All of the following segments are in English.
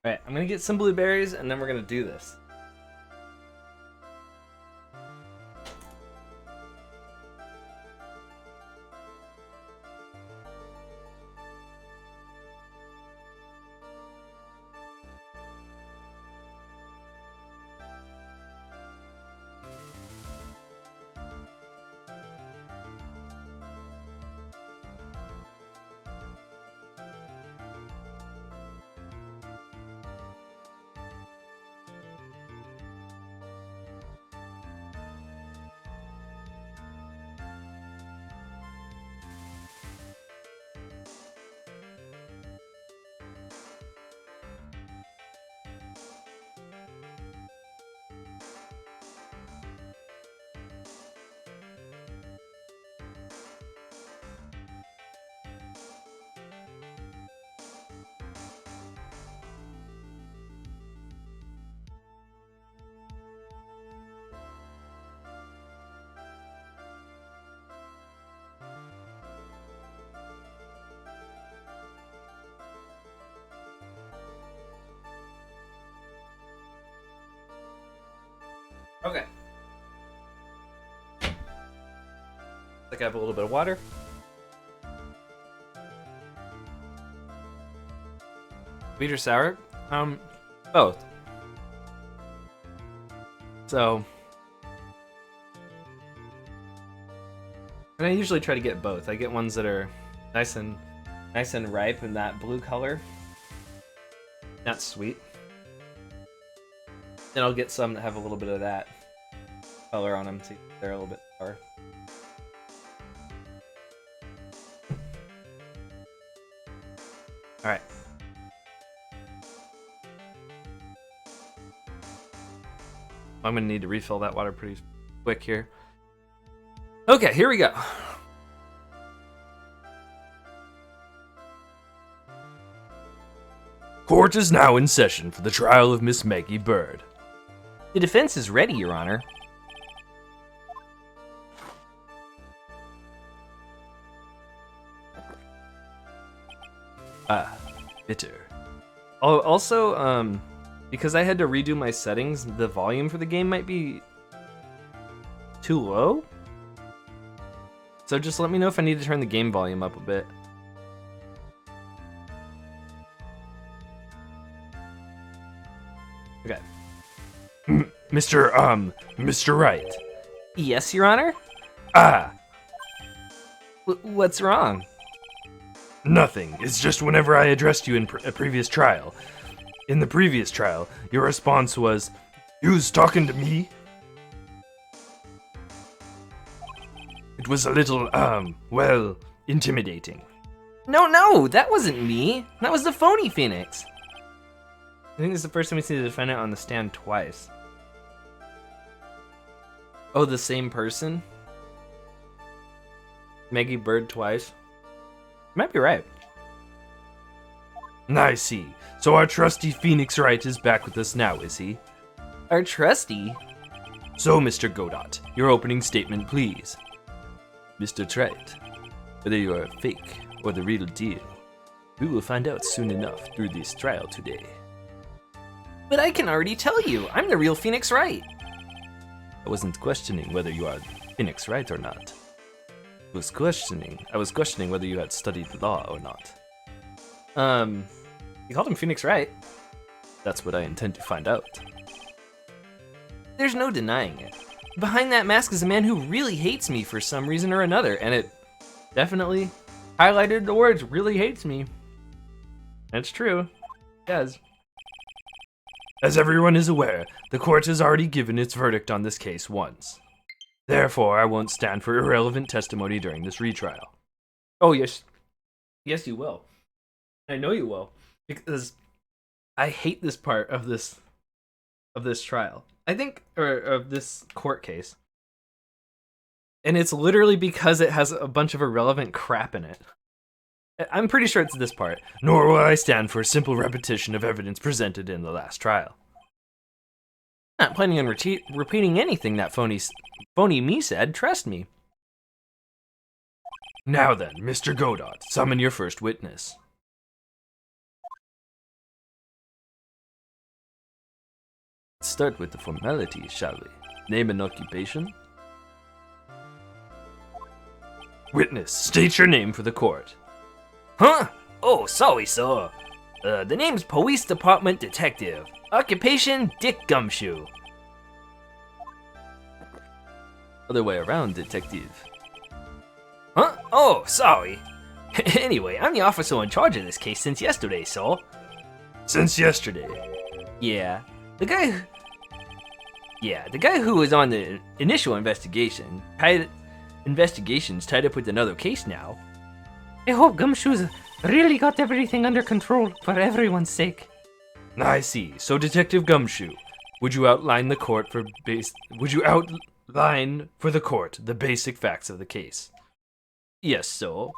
Alright, I'm gonna get some blueberries and then we're gonna do this. Okay. I have a little bit of water. Sweet or sour? Both. So, and I usually try to get both. I get ones that are nice and ripe in that blue color. That's sweet. Then I'll get some that have a little bit of that color on them, so they're a little bit sour. All right. I'm gonna need to refill that water pretty quick here. Okay, here we go. Court is now in session for the trial of Miss Maggie Bird. The defense is ready, Your Honor. Ah, bitter. Oh, also, because I had to redo my settings, the volume for the game might be too low. So just let me know if I need to turn the game volume up a bit. Okay. Mr. Wright. Yes, Your Honor? Ah, What's wrong? nothing. It's just whenever I addressed you in a previous trial. In the previous trial, your response was, "You's talking to me?" It was a little, well, intimidating. No, that wasn't me. That was the phony Phoenix. I think this is the first time we see the defendant on the stand twice. Oh, the same person? Maggie Bird twice? You might be right. I see. So our trusty Phoenix Wright is back with us now, is he? Our trustee? So, Mr. Godot, your opening statement, please. Mr. Trite, whether you are fake or the real deal, we will find out soon enough through this trial today. But I can already tell you, I'm the real Phoenix Wright. I wasn't questioning whether you are Phoenix Wright or not. I was questioning whether you had studied law or not. You called him Phoenix Wright. That's what I intend to find out. There's no denying it. Behind that mask is a man who really hates me for some reason or another, and it Definitely highlighted the words, really hates me. That's true. It does. As everyone is aware, the court has already given its verdict on this case once. Therefore, I won't stand for irrelevant testimony during this retrial. Oh, yes. Yes, you will. I know you will. Because I hate this part of this trial. I think, or of this court case. And it's literally because it has a bunch of irrelevant crap in it. I'm pretty sure it's this part. Nor will I stand for a simple repetition of evidence presented in the last trial. not planning on repeating anything that phony me said, trust me. Now then, Mr. Godot, summon your first witness. start with the formalities, shall we? Name and occupation? Witness, state your name for the court. Huh? Oh, sorry, sir. The name's Police Department Detective. Occupation, Dick Gumshoe. Other way around, detective. Huh? Oh, sorry. Anyway, I'm the officer in charge of this case since yesterday, sir. Since yesterday. Yeah, the guy who was on the initial investigation's tied up with another case now. I hope Gumshoe's really got everything under control for everyone's sake. I see. So, Detective Gumshoe, would you outline the court for the basic facts of the case? Yes, sir.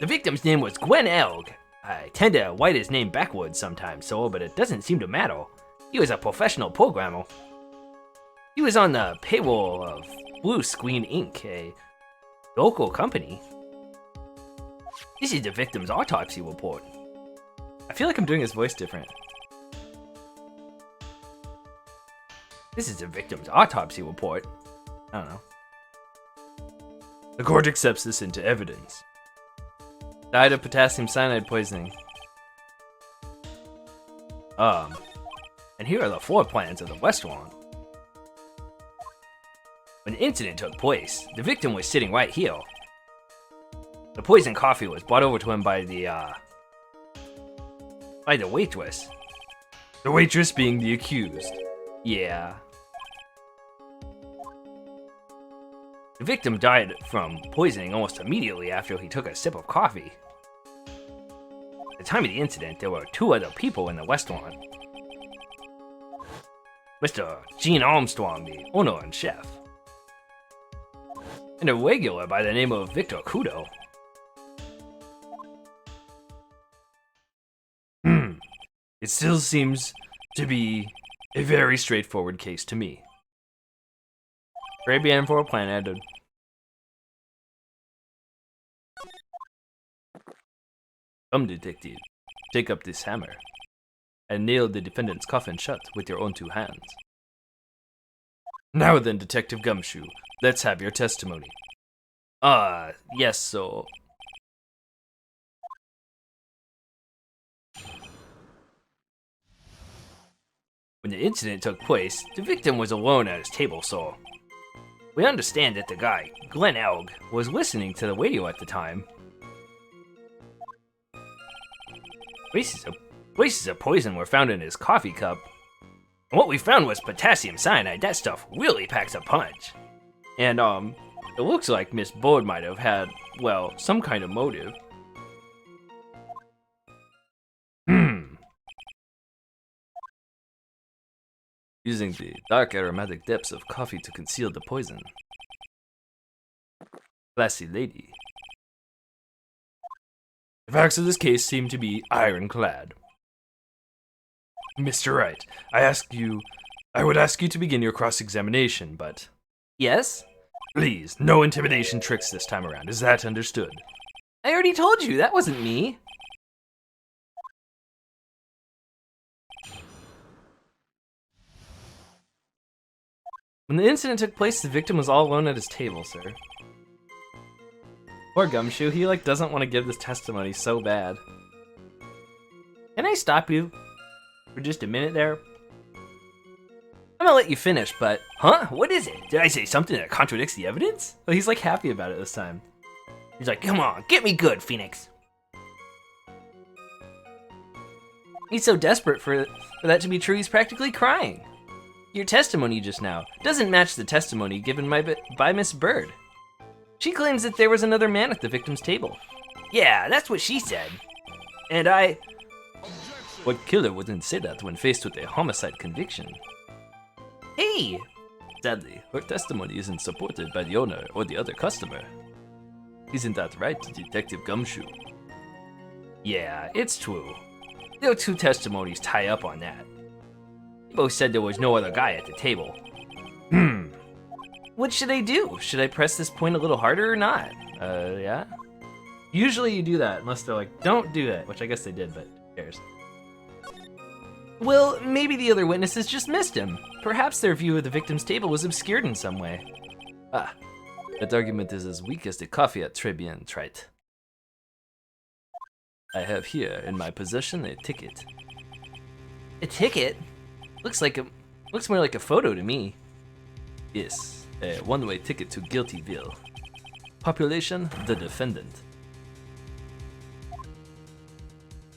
The victim's name was Gwen Elg. I tend to write his name backwards sometimes, sir, but it doesn't seem to matter. He was a professional programmer. He was on the payroll of Blue Screen Inc., a local company. This is the victim's autopsy report. I feel like I'm doing his voice different. This is the victim's autopsy report. I don't know. The court accepts this into evidence. Died of potassium cyanide poisoning. And here are the floor plans of the restaurant. When the incident took place, the victim was sitting right here. The poisoned coffee was brought over to him by the waitress. The waitress being the accused. Yeah. The victim died from poisoning almost immediately after he took a sip of coffee. At the time of the incident, there were 2 other people in the restaurant. Mr. Gene Armstrong, the owner and chef, and a regular by the name of Victor Kudo. It still seems to be a very straightforward case to me. Arabian for a plan added. Come, detective, take up this hammer and nail the defendant's coffin shut with your own 2 hands. Now then, Detective Gumshoe, let's have your testimony. Yes, so... When the incident took place, the victim was alone at his table, so... We understand that the guy, Glenn Elg, was listening to the radio at the time. Traces of poison were found in his coffee cup. And what we found was potassium cyanide. That stuff really packs a punch. And, it looks like Miss Board might have had, well, some kind of motive. Using the dark aromatic depths of coffee to conceal the poison. Classy lady. The facts of this case seem to be ironclad. Mr. Wright, I would ask you to begin your cross-examination, but... Yes? Please, no intimidation tricks this time around. Is that understood? I already told you, that wasn't me. When the incident took place, the victim was all alone at his table, sir. Poor Gumshoe, he doesn't want to give this testimony so bad. Can I stop you for just a minute there? I'm gonna let you finish, but... Huh? What is it? Did I say something that contradicts the evidence? Well, he's happy about it this time. He's like, come on, get me good, Phoenix. He's so desperate for that to be true, he's practically crying. Your testimony just now doesn't match the testimony given by Miss Bird. She claims that there was another man at the victim's table. Yeah, that's what she said. And What killer wouldn't say that when faced with a homicide conviction? Hey! Sadly, her testimony isn't supported by the owner or the other customer. Isn't that right, Detective Gumshoe? Yeah, it's true. There were 2 testimonies tie up on that. They both said there was no other guy at the table. What should I do? Should I press this point a little harder or not? Yeah? Usually you do that, unless they're like, don't do it, which I guess they did, but who cares? Well, maybe the other witnesses just missed him. Perhaps their view of the victim's table was obscured in some way. Ah, that argument is as weak as the coffee at Trebian Trite. I have here in my possession a ticket. A ticket? Looks more like a photo to me. Yes, a one-way ticket to Guiltyville. Population, the defendant.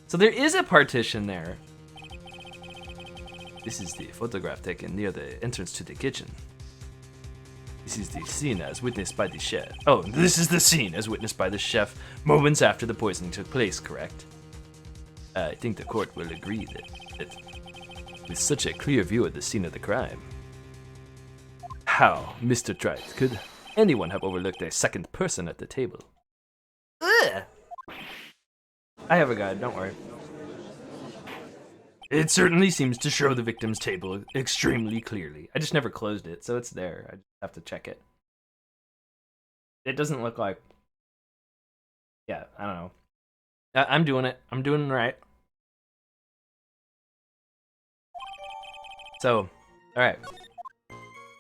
So there is a partition there. This is the photograph taken near the entrance to the kitchen. This is the scene as witnessed by the chef. Oh, this is the scene as witnessed by the chef moments after the poisoning took place, correct? I think the court will agree that with such a clear view of the scene of the crime. How, Mr. Trite, could anyone have overlooked a second person at the table? Ugh! I have a guide, don't worry. It certainly seems to show the victim's table extremely clearly. I just never closed it, so it's there. I just have to check it. It doesn't look like... Yeah, I don't know. I'm doing it. I'm doing it right. So, alright.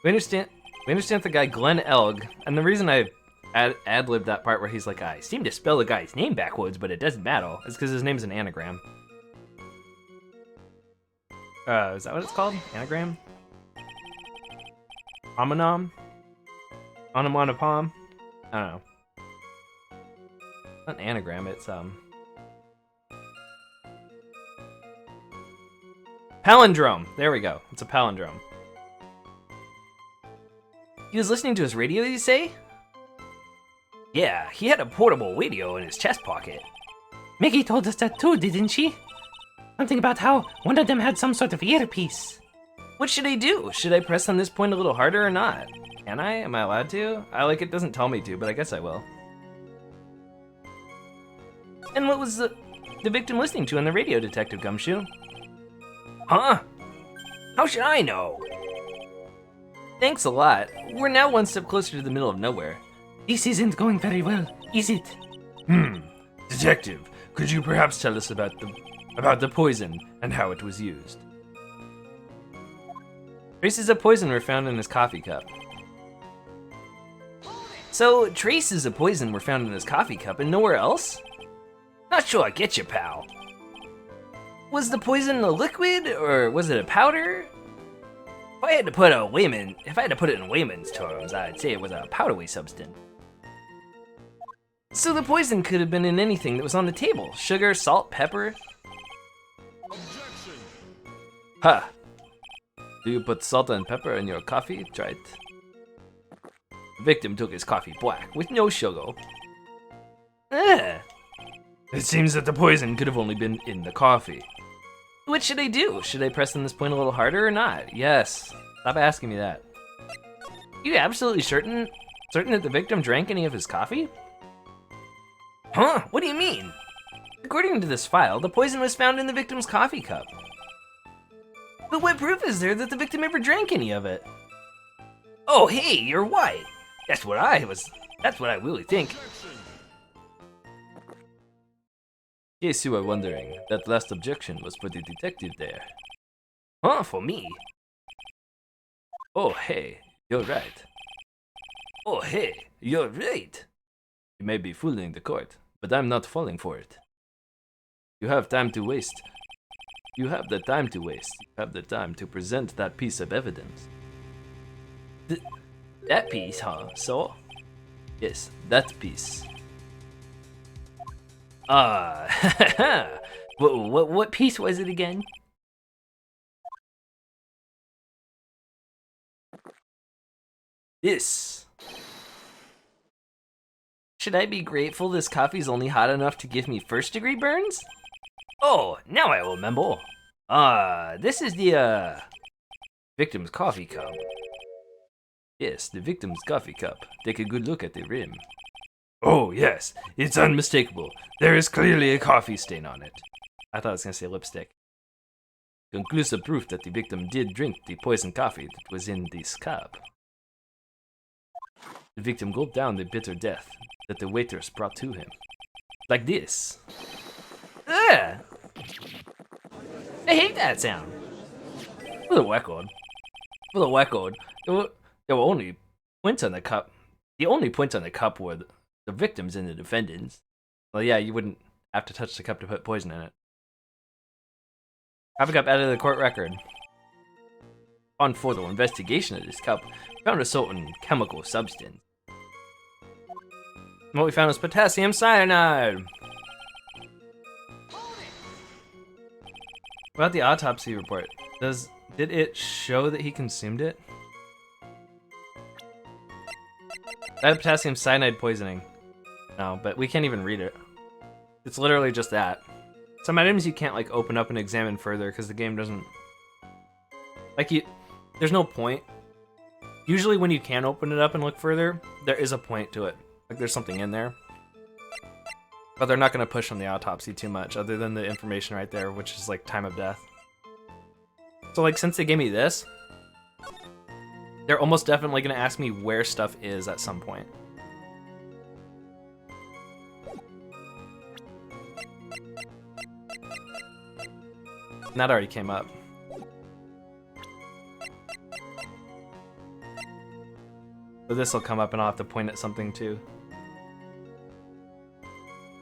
We understand the guy Glenn Elg, and the reason I ad-libbed that part where he's like, I seem to spell the guy's name backwards, but it doesn't matter, is because his name's an anagram. Is that what it's called? Anagram? Homonym? Onomonopom? I don't know. Not an anagram, it's palindrome. There we go. It's a palindrome. He was listening to his radio, did you say? Yeah, he had a portable radio in his chest pocket. Mickey told us that too, didn't she? Something about how one of them had some sort of earpiece. What should I do? Should I press on this point a little harder or not? Can I? Am I allowed to? It doesn't tell me to, but I guess I will. And what was the victim listening to on the radio, Detective Gumshoe? Huh? How should I know? Thanks a lot. We're now one step closer to the middle of nowhere. This isn't going very well, is it? Detective, could you perhaps tell us about the poison and how it was used? Traces of poison were found in his coffee cup. So, traces of poison were found in his coffee cup and nowhere else? Not sure I get you, pal. Was the poison a liquid or was it a powder? If I had to put it in layman's terms, I'd say it was a powdery substance. So the poison could have been in anything that was on the table. Sugar, salt, pepper. Ha! Do you put salt and pepper in your coffee, Trite? The victim took his coffee black, with no sugar. Ugh. It seems that the poison could have only been in the coffee. What should I do? Should I press on this point a little harder or not? Yes. Stop asking me that. You absolutely certain that the victim drank any of his coffee? Huh? What do you mean? According to this file, the poison was found in the victim's coffee cup. But what proof is there that the victim ever drank any of it? Oh, hey, you're white. That's what I really think. In case you were wondering, that last objection was for the detective there. Huh, for me? Oh, hey, you're right. Oh, hey, you're right. You may be fooling the court, but I'm not falling for it. You have time to waste. You have the time to waste. You have the time to present that piece of evidence. That piece, huh? So? Yes, that piece. What piece was it again? This. Should I be grateful this coffee's only hot enough to give me first-degree burns? Oh, now I remember. This is the, victim's coffee cup. Yes, the victim's coffee cup. Take a good look at the rim. Oh, yes, it's unmistakable. There is clearly a coffee stain on it. I thought I was gonna say lipstick. Conclusive proof that the victim did drink the poisoned coffee that was in this cup. The victim gulped down the bitter death that the waiters brought to him. Like this. Ugh! I hate that sound. For the record, there were only points on the cup. The only points on the cup were the victims and the defendants. Well, yeah, you wouldn't have to touch the cup to put poison in it. Coffee cup added to the court record. On further investigation of this cup, we found a certain chemical substance. And what we found was potassium cyanide. What about the autopsy report? Did it show that he consumed it? I had potassium cyanide poisoning. No, but we can't even read it. It's literally just that. Some items you can't like open up and examine further because the game doesn't like you. There's no point. Usually when you can open it up and look further, there is a point to it. Like there's something in there. But they're not going to push on the autopsy too much other than the information right there, which is like time of death. So like since they gave me this, they're almost definitely going to ask me where stuff is at some point. And that already came up. But this will come up and I'll have to point at something too.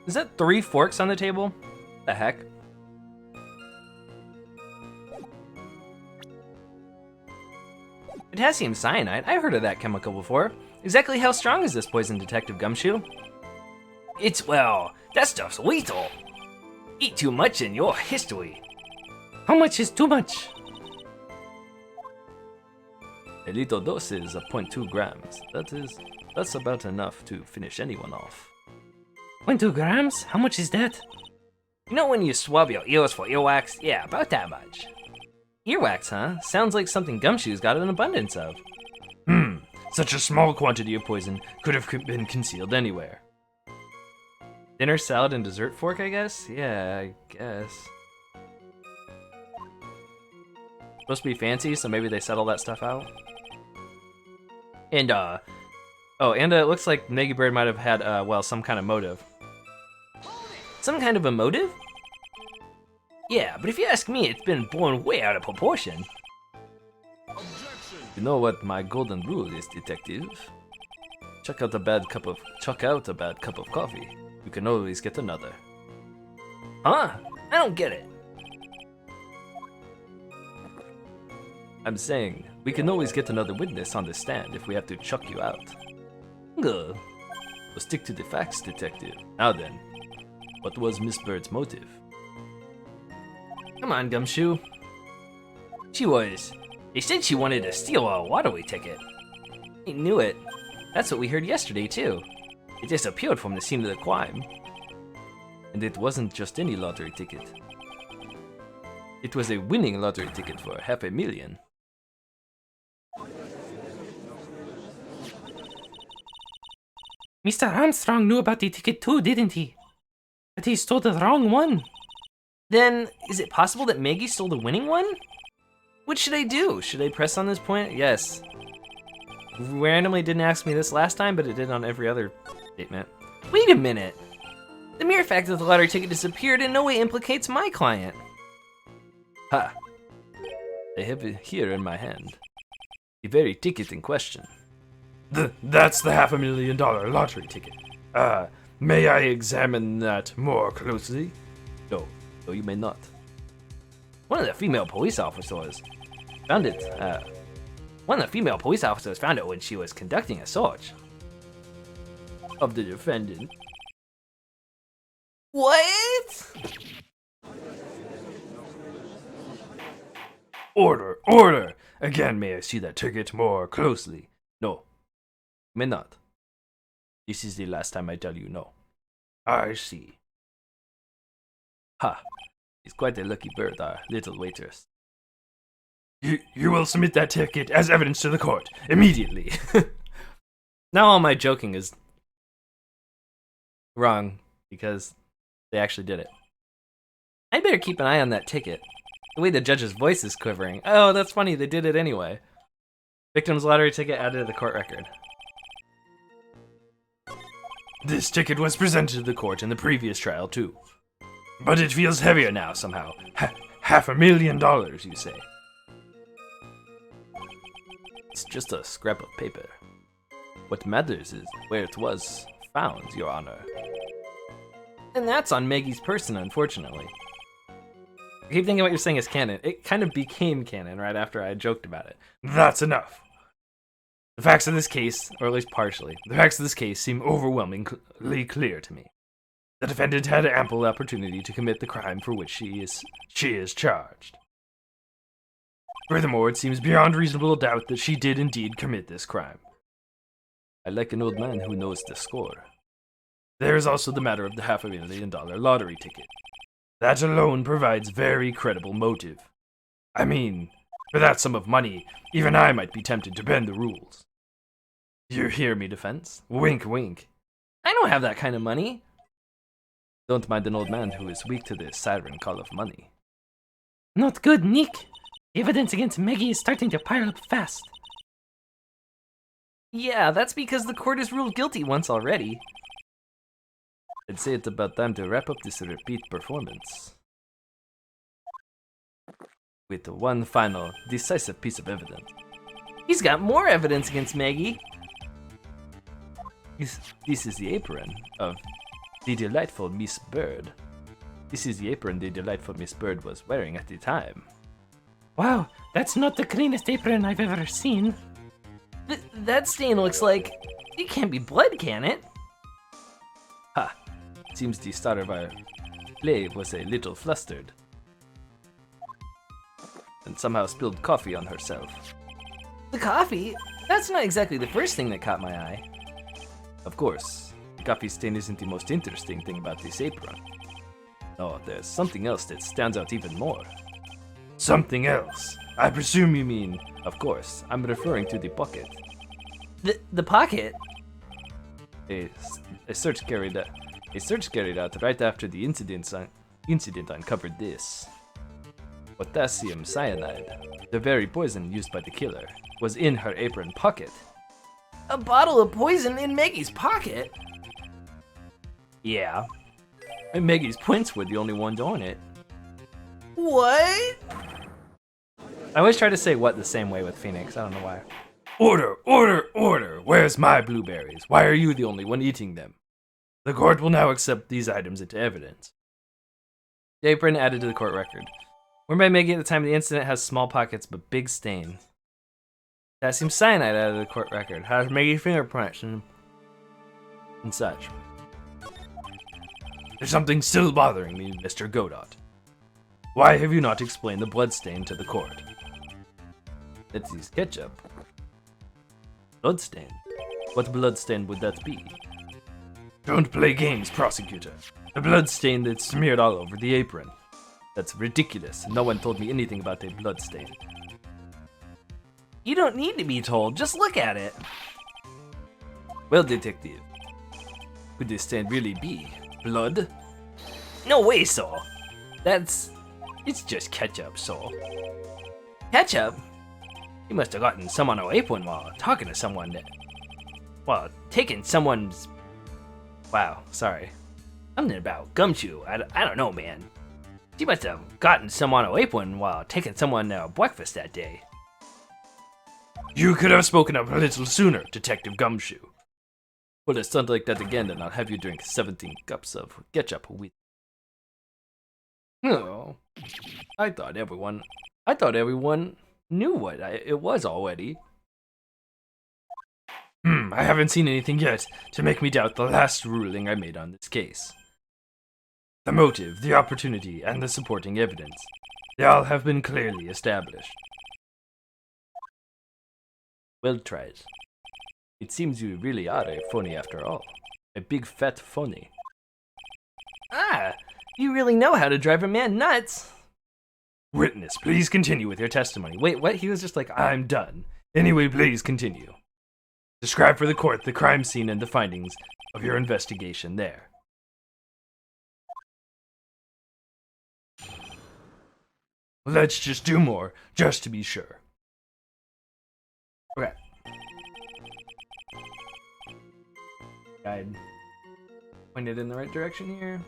Is that 3 forks on the table? The heck? Potassium cyanide? I've heard of that chemical before. Exactly how strong is this poison, Detective Gumshoe? Well, that stuff's lethal. Eat too much in your history. How much is too much? A little dose is 0.2 grams. That's about enough to finish anyone off. 0.2 grams? How much is that? You know when you swab your ears for earwax? Yeah, about that much. Earwax, huh? Sounds like something Gumshoe's got an abundance of. Such a small quantity of poison could have been concealed anywhere. Dinner, salad, and dessert fork, I guess? Yeah, I guess. Supposed to be fancy, so maybe they settle that stuff out. And, it looks like Maggie Bird might have had, some kind of motive. Some kind of a motive? Yeah, but if you ask me, it's been blown way out of proportion. You know what my golden rule is, Detective? Chuck out a bad cup of coffee. You can always get another. Huh? I don't get it. I'm saying, we can always get another witness on the stand if we have to chuck you out. Ugh. We'll stick to the facts, Detective. Now then, what was Miss Bird's motive? Come on, Gumshoe. They said she wanted to steal a lottery ticket. I knew it. That's what we heard yesterday, too. It disappeared from the scene of the crime. And it wasn't just any lottery ticket. It was a winning lottery ticket for $500,000. Mr. Armstrong knew about the ticket too, didn't he? But he stole the wrong one. Then, is it possible that Maggie stole the winning one? What should I do? Should I press on this point? Yes. Randomly didn't ask me this last time, but it did on every other statement. Wait a minute! The mere fact that the lottery ticket disappeared in no way implicates my client. Ha! I have it here in my hand. The very ticket in question. That's the $500,000 lottery ticket. May I examine that more closely? No, you may not. One of the female police officers found it. One of the female police officers found it when she was conducting a search Of the defendant. What? Order! Again, may I see that ticket more closely? No, may not. This is the last time I tell you no. I see. Ha! He's quite a lucky bird, our little waitress. You will submit that ticket as evidence to the court, immediately. Now all my joking is wrong, because they actually did it. I better keep an eye on that ticket. The way the judge's voice is quivering. Oh, that's funny, they did it anyway. Victim's lottery ticket added to the court record. This ticket was presented to the court in the previous trial, too. But it feels heavier now, somehow. $500,000, you say? It's just a scrap of paper. What matters is where it was found, Your Honor. And that's on Maggie's person, unfortunately. I keep thinking what you're saying is canon. It kind of became canon right after I joked about it. That's enough. The facts of this case, or at least partially, the facts of this case seem overwhelmingly clear to me. The defendant had ample opportunity to commit the crime for which she is charged. Furthermore, it seems beyond reasonable doubt that she did indeed commit this crime. I like an old man who knows the score. There is also the matter of the $500,000 lottery ticket. That alone provides very credible motive. I mean, for that sum of money, even I might be tempted to bend the rules. You hear me, defense? Wink, wink. I don't have that kind of money. Don't mind an old man who is weak to the siren call of money. Not good, Nick. Evidence against Maggie is starting to pile up fast. Yeah, that's because the court has ruled guilty once already. I'd say it's about time to wrap up this repeat performance with one final, decisive piece of evidence. He's got more evidence against Maggie. This is the apron of the delightful Miss Bird. This is the apron the delightful Miss Bird was wearing at the time. Wow, that's not the cleanest apron I've ever seen. That stain looks like... It can't be blood, can it? Ha! Seems the star of our play was a little flustered and somehow spilled coffee on herself. The coffee? That's not exactly the first thing that caught my eye. Of course, the coffee stain isn't the most interesting thing about this apron. No, there's something else that stands out even more. Something else? I presume you mean... Of course, I'm referring to the pocket. The pocket? A search carried out right after the incident uncovered this. Potassium cyanide, the very poison used by the killer, was in her apron pocket. A bottle of poison in Maggie's pocket? Yeah. And Maggie's prints were the only ones on it. What? I always try to say what the same way with Phoenix. I don't know why. Order, order, order! Where's my blueberries? Why are you the only one eating them? The court will now accept these items into evidence. The apron added to the court record. Worn by Maggie at the time of the incident has small pockets but big stain. Potassium cyanide added to the court record. Has Maggie's fingerprints and such. There's something still bothering me, Mr. Godot. Why have you not explained the bloodstain to the court? That's his ketchup. Bloodstain? What bloodstain would that be? Don't play games, prosecutor. The bloodstain that's smeared all over the apron. That's ridiculous. No one told me anything about a bloodstain. You don't need to be told. Just look at it. Well, detective, could this stain really be blood? No way, Saul. It's just ketchup, so. Ketchup? You must have gotten some on a apron while talking to someone. Well, taking someone's... Wow, sorry. Something about gumshoe. I don't know, man. You must have gotten some on a apron while taking someone breakfast that day. You could have spoken up a little sooner, Detective Gumshoe. Well, it sounds like that again, and I'll have you drink 17 cups of ketchup with. Oh, I thought everyone knew what it was already. I haven't seen anything yet to make me doubt the last ruling I made on this case. The motive, the opportunity, and the supporting evidence, they all have been clearly established. Well tried. It seems you really are a phony after all. A big fat phony. Ah, you really know how to drive a man nuts. Witness, please continue with your testimony. Wait, what? He was just like, I'm done. Anyway, please continue. Describe for the court the crime scene and the findings of your investigation there. Let's just do more, just to be sure. Okay. Guide. Pointed in the right direction here.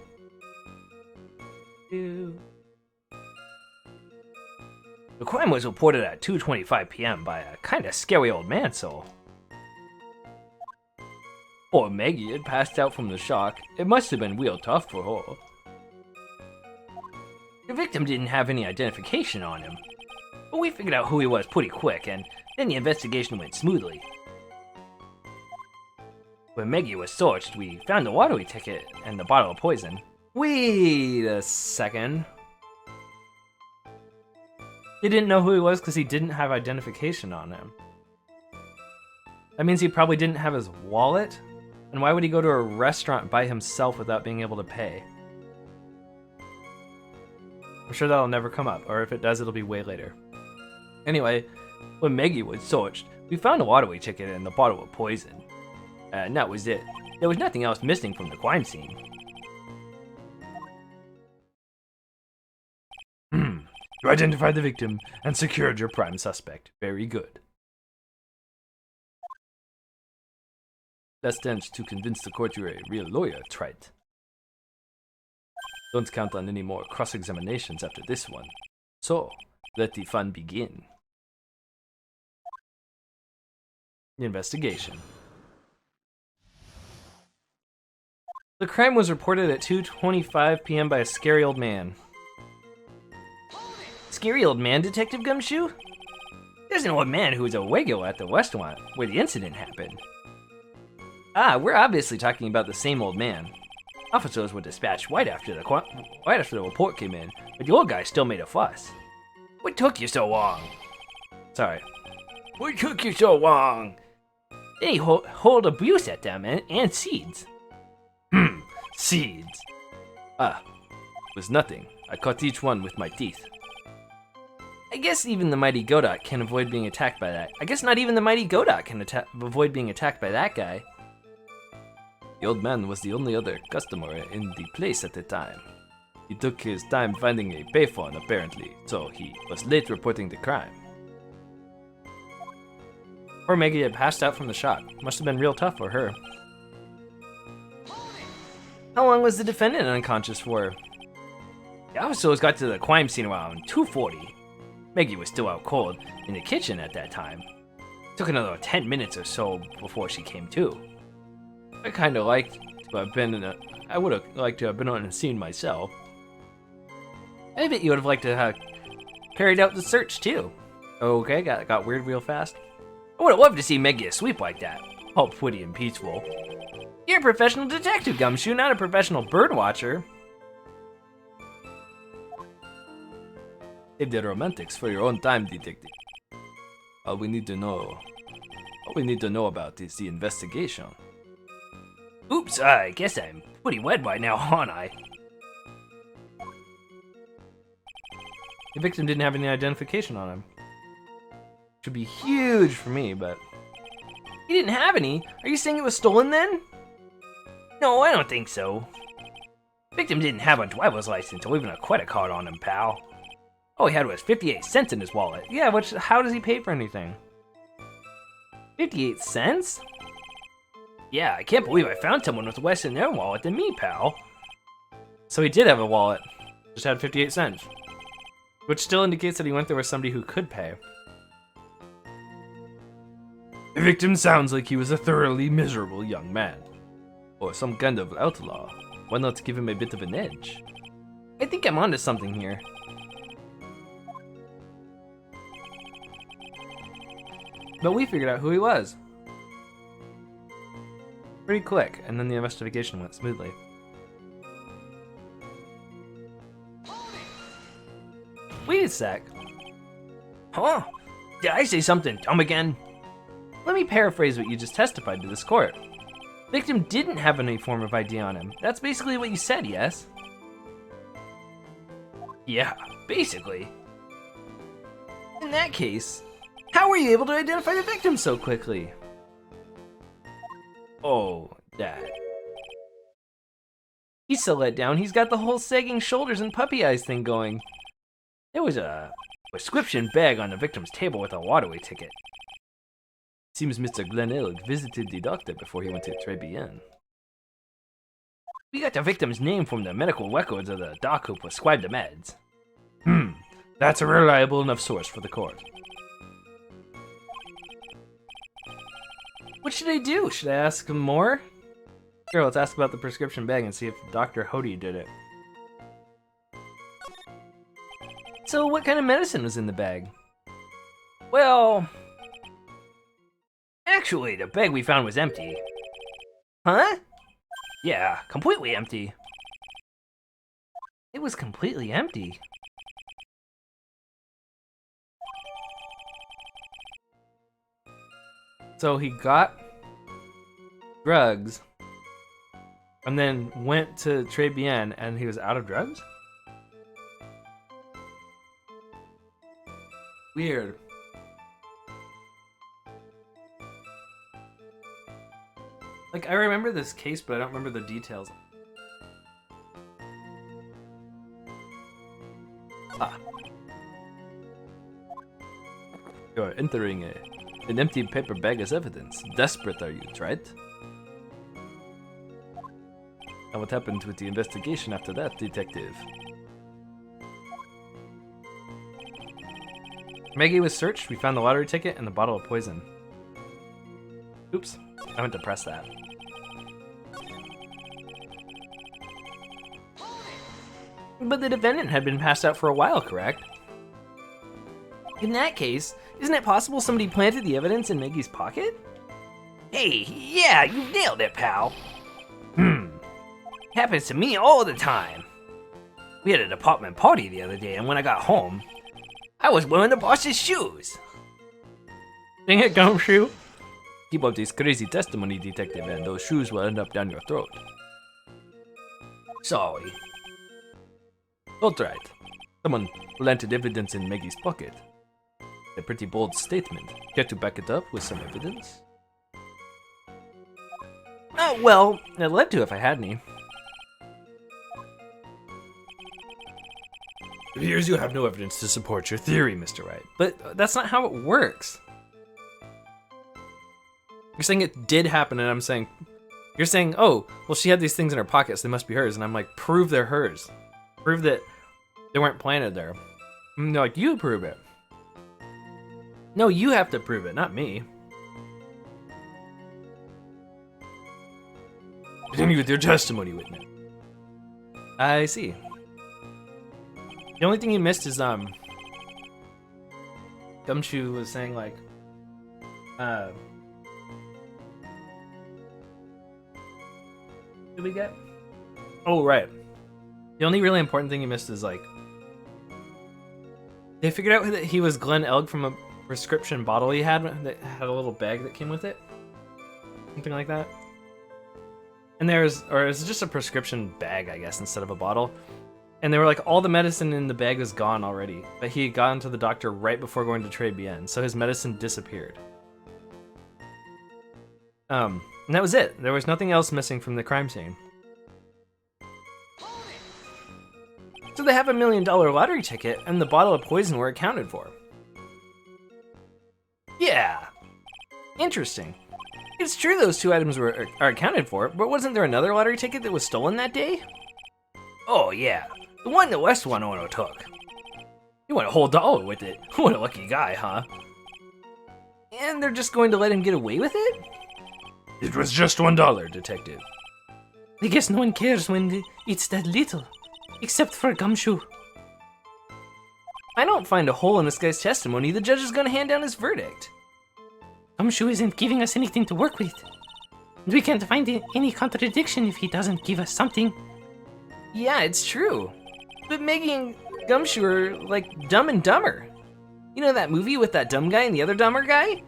The crime was reported at 2:25 p.m. by a kinda scary old man, so... Poor Maggie had passed out from the shock. It must have been real tough for her. The victim didn't have any identification on him, but we figured out who he was pretty quick, and then the investigation went smoothly. When Maggie was searched, we found the lottery ticket and the bottle of poison. Wait a second. He didn't know who he was because he didn't have identification on him. That means he probably didn't have his wallet? And why would he go to a restaurant by himself without being able to pay? I'm sure that'll never come up, or if it does, it'll be way later. Anyway, when Maggie was searched, we found a lottery ticket and the bottle of poison. And that was it. There was nothing else missing from the crime scene. You identified the victim and secured your prime suspect. Very good. That stands to convince the court you're a real lawyer, Trite. Don't count on any more cross-examinations after this one. So, let the fun begin. The investigation. The crime was reported at 2:25 p.m. by a scary old man. Scary old man, Detective Gumshoe? There's an old man who was a regular at the restaurant where the incident happened. Ah, we're obviously talking about the same old man. Officers were dispatched right after the report came in, but the old guy still made a fuss. What took you so long? Sorry. What took you so long? Then he hurled abuse at them and seeds. Seeds. Ah, it was nothing. I caught each one with my teeth. I guess even the mighty Godot can avoid being attacked by that. I guess not even the mighty Godot can avoid being attacked by that guy. The old man was the only other customer in the place at the time. He took his time finding a payphone apparently, so he was late reporting the crime. Poor Maggie had passed out from the shock. Must have been real tough for her. How long was the defendant unconscious for? The officers got to the crime scene around 2:40. Maggie was still out cold in the kitchen at that time. It took another 10 minutes or so before she came to. I kind of liked to have been I would have liked to have been on the scene myself. I bet you would have liked to have carried out the search too. Okay, got weird real fast. I would have loved to see Maggie asleep like that. All pretty and peaceful. You're a professional detective, Gumshoe, not a professional bird watcher. Save the romantics for your own time, detective. All we need to know about is the investigation. Oops, I guess I'm pretty wet right now, aren't I? The victim didn't have any identification on him. Which would be huge for me, but... He didn't have any? Are you saying it was stolen then? No, I don't think so. Victim didn't have a driver's license or even a credit card on him, pal. All he had was 58 cents in his wallet. Yeah, how does he pay for anything? 58 cents? Yeah, I can't believe I found someone with less in their wallet than me, pal. So he did have a wallet. Just had 58 cents. Which still indicates that he went there with somebody who could pay. The victim sounds like he was a thoroughly miserable young man. Or some kind of outlaw. Why not give him a bit of an edge? I think I'm onto something here. But we figured out who he was. Pretty quick, and then the investigation went smoothly. Wait a sec. Huh? Did I say something dumb again? Let me paraphrase what you just testified to this court. Victim didn't have any form of ID on him. That's basically what you said, yes? Yeah, basically. In that case, how were you able to identify the victim so quickly? Oh, that. He's so let down, he's got the whole sagging shoulders and puppy eyes thing going. There was a prescription bag on the victim's table with a lottery ticket. Seems Mr. Glenelg visited the doctor before he went to Trebien. We got the victim's name from the medical records of the doc who prescribed the meds. That's a reliable enough source for the court. What should I do? Should I ask him more? Sure, let's ask about the prescription bag and see if Dr. Hody did it. So, what kind of medicine was in the bag? Well, actually, the bag we found was empty. Huh? Yeah, completely empty. It was completely empty. So he got drugs and then went to Très Bien and he was out of drugs? Weird. Like, I remember this case, but I don't remember the details. You're entering an empty paper bag as evidence. Desperate are you, right? And what happened with the investigation after that, detective? Maggie was searched, we found the lottery ticket and the bottle of poison. Oops, I meant to press that. But the defendant had been passed out for a while, correct? In that case, isn't it possible somebody planted the evidence in Maggie's pocket? Hey, yeah, you nailed it, pal. Happens to me all the time. We had a department party the other day, and when I got home, I was wearing the boss's shoes. Dang it, Gumshoe. Keep up this crazy testimony, detective, and those shoes will end up down your throat. Sorry. That's right. Someone planted evidence in Maggie's pocket. A pretty bold statement. Care to back it up with some evidence? Well, I'd love to if I had any. It appears you have no evidence to support your theory, Mr. Wright. But that's not how it works. You're saying it did happen, and I'm saying... You're saying, oh, well, she had these things in her pockets, they must be hers. And I'm like, prove they're hers. Prove that they weren't planted there. And they're like, you prove it. No, you have to prove it, not me. Continue with your testimony, witness. I see. The only thing you missed is, Gumshoe was saying, like, what did we get? Oh, right. The only really important thing you missed is, like, they figured out that he was Glenn Elg from a prescription bottle he had that had a little bag that came with it. Something like that. And or it was just a prescription bag, I guess, instead of a bottle. And they were like, all the medicine in the bag was gone already. But he had gotten to the doctor right before going to Très Bien, so his medicine disappeared. And that was it. There was nothing else missing from the crime scene. So they have $1 million lottery ticket, and the bottle of poison were accounted for. Yeah. Interesting. It's true those two items are accounted for, but wasn't there another lottery ticket that was stolen that day? Oh, yeah. The one the West one owner took. He won a whole dollar with it. What a lucky guy, huh? And they're just going to let him get away with it? It was just $1, detective. I guess no one cares when it's that little. Except for Gumshoe. I don't find a hole in this guy's testimony. The judge is going to hand down his verdict. Gumshoe isn't giving us anything to work with. We can't find any contradiction if he doesn't give us something. Yeah, it's true. But Maggie and Gumshoe are like Dumb and Dumber. You know that movie with that dumb guy and the other dumber guy?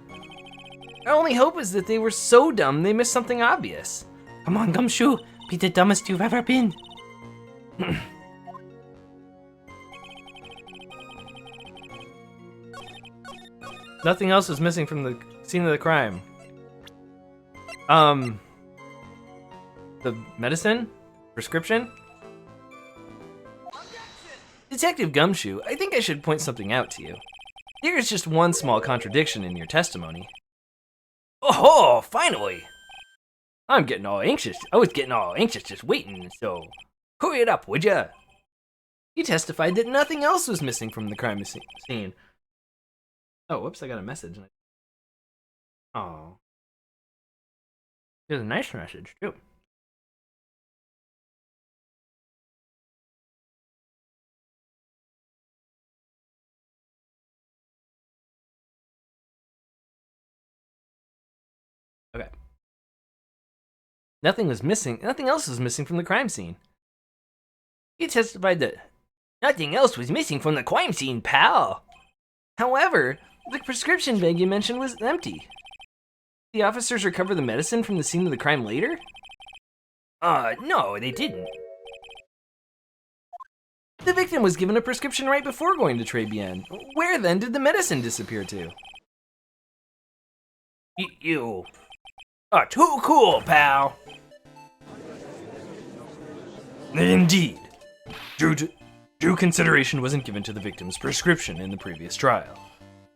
Our only hope is that they were so dumb they missed something obvious. Come on, Gumshoe. Be the dumbest you've ever been. Nothing else is missing from the scene of the crime. The medicine? Prescription? Detective Gumshoe, I think I should point something out to you. There is just one small contradiction in your testimony. Oh, finally! I'm getting all anxious. I was getting all anxious just waiting, so hurry it up, would ya? He testified that nothing else was missing from the crime scene. Oh, whoops, I got a message. Oh. It was a nice message, too. Okay. Nothing else was missing from the crime scene. He testified that nothing else was missing from the crime scene, pal. However, the prescription bag you mentioned was empty. The officers recover the medicine from the scene of the crime later? No, they didn't. The victim was given a prescription right before going to Très Bien. Where then did the medicine disappear to? You are too cool, pal. Indeed. Due consideration wasn't given to the victim's prescription in the previous trial.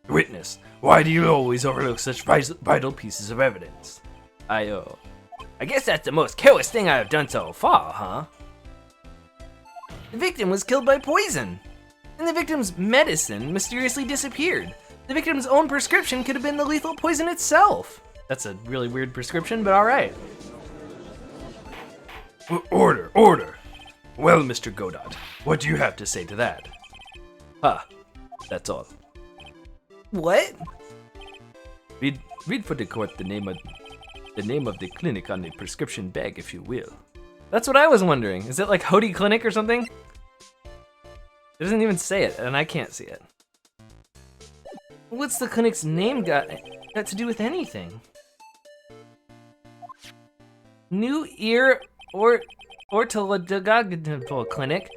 Witness, why do you always overlook such vital pieces of evidence? I guess that's the most careless thing I have done so far, huh? The victim was killed by poison, and the victim's medicine mysteriously disappeared. The victim's own prescription could have been the lethal poison itself. That's a really weird prescription, but alright. Order, order! Well, Mr. Godot, what do you have to say to that? That's all. What? Read for the court the name of the clinic on the prescription bag, if you will. That's what I was wondering. Is it like Hody Clinic or something? It doesn't even say it, and I can't see it. What's the clinic's name got to do with anything? New Ear Otolaryngological Clinic.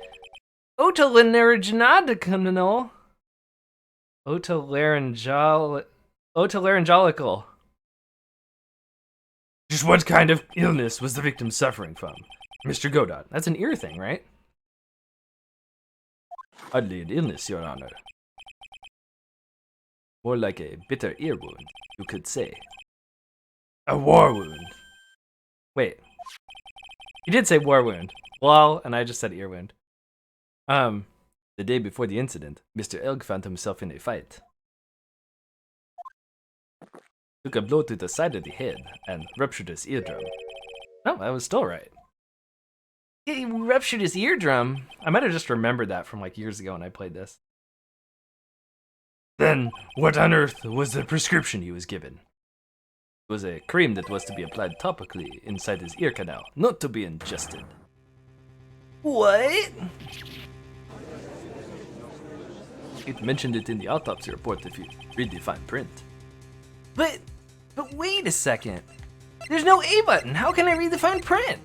Otolaryngological. Just what kind of illness was the victim suffering from? Mr. Godot. That's an ear thing, right? Hardly an illness, Your Honor. More like a bitter ear wound, you could say. A war wound. Wait. You did say war wound. Well, and I just said ear wound. The day before the incident, Mr. Elg found himself in a fight. Took a blow to the side of the head and ruptured his eardrum. Oh, I was still right. He ruptured his eardrum. I might have just remembered that from like years ago when I played this. Then, what on earth was the prescription he was given? It was a cream that was to be applied topically inside his ear canal, not to be ingested. What? It mentioned it in the autopsy report if you read the fine print. But wait a second. There's no A button. How can I read the fine print?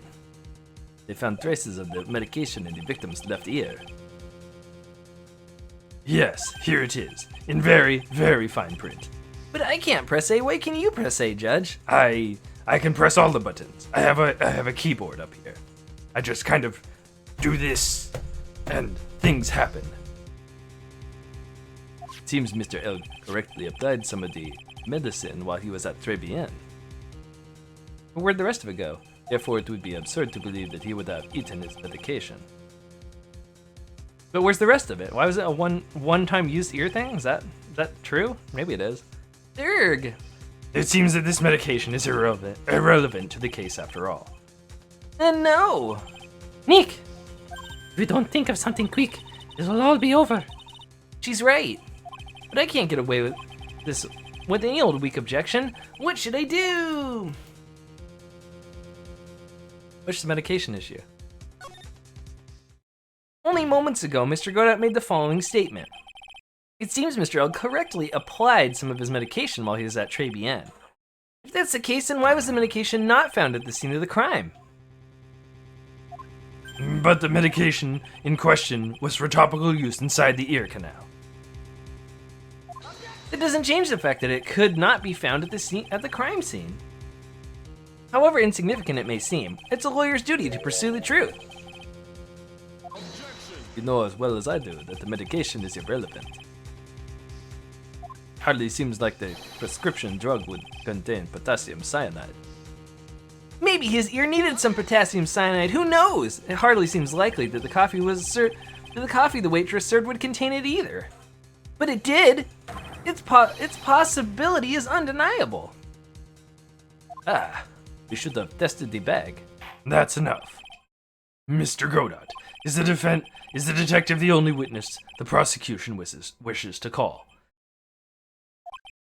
They found traces of the medication in the victim's left ear. Yes, here it is, in very, very fine print. But I can't press A. Why can you press A, Judge? I can press all the buttons. I have a keyboard up here. I just kind of do this, and things happen. It seems Mr. Elg correctly applied some of the medicine while he was at Très Bien. But where'd the rest of it go? Therefore, it would be absurd to believe that he would have eaten his medication. But where's the rest of it? Why was it a one-time use ear thing? Is that true? Maybe it is. Erg. It seems that this medication is irrelevant to the case after all. And no. Nick! If we don't think of something quick, it'll all be over. She's right. But I can't get away with this with any old weak objection. What should I do? What's the medication issue? Only moments ago, Mr. Godot made the following statement. It seems Mr. L correctly applied some of his medication while he was at Très Bien. If that's the case, then why was the medication not found at the scene of the crime? But the medication in question was for topical use inside the ear canal. That doesn't change the fact that it could not be found at the crime scene. However insignificant it may seem, it's a lawyer's duty to pursue the truth. You know as well as I do that the medication is irrelevant. Hardly seems like the prescription drug would contain potassium cyanide. Maybe his ear needed some potassium cyanide, who knows? It hardly seems likely that the coffee was the coffee the waitress served would contain it either. But it did! Its possibility is undeniable. Ah, we should have tested the bag. That's enough. Mr. Godot, is the detective the only witness the prosecution wishes to call?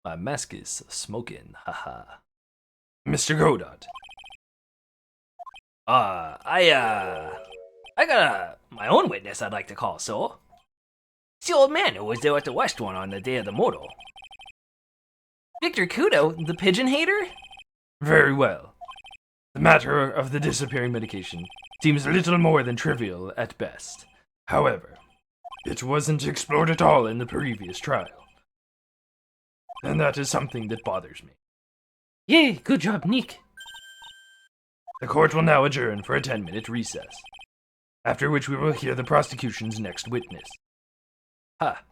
My mask is smoking, haha. Mr. Godot. I got my own witness I'd like to call, so. It's the old man who was there at the West one on the day of the moto. Victor Kudo, the pigeon hater? Very well. The matter of the disappearing medication seems little more than trivial at best. However, it wasn't explored at all in the previous trial. And that is something that bothers me. Yay, good job, Nick. The court will now adjourn for a 10-minute recess, after which we will hear the prosecution's next witness. Ha!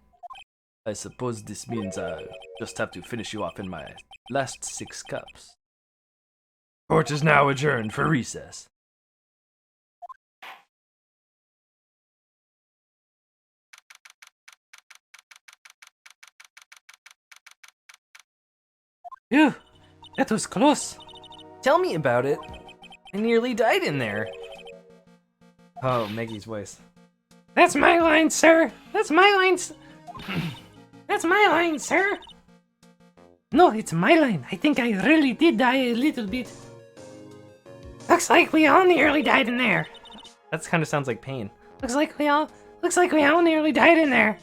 I suppose this means I just have to finish you off in my last 6 cups. Court is now adjourned for recess. Phew, that was close. Tell me about it. I nearly died in there. Oh, Maggie's voice. That's my line, sir. That's my line. That's my line, sir. No, it's my line. I think I really did die a little bit. Looks like we all nearly died in there. That kind of sounds like pain. Looks like we all nearly died in there.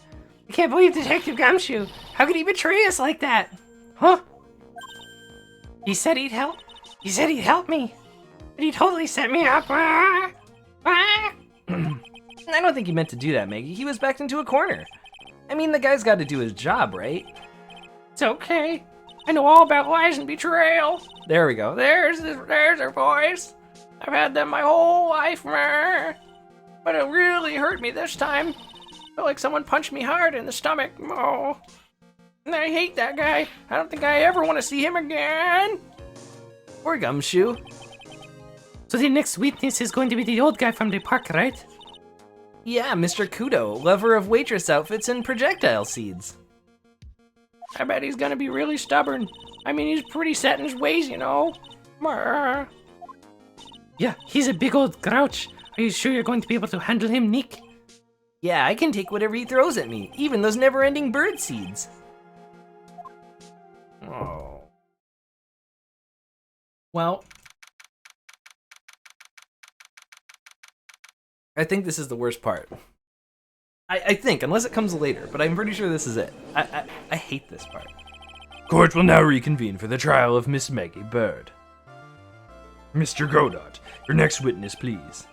I can't believe Detective Gumshoe. How could he betray us like that? Huh? He said he'd help. He said he'd help me. But he totally set me up. I don't think he meant to do that, Maggie. He was backed into a corner. I mean, the guy's got to do his job, right? It's okay. I know all about lies and betrayal. There we go. There's her voice. I've had them my whole life, but it really hurt me this time. Felt like someone punched me hard in the stomach. Oh, and I hate that guy. I don't think I ever want to see him again. Poor Gumshoe. So the next witness is going to be the old guy from the park, right? Yeah, Mr. Kudo, lover of waitress outfits and projectile seeds. I bet he's gonna be really stubborn. I mean, he's pretty set in his ways, you know. Yeah, he's a big old grouch. Are you sure you're going to be able to handle him, Nick? Yeah, I can take whatever he throws at me, even those never-ending bird seeds. Oh. Well, I think this is the worst part. I think, unless it comes later, but I'm pretty sure this is it. I hate this part. Court will now reconvene for the trial of Miss Maggie Bird. Mr. Godot, your next witness, please.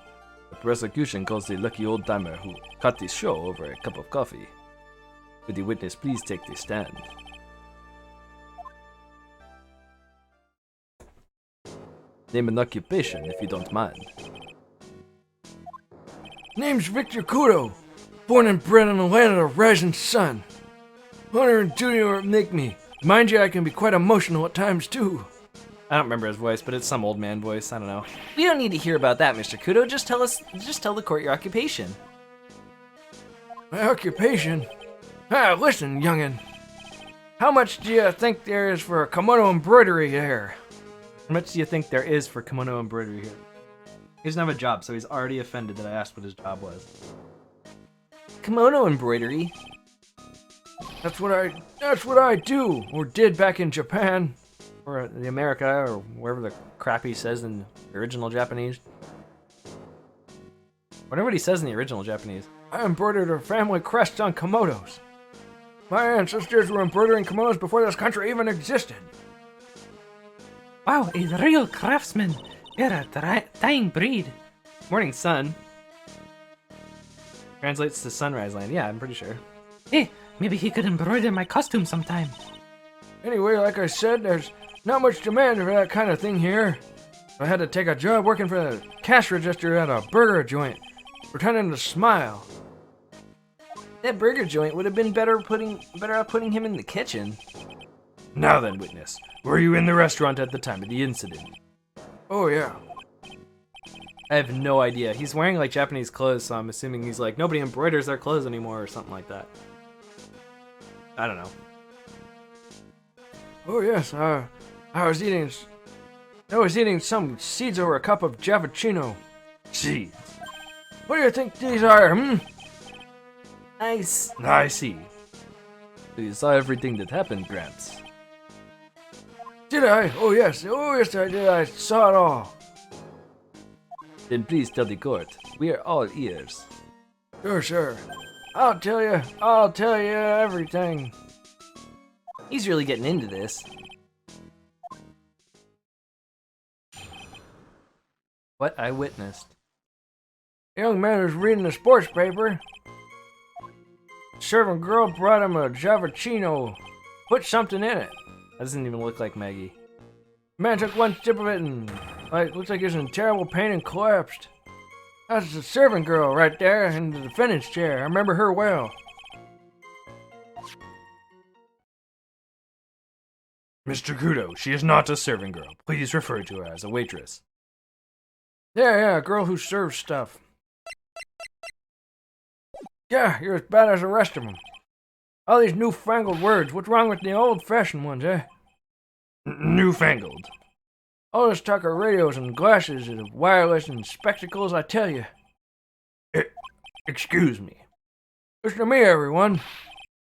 The prosecution calls the lucky old-timer who cut the show over a cup of coffee. Would the witness please take the stand? Name an occupation, if you don't mind. Name's Victor Kudo, born and bred in the land of the rising sun. Honor and duty will make me. Mind you, I can be quite emotional at times too. I don't remember his voice, but it's some old man voice. I don't know. We don't need to hear about that, Mr. Kudo. Just tell the court your occupation. My occupation? Listen, youngin'. How much do you think there is for a kimono embroidery here? How much do you think there is for kimono embroidery here? He doesn't have a job, so he's already offended that I asked what his job was. Kimono embroidery? That's what I do, or did back in Japan. Or the America, or wherever the crap he says in the original Japanese. I wonder what he says in the original Japanese. I embroidered a family crest on kimonos. My ancestors were embroidering kimonos before this country even existed. Wow, a real craftsman. You're a dying breed. Morning sun. Translates to sunrise land. Yeah, I'm pretty sure. Hey, maybe he could embroider my costume sometime. Anyway, like I said, there's not much demand for that kind of thing here. I had to take a job working for the cash register at a burger joint, pretending to smile. That burger joint would have been better off putting him in the kitchen. Now then, witness, were you in the restaurant at the time of the incident? Oh yeah. I have no idea. He's wearing like Japanese clothes, so I'm assuming he's like, nobody embroiders their clothes anymore or something like that. I don't know. Oh yes, I was eating some seeds over a cup of Javachino. Seeds. What do you think these are, I see. You saw everything that happened, Gramps. Did I? Oh yes I did. I saw it all. Then please tell the court. We are all ears. Sure. I'll tell you everything. He's really getting into this. What I witnessed. The young man was reading the sports paper. Servant girl brought him a Javachino. Put something in it. That doesn't even look like Maggie. Man took one sip of it and looks like he's in terrible pain and collapsed. That's the servant girl right there in the defendant's chair. I remember her well. Mr. Kudo, she is not a serving girl. Please refer to her as a waitress. Yeah, a girl who serves stuff. Yeah, you're as bad as the rest of them. All these newfangled words. What's wrong with the old-fashioned ones, eh? Newfangled. All this talk of radios and glasses and wireless and spectacles, I tell you. Excuse me. Listen to me, everyone.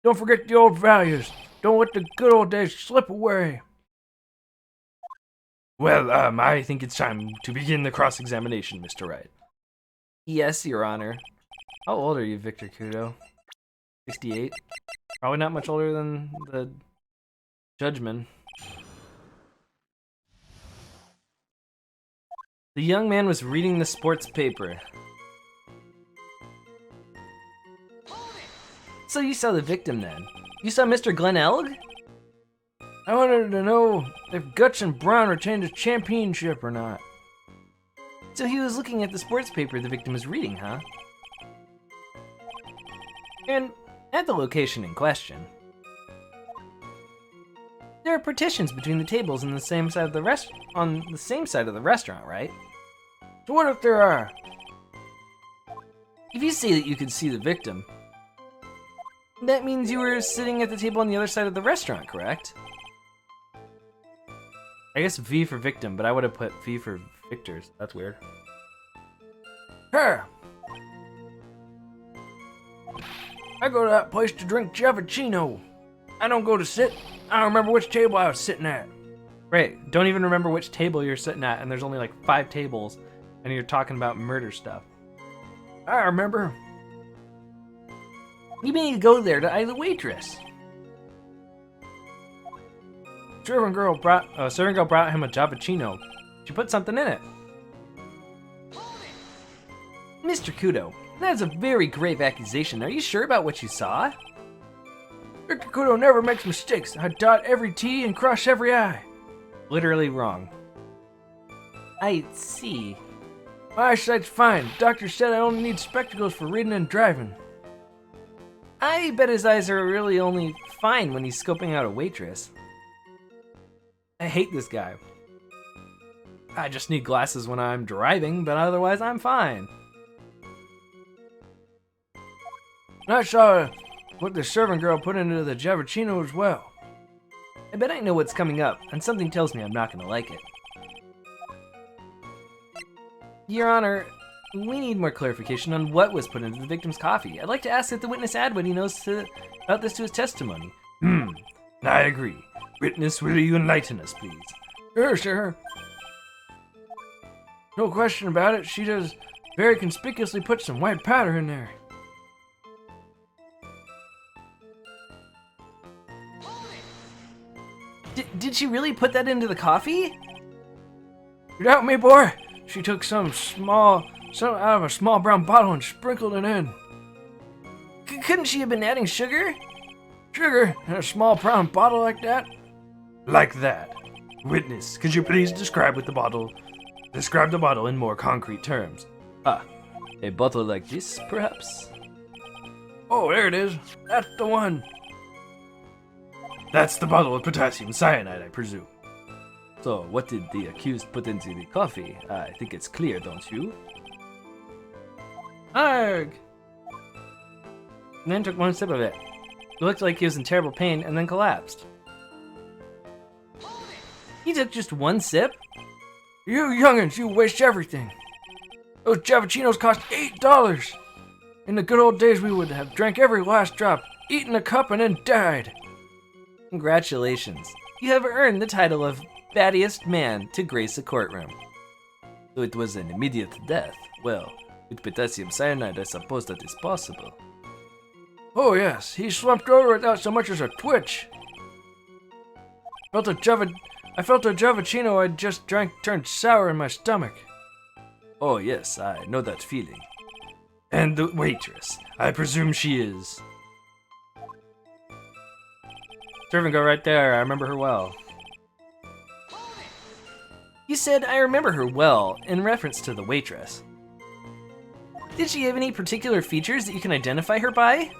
Don't forget the old values. Don't let the good old days slip away. Well, I think it's time to begin the cross-examination, Mr. Wright. Yes, Your Honor. How old are you, Victor Kudo? 68? Probably not much older than the judgman. The young man was reading the sports paper. So you saw the victim then? You saw Mr. Glenn Elg? I wanted to know if Guts and Brown retained a championship or not. So he was looking at the sports paper the victim was reading, huh? And at the location in question, there are partitions between the tables on the same side of the restaurant, right? So what if there are? If you say that you could see the victim, that means you were sitting at the table on the other side of the restaurant, correct? I guess V for victim, but I would have put V for victors. That's weird. Here. I go to that place to drink Javachino. I don't go to sit. I don't remember which table I was sitting at. Right, don't even remember which table you're sitting at, and there's only like 5 tables, and you're talking about murder stuff. I remember. You mean you go there to eye the waitress? Servant girl brought him a Javachino. She put something in it. Mr. Kudo, that's a very grave accusation. Are you sure about what you saw? Victor Kudo never makes mistakes. I dot every T and cross every I. Literally wrong. I see. My eyesight's fine. Doctor said I only need spectacles for reading and driving. I bet his eyes are really only fine when he's scoping out a waitress. I hate this guy. I just need glasses when I'm driving, but otherwise I'm fine. And I saw what the servant girl put into the Javachino as well. I bet I know what's coming up, and something tells me I'm not gonna like it. Your Honor, we need more clarification on what was put into the victim's coffee. I'd like to ask that the witness add what he knows about this to his testimony. I agree. Witness, will you enlighten us, please? Sure, sir. No question about it. She does very conspicuously put some white powder in there. Did she really put that into the coffee? You doubt me, boy? She took some out of a small brown bottle and sprinkled it in. Couldn't she have been adding sugar? Sugar in a small brown bottle like that? Like that. Witness, could you please describe the bottle in more concrete terms? A bottle like this, perhaps? Oh, there it is. That's the one. That's the bottle of potassium cyanide, I presume. So, what did the accused put into the coffee? I think it's clear, don't you? Arg! And then took one sip of it. He looked like he was in terrible pain and then collapsed. He took just one sip? You youngins, you waste everything. Those Javachinos cost $8. In the good old days, we would have drank every last drop, eaten a cup, and then died. Congratulations. You have earned the title of battiest man to grace a courtroom. So it was an immediate death. Well, with potassium cyanide, I suppose that is possible. Oh yes, he slumped over without so much as a twitch. I felt a Javachino I'd just drank turned sour in my stomach. Oh yes, I know that feeling. And the waitress, I presume she is... Servant girl right there, I remember her well. You said I remember her well in reference to the waitress. Did she have any particular features that you can identify her by?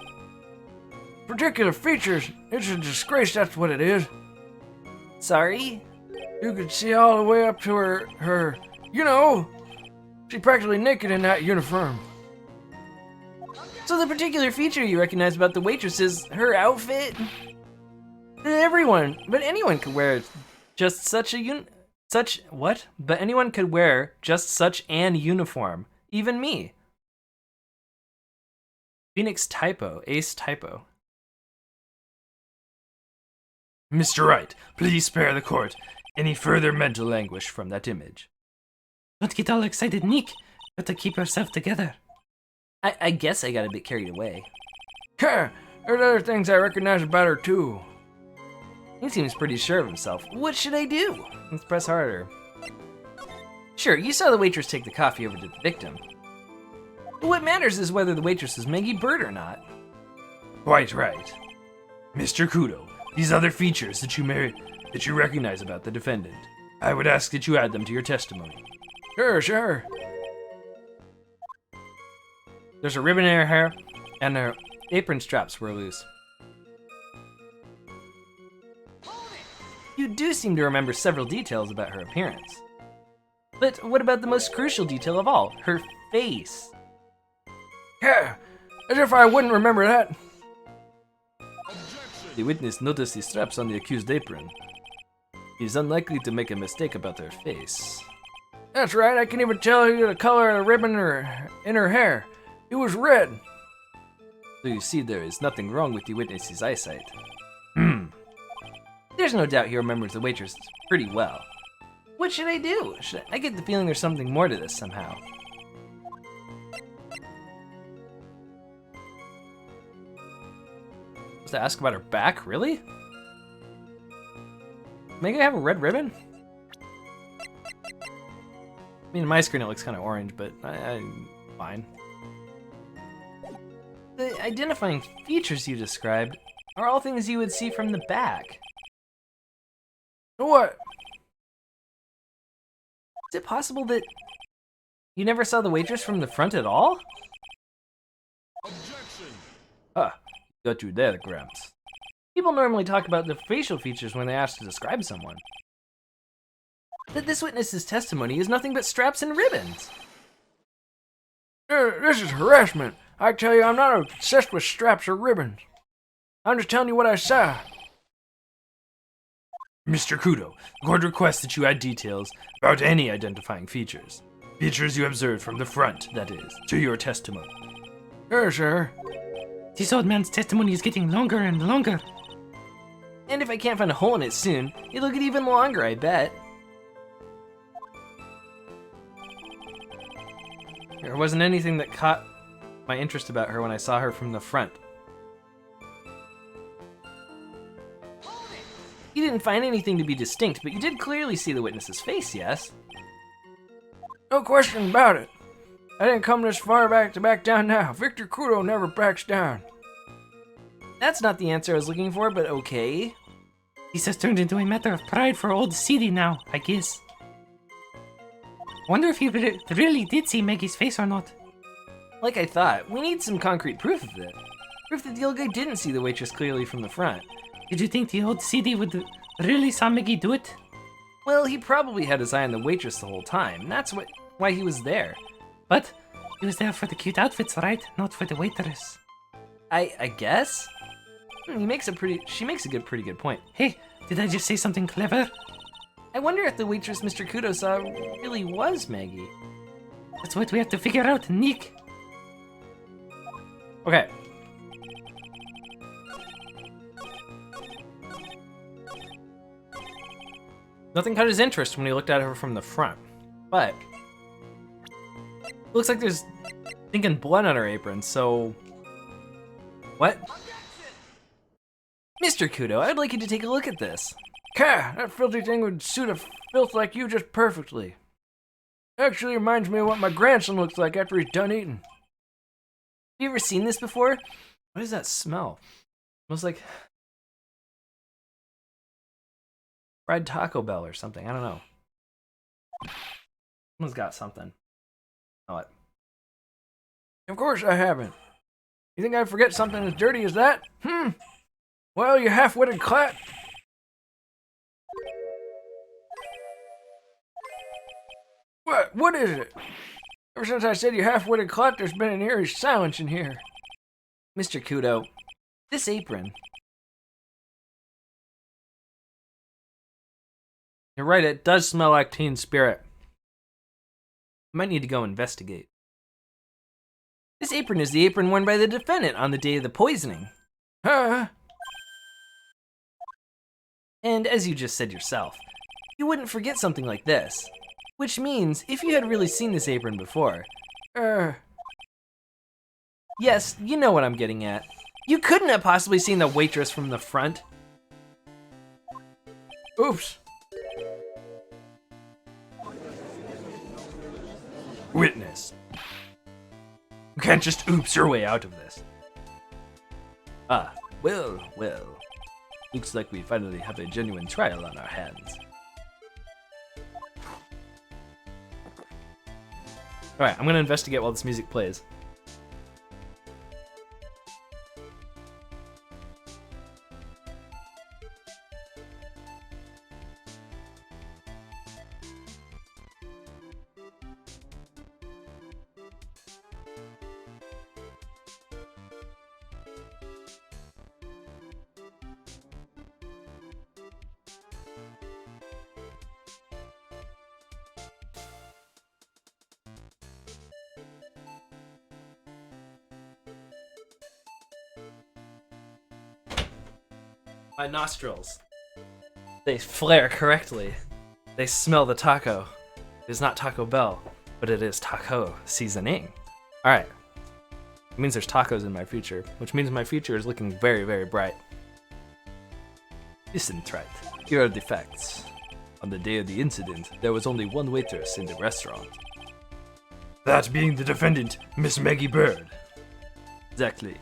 Particular features? It's a disgrace, that's what it is. Sorry? You could see all the way up to her, you know, she's practically naked in that uniform. So the particular feature you recognize about the waitress is her outfit? But anyone could wear just such a But anyone could wear just such an uniform. Even me. Phoenix typo, ace typo. Mr. Wright, please spare the court any further mental anguish from that image. Don't get all excited, Nick. Got to keep yourself together. I guess I got a bit carried away. There's other things I recognize about her too. He seems pretty sure of himself. What should I do? Let's press harder. Sure, you saw the waitress take the coffee over to the victim. But what matters is whether the waitress is Maggie Bird or not. Quite right. Mr. Kudo, these other features that you recognize about the defendant, I would ask that you add them to your testimony. Sure. There's a ribbon in her hair, and her apron straps were loose. You do seem to remember several details about her appearance. But what about the most crucial detail of all, her face? Yeah, as if I wouldn't remember that. The witness noticed the straps on the accused apron. He is unlikely to make a mistake about her face. That's right, I can even tell you the color of the ribbon in her hair. It was red. So you see there is nothing wrong with the witness's eyesight. There's no doubt he remembers the waitress pretty well. What should I do? I get the feeling there's something more to this somehow. Supposed to ask about her back? Really? Maybe I have a red ribbon? I mean, in my screen it looks kind of orange, but I'm fine. The identifying features you described are all things you would see from the back. What? Is it possible that you never saw the waitress from the front at all? Got you there, Gramps. People normally talk about the facial features when they ask to describe someone. That this witness's testimony is nothing but straps and ribbons. This is harassment. I tell you, I'm not obsessed with straps or ribbons. I'm just telling you what I saw. Mr. Kudo, the court requests that you add details about any identifying features. Features you observed from the front, that is, to your testimony. Sure. This old man's testimony is getting longer and longer. And if I can't find a hole in it soon, it'll get even longer, I bet. There wasn't anything that caught my interest about her when I saw her from the front. You didn't find anything to be distinct, but you did clearly see the witness's face, yes? No question about it. I didn't come this far back to back down now. Victor Kudo never backs down. That's not the answer I was looking for, but okay. This has turned into a matter of pride for old CD now, I guess. Wonder if he really did see Maggie's face or not. Like I thought, we need some concrete proof of it. Proof that the old guy didn't see the waitress clearly from the front. Did you think the old CD would really saw Maggie do it? Well, he probably had his eye on the waitress the whole time. That's why he was there. But he was there for the cute outfits, right? Not for the waitress. I guess? She makes a pretty good point. Hey, did I just say something clever? I wonder if the waitress Mr. Kudo saw really was Maggie. That's what we have to figure out, Nick. Okay. Nothing caught his interest when he looked at her from the front, but looks like there's stinking blood on her apron, so what? Mr. Kudo, I'd like you to take a look at this. Ka, that filthy thing would suit a filth like you just perfectly. Actually reminds me of what my grandson looks like after he's done eating. Have you ever seen this before? What does that smell? Smells like fried Taco Bell or something. I don't know. Someone's got something. What? Of course I haven't. You think I'd forget something as dirty as that? Well, you half-witted clat. What is it? Ever since I said you half-witted clat, there's been an eerie silence in here. Mr. Kudo, this apron. You're right, it does smell like teen spirit. I might need to go investigate. This apron is the apron worn by the defendant on the day of the poisoning. Huh? And as you just said yourself, you wouldn't forget something like this. Which means, if you had really seen this apron before, yes, you know what I'm getting at. You couldn't have possibly seen the waitress from the front. Oops. Witness. You can't just oops your way out of this. Ah, well. Looks like we finally have a genuine trial on our hands. Alright, I'm gonna investigate while this music plays. My nostrils. They flare correctly. They smell the taco. It is not Taco Bell, but it is taco seasoning. Alright. It means there's tacos in my future, which means my future is looking very, very bright. Listen, Trite. Here are the facts. On the day of the incident, there was only one waitress in the restaurant. That being the defendant, Miss Maggie Bird. Exactly.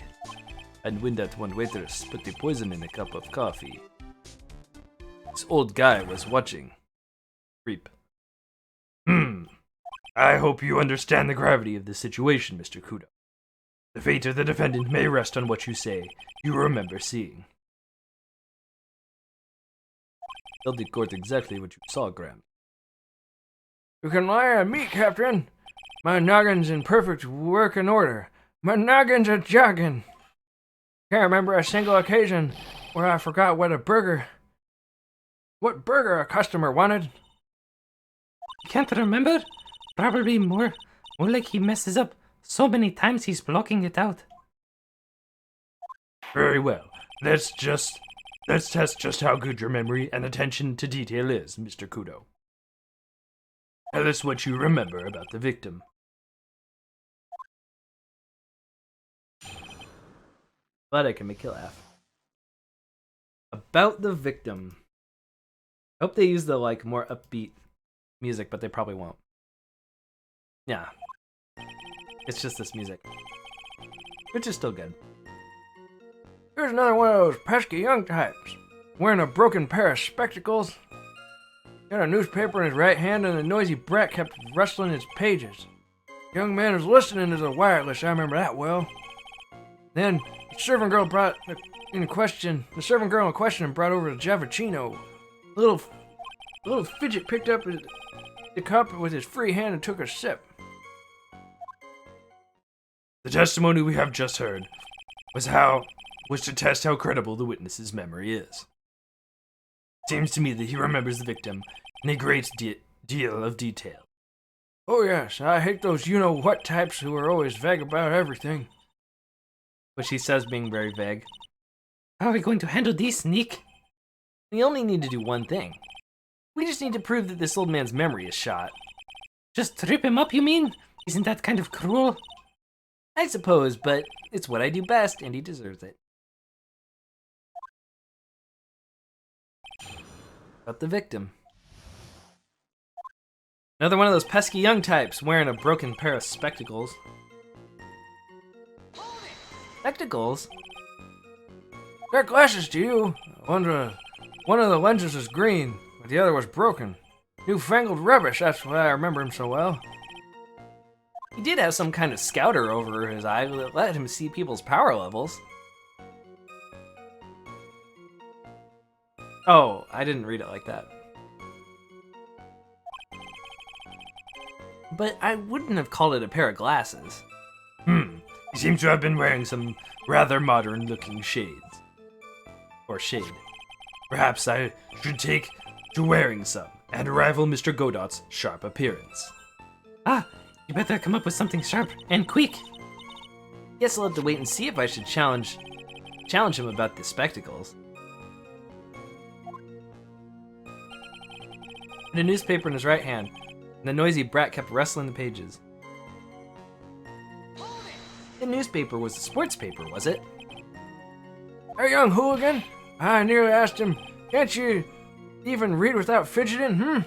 And when that one waitress put the poison in a cup of coffee, this old guy was watching. Creep. I hope you understand the gravity of the situation, Mr. Kudo. The fate of the defendant may rest on what you say you remember seeing. Tell the court exactly what you saw, Graham. You can lie on me, Captain. My noggin's in perfect working order. My noggin's a jogging. Can't remember a single occasion where I forgot what burger a customer wanted. You can't remember? Probably more like he messes up so many times he's blocking it out. Very well. Let's test just how good your memory and attention to detail is, Mr. Kudo. Tell us what you remember about the victim. But I can make you laugh. About the victim. I hope they use the more upbeat music, but they probably won't. Yeah. It's just this music. Which is still good. Here's another one of those pesky young types, wearing a broken pair of spectacles. Got a newspaper in his right hand and the noisy brat kept rustling its pages. The young man was listening to the wireless, I remember that well. Then the servant girl in question brought over the Javachino. The little fidget picked up the cup with his free hand and took a sip. The testimony we have just heard was to test how credible the witness's memory is. Seems to me that he remembers the victim in a great deal of detail. Oh yes, I hate those you-know-what types who are always vague about everything. Which he says being very vague. How are we going to handle this, Nick? We only need to do one thing. We just need to prove that this old man's memory is shot. Just trip him up, you mean? Isn't that kind of cruel? I suppose, but it's what I do best, and he deserves it. About the victim. Another one of those pesky young types wearing a broken pair of spectacles. Spectacles? Got glasses to you. One of the lenses is green, but the other was broken. Newfangled rubbish, that's why I remember him so well. He did have some kind of scouter over his eye that let him see people's power levels. Oh, I didn't read it like that. But I wouldn't have called it a pair of glasses. He seems to have been wearing some rather modern-looking shades. Or shade. Perhaps I should take to wearing some and rival Mr. Godot's sharp appearance. Ah, you better come up with something sharp and quick. Guess I'll have to wait and see if I should challenge him about the spectacles. And a newspaper in his right hand, and the noisy brat kept rustling the pages. The newspaper was a sports paper, was it? Hey, young hooligan, I nearly asked him, can't you even read without fidgeting, How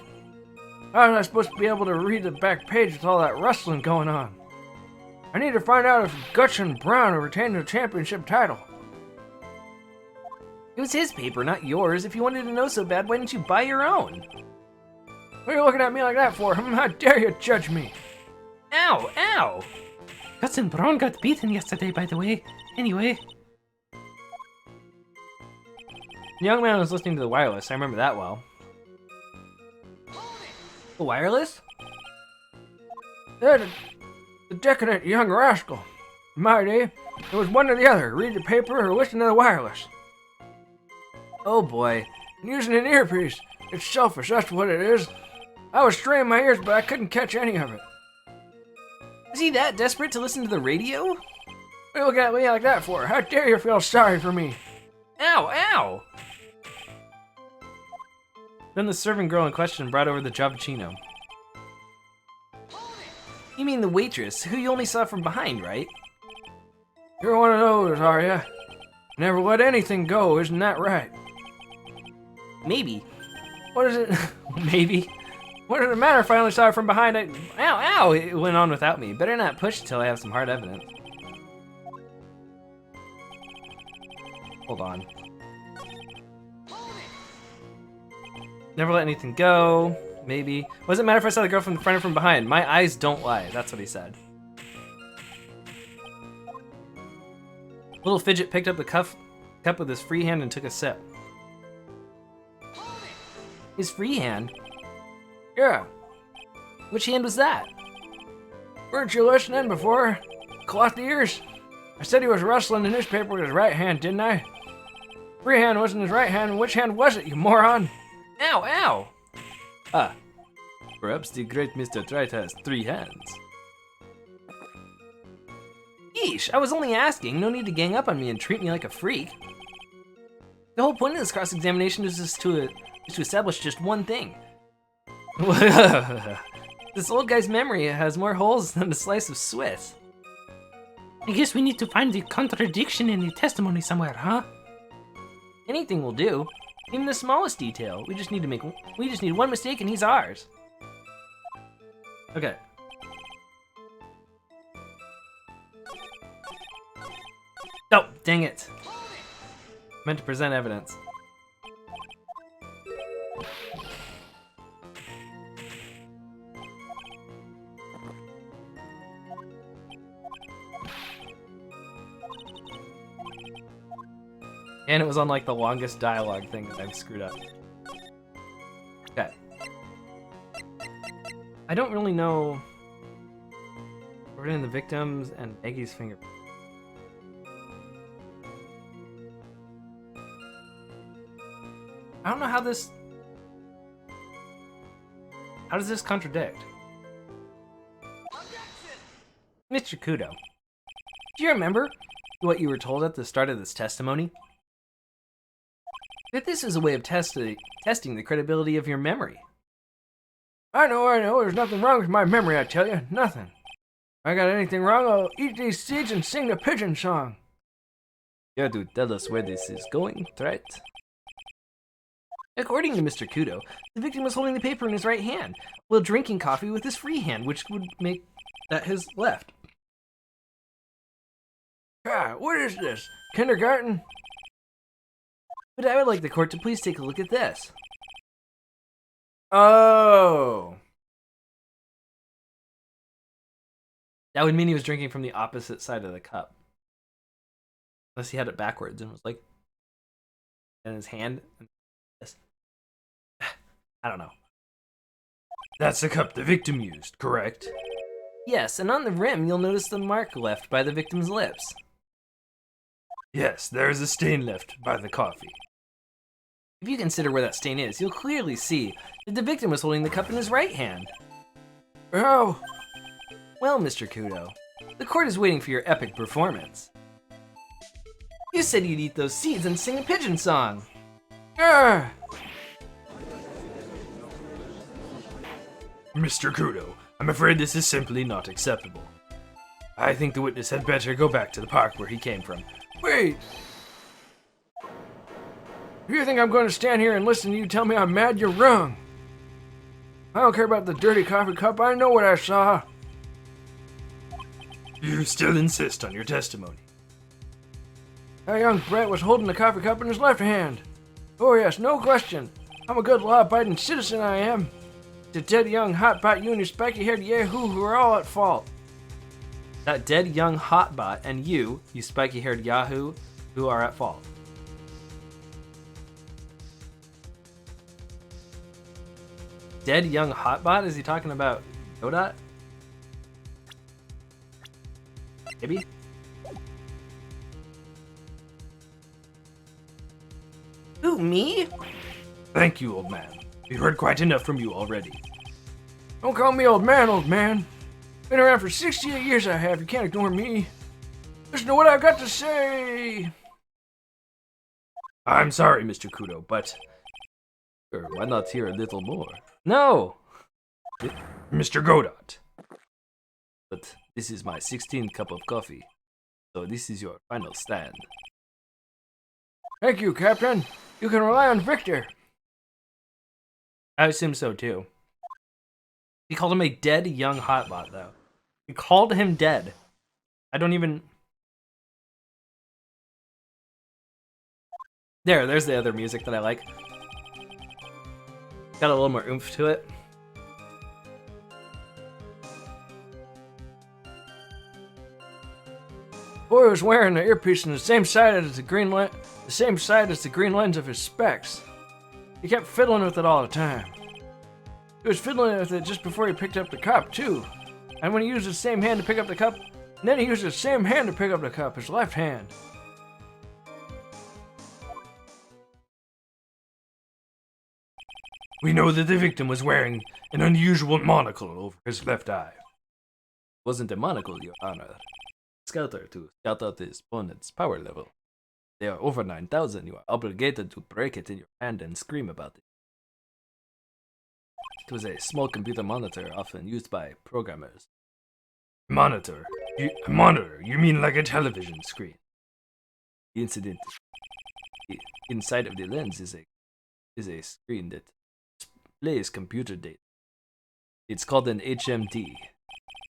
was I supposed to be able to read the back page with all that rustling going on? I need to find out if Gutchin Brown will retain the championship title. It was his paper, not yours. If you wanted to know so bad, why didn't you buy your own? What are you looking at me like that for? How dare you judge me? Ow, ow! Guts and Braun got beaten yesterday, by the way. Anyway. The young man was listening to the wireless. I remember that well. The wireless? Yeah, the decadent young rascal. In my day, it was one or the other. Read the paper or listen to the wireless. Oh boy. And using an earpiece. It's selfish, that's what it is. I was straining my ears, but I couldn't catch any of it. Is he that desperate to listen to the radio? What are you looking at me like that for? How dare you feel sorry for me? Ow, ow! Then the serving girl in question brought over the Javicino. You mean the waitress, who you only saw from behind, right? You're one of those, are ya? Never let anything go, isn't that right? Maybe. What is it? Maybe. What does it matter if I only saw it from behind? Ow, ow! It went on without me. Better not push until I have some hard evidence. Hold on. Never let anything go. Maybe. What does it matter if I saw the girl from the front or from behind? My eyes don't lie. That's what he said. Little Fidget picked up the cup with his free hand and took a sip. His free hand? Yeah. Which hand was that? Weren't you listening before? Cloth ears? I said he was rustling the newspaper with his right hand, didn't I? Free hand wasn't his right hand. Which hand was it, you moron? Ow, ow! Ah, perhaps the great Mr. Trite has 3 hands. Yeesh, I was only asking. No need to gang up on me and treat me like a freak. The whole point of this cross-examination is just to establish just one thing. This old guy's memory has more holes than a slice of Swiss. I guess we need to find the contradiction in the testimony somewhere, huh? Anything will do. Even the smallest detail. We just need one mistake and he's ours. Okay. Oh, dang it. Meant to present evidence. And it was on like the longest dialogue thing that I've screwed up. Okay. I don't really know. Covered in the victims and Maggie's finger. I don't know how this. How does this contradict? Mr. Kudo, do you remember what you were told at the start of this testimony? That this is a way of testing the credibility of your memory. I know. There's nothing wrong with my memory, I tell you. Nothing. If I got anything wrong, I'll eat these seeds and sing the pigeon song. You have to tell us where this is going, right? According to Mr. Kudo, the victim was holding the paper in his right hand while drinking coffee with his free hand, which would make that his left. God, what is this? Kindergarten? But I would like the court to please take a look at this. Oh. That would mean he was drinking from the opposite side of the cup. Unless he had it backwards and was like in his hand. I don't know. That's the cup the victim used, correct? Yes, and on the rim you'll notice the mark left by the victim's lips. Yes, there is a stain left by the coffee. If you consider where that stain is, you'll clearly see that the victim was holding the cup in his right hand. Oh. Well, Mr. Kudo, the court is waiting for your epic performance. You said you'd eat those seeds and sing a pigeon song. Ah. Mr. Kudo, I'm afraid this is simply not acceptable. I think the witness had better go back to the park where he came from. Wait. If you think I'm going to stand here and listen to you tell me I'm mad, you're wrong. I don't care about the dirty coffee cup. I know what I saw. You still insist on your testimony. That young brat was holding the coffee cup in his left hand. Oh yes, no question. I'm a good law-abiding citizen, I am. The dead young hotbot you and your spiky-haired yahoo who are all at fault. That dead young hotbot and you spiky-haired yahoo, who are at fault. Dead young hotbot? Is he talking about Godot? Maybe? Who, me? Thank you, old man. We've heard quite enough from you already. Don't call me old man, old man. Been around for 68 years I have. You can't ignore me. Listen to what I've got to say. I'm sorry, Mr. Kudo, but... Sure, why not hear a little more? No! Mr. Godot. But this is my 16th cup of coffee, so this is your final stand. Thank you, Captain. You can rely on Victor. I assume so too. He called him a dead young hotbot, though. He called him dead. I don't even... There's the other music that I like. Got a little more oomph to it. Boy was wearing the earpiece on the same side as the green lens of his specs. He kept fiddling with it all the time. He was fiddling with it just before he picked up the cup, too. And when he used his same hand to pick up the cup, then he used his same hand to pick up the cup, his left hand. We know that the victim was wearing an unusual monocle over his left eye. It wasn't a monocle, Your Honor. Scouter to scout out his opponent's power level. They are over 9,000. You are obligated to break it in your hand and scream about it. It was a small computer monitor often used by programmers. Monitor? A monitor? You mean like a television screen? The incident inside of the lens is a screen that displays computer data. It's called an HMD.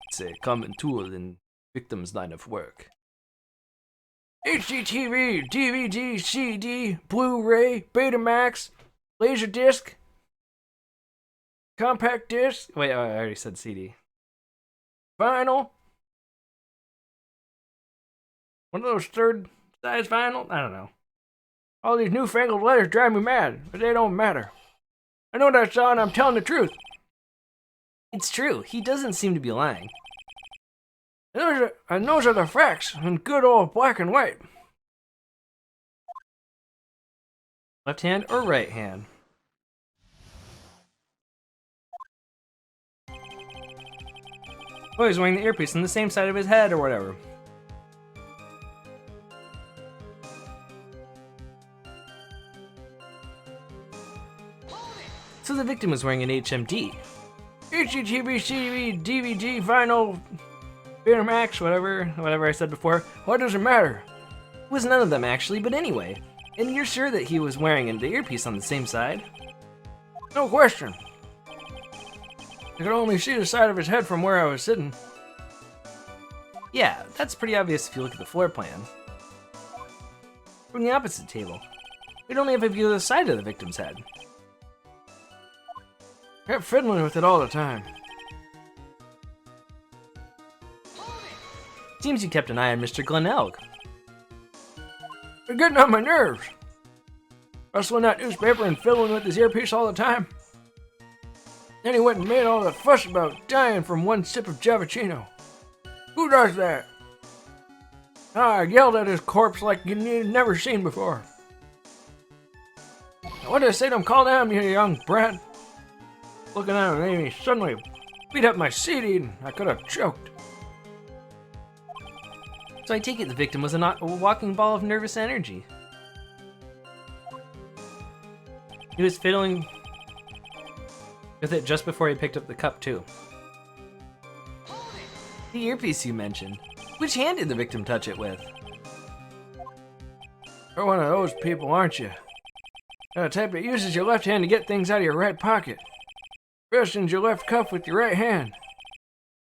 It's a common tool in victims' line of work. HDTV, DVD, CD, Blu-ray, Betamax, Laserdisc, compact disc, Wait, oh, I already said CD. vinyl. One of those third size vinyl? I don't know. All these newfangled letters drive me mad, but they don't matter. I know what I saw and I'm telling the truth. It's true, he doesn't seem to be lying. And those are the facts in good old black and white. Left hand or right hand? Oh, he's wearing the earpiece on the same side of his head or whatever. So the victim was wearing an HMD. HGTV, DVD, vinyl, Betamax, whatever I said before. What does it matter? It was none of them actually, but anyway. And you're sure that he was wearing the earpiece on the same side? No question. I could only see the side of his head from where I was sitting. Yeah, that's pretty obvious if you look at the floor plan. From the opposite table, we'd only have a view of the side of the victim's head. I kept fiddling with it all the time. Seems you kept an eye on Mr. Glenelg. They're getting on my nerves. Rustling that newspaper and fiddling with his earpiece all the time. Then he went and made all the fuss about dying from one sip of Javicino. Who does that? I yelled at his corpse like you'd never seen before. What did I say to him? Call down, you young brat. Looking at him made me suddenly beat up my CD and I could have choked. So I take it the victim was a walking ball of nervous energy. He was fiddling with it just before he picked up the cup, too. The earpiece you mentioned. Which hand did the victim touch it with? You're one of those people, aren't you? The type that uses your left hand to get things out of your right pocket. Rests your left cuff with your right hand.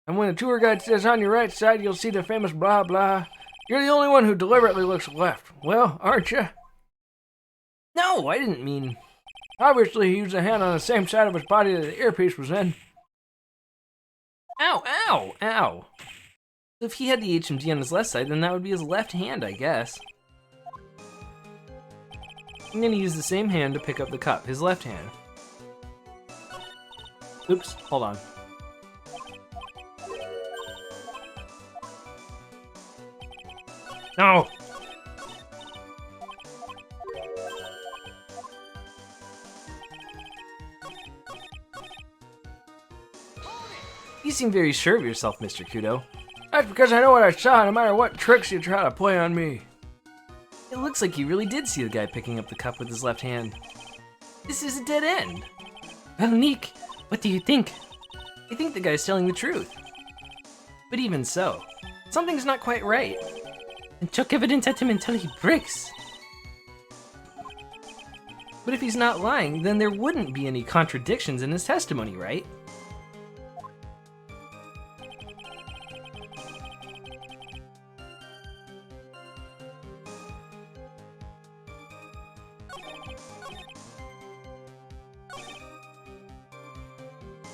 And when the tour guide says on your right side, you'll see the famous blah blah. You're the only one who deliberately looks left. Well, aren't you? No, I didn't mean... Obviously, he used a hand on the same side of his body that the earpiece was in. Ow, ow, ow. If he had the HMD on his left side, then that would be his left hand, I guess. I'm gonna use the same hand to pick up the cup, his left hand. Oops, hold on. No! You seem very sure of yourself, Mr. Kudo. That's because I know what I saw, no matter what tricks you try to play on me. It looks like you really did see the guy picking up the cup with his left hand. This is a dead end. Well, Neek, what do you think? I think the guy's telling the truth. But even so, something's not quite right. And chuck evidence at him until he breaks. But if he's not lying, then there wouldn't be any contradictions in his testimony, right?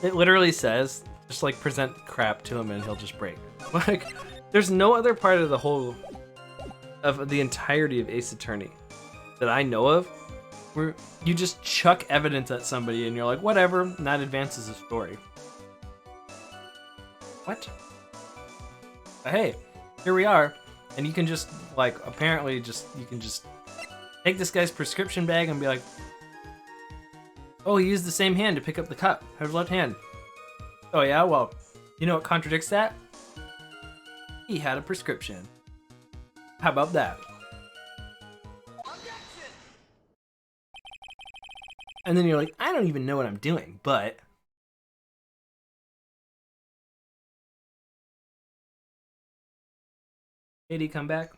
It literally says, just like present crap to him and he'll just break. Like, there's no other part of the entirety of Ace Attorney that I know of where you just chuck evidence at somebody and you're like, whatever, and that advances the story. What? But hey, here we are, and you can just, like, apparently you can just take this guy's prescription bag and be like, oh, he used the same hand to pick up the cup, his left hand. Oh yeah, well, you know what contradicts that? He had a prescription. How about that? And then you're like, I don't even know what I'm doing, but... Did he come back?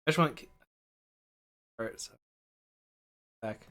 I just want. All right, so back.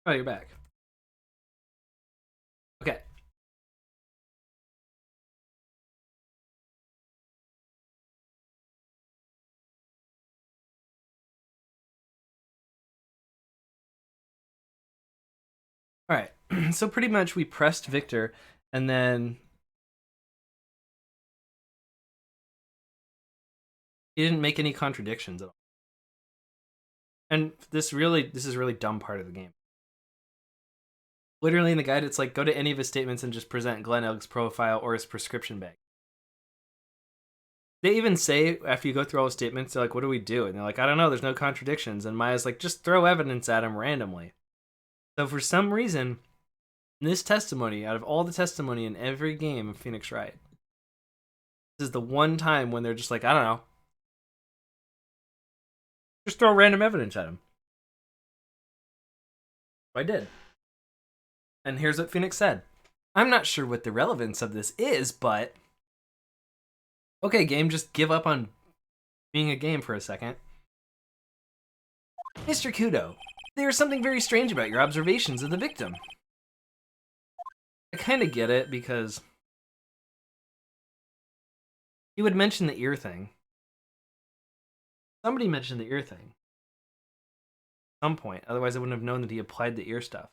Oh, you're back. Okay. All right. So pretty much we pressed Victor, and then he didn't make any contradictions at all. And this is really dumb part of the game. Literally in the guide, it's like go to any of his statements and just present Glen Elg's profile or his prescription bag. They even say after you go through all his statements, they're like, "What do we do?" And they're like, "I don't know. There's no contradictions." And Maya's like, "Just throw evidence at him randomly." So for some reason, this testimony, out of all the testimony in every game of Phoenix Wright, this is the one time when they're just like, "I don't know. Just throw random evidence at him." I did. And here's what Phoenix said. I'm not sure what the relevance of this is, but... Okay, game, just give up on being a game for a second. Mr. Kudo, there is something very strange about your observations of the victim. I kind of get it, because... he would mention the ear thing. Somebody mentioned the ear thing. At some point, otherwise I wouldn't have known that he applied the ear stuff.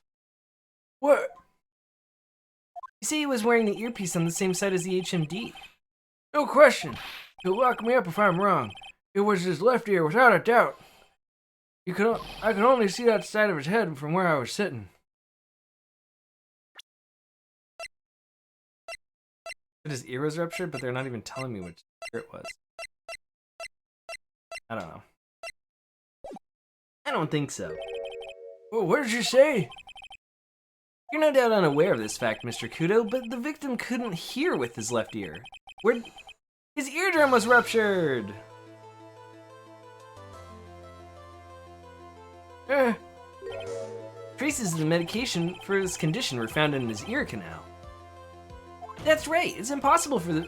What? You see, he was wearing the earpiece on the same side as the HMD. No question. He'll lock me up if I'm wrong. It was his left ear, without a doubt. I could only see that side of his head from where I was sitting. His ear was ruptured, but they're not even telling me which ear it was. I don't know. I don't think so. Well, what did you say? You're no doubt unaware of this fact, Mr. Kudo, but the victim couldn't hear with his left ear. His eardrum was ruptured! Traces of the medication for his condition were found in his ear canal. That's right, it's impossible for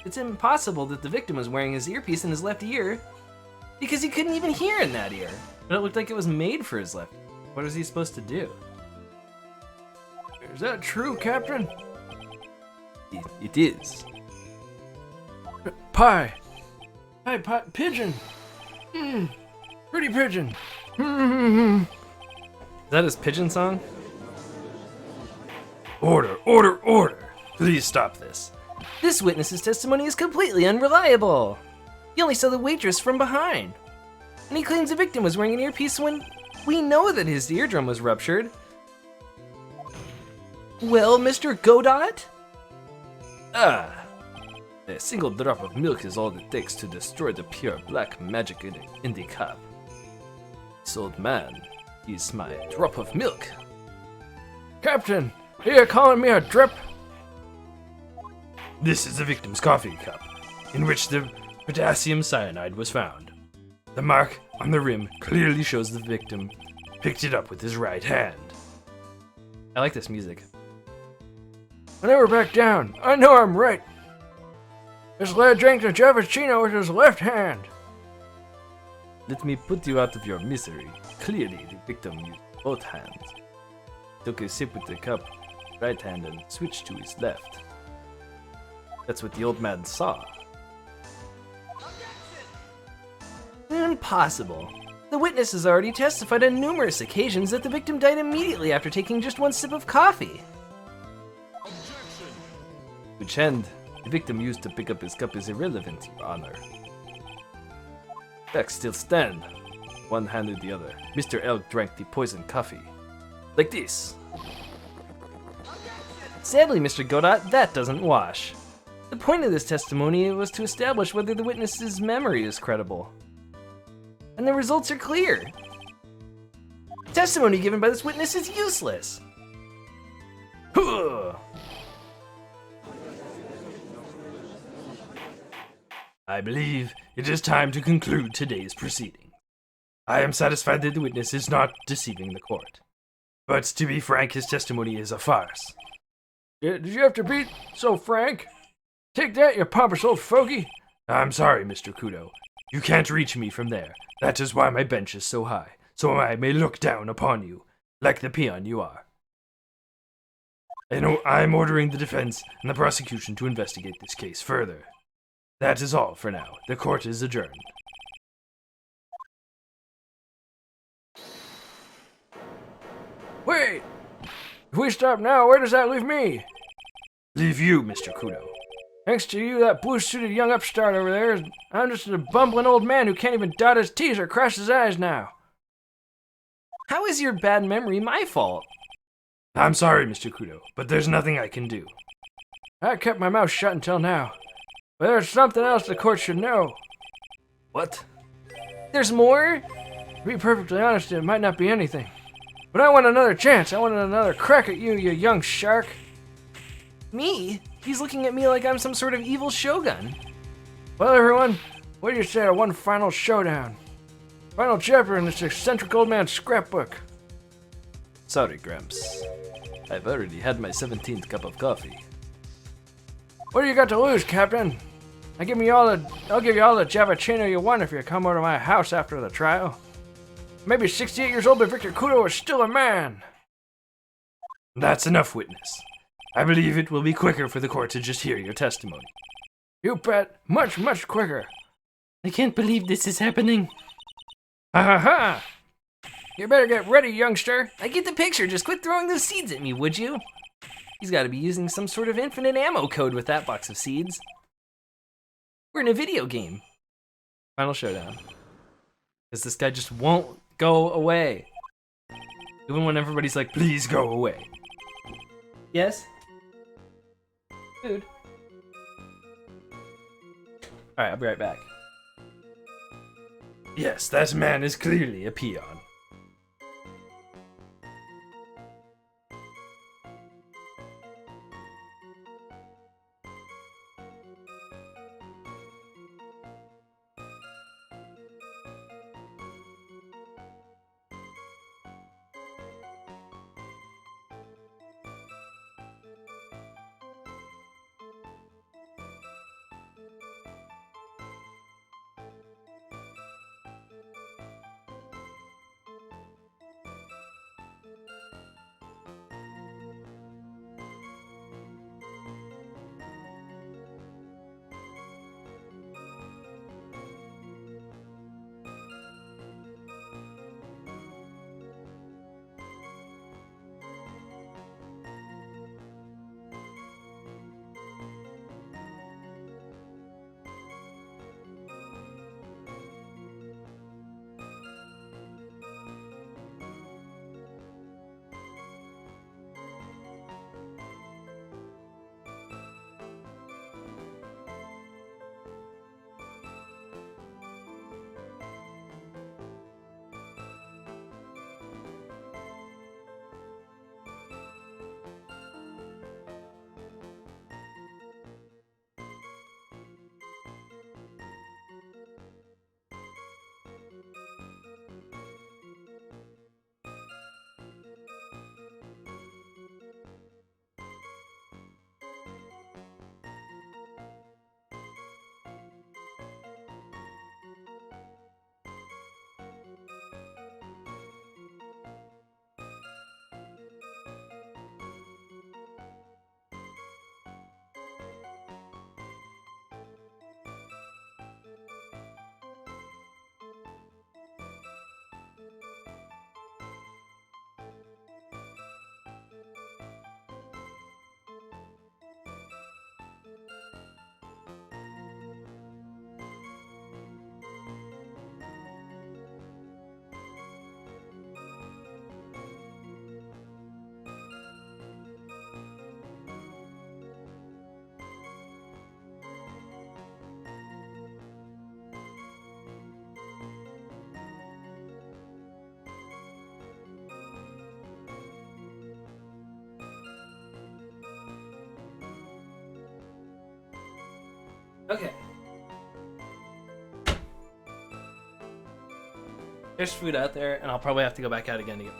it's impossible that the victim was wearing his earpiece in his left ear because he couldn't even hear in that ear. But it looked like it was made for his left ear. What was he supposed to do? Is that true, Captain? It is. Pie. Hi, pie. Pigeon. Pretty pigeon. Is that his pigeon song? Order, order, order. Please stop this. This witness's testimony is completely unreliable. He only saw the waitress from behind. And he claims the victim was wearing an earpiece when we know that his eardrum was ruptured. Well, Mr. Godot? A single drop of milk is all it takes to destroy the pure black magic in the cup. This old man, he's my drop of milk. Captain, are you calling me a drip? This is the victim's coffee cup, in which the potassium cyanide was found. The mark on the rim clearly shows the victim picked it up with his right hand. I like this music. I never back down. I know I'm right. This lad drank the Javachino with his left hand. Let me put you out of your misery. Clearly, the victim used both hands. Took a sip with the cup, right hand, and switched to his left. That's what the old man saw. Impossible. The witness has already testified on numerous occasions that the victim died immediately after taking just one sip of coffee. Which hand the victim used to pick up his cup is irrelevant, Your Honor. Facts still stand. One hand or the other. Mr. Elk drank the poisoned coffee. Like this. Sadly, Mr. Godot, that doesn't wash. The point of this testimony was to establish whether the witness's memory is credible. And the results are clear. The testimony given by this witness is useless. I believe it is time to conclude today's proceeding. I am satisfied that the witness is not deceiving the court. But to be frank, his testimony is a farce. Did you have to be so frank? Take that, you pompous old fogey. I'm sorry, Mr. Kudo. You can't reach me from there. That is why my bench is so high, so I may look down upon you, like the peon you are. And I'm ordering the defense and the prosecution to investigate this case further. That is all for now. The court is adjourned. Wait! If we stop now, where does that leave me? Leave you, Mr. Kudo. Thanks to you, that blue-suited young upstart over there, I'm just a bumbling old man who can't even dot his T's or cross his I's now. How is your bad memory my fault? I'm sorry, Mr. Kudo, but there's nothing I can do. I kept my mouth shut until now. But there's something else the court should know. What? There's more? To be perfectly honest, it might not be anything. But I want another chance. I want another crack at you, you young shark. Me? He's looking at me like I'm some sort of evil shogun. Well, everyone, what do you say to one final showdown? Final chapter in this eccentric old man's scrapbook. Sorry, Gramps. I've already had my 17th cup of coffee. What do you got to lose, Captain? I'll give you all the Javachino you want if you come over to my house after the trial. Maybe 68 years old, but Victor Kudo is still a man. That's enough, witness. I believe it will be quicker for the court to just hear your testimony. You bet. Much, much quicker. I can't believe this is happening. Ha ha ha! You better get ready, youngster. I get the picture. Just quit throwing those seeds at me, would you? He's got to be using some sort of infinite ammo code with that box of seeds. We're in a video game. Final showdown. Because this guy just won't go away. Even when everybody's like, Please go away. yes? Dude. Alright, I'll be right back. Yes, that man is clearly a peon. Okay. There's food out there, and I'll probably have to go back out again to get.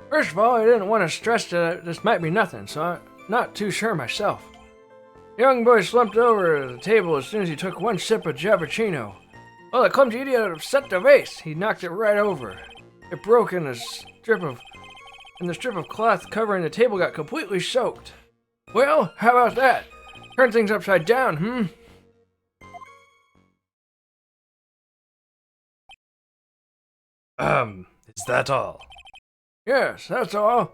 First of all, I didn't want to stress that this might be nothing, so I'm not too sure myself. The young boy slumped over at the table as soon as he took one sip of Giabicino. Well, the clumsy idiot upset the vase. He knocked it right over. It broke and the strip of cloth covering the table got completely soaked. Well, how about that? Turn things upside down, Is that all? Yes, that's all.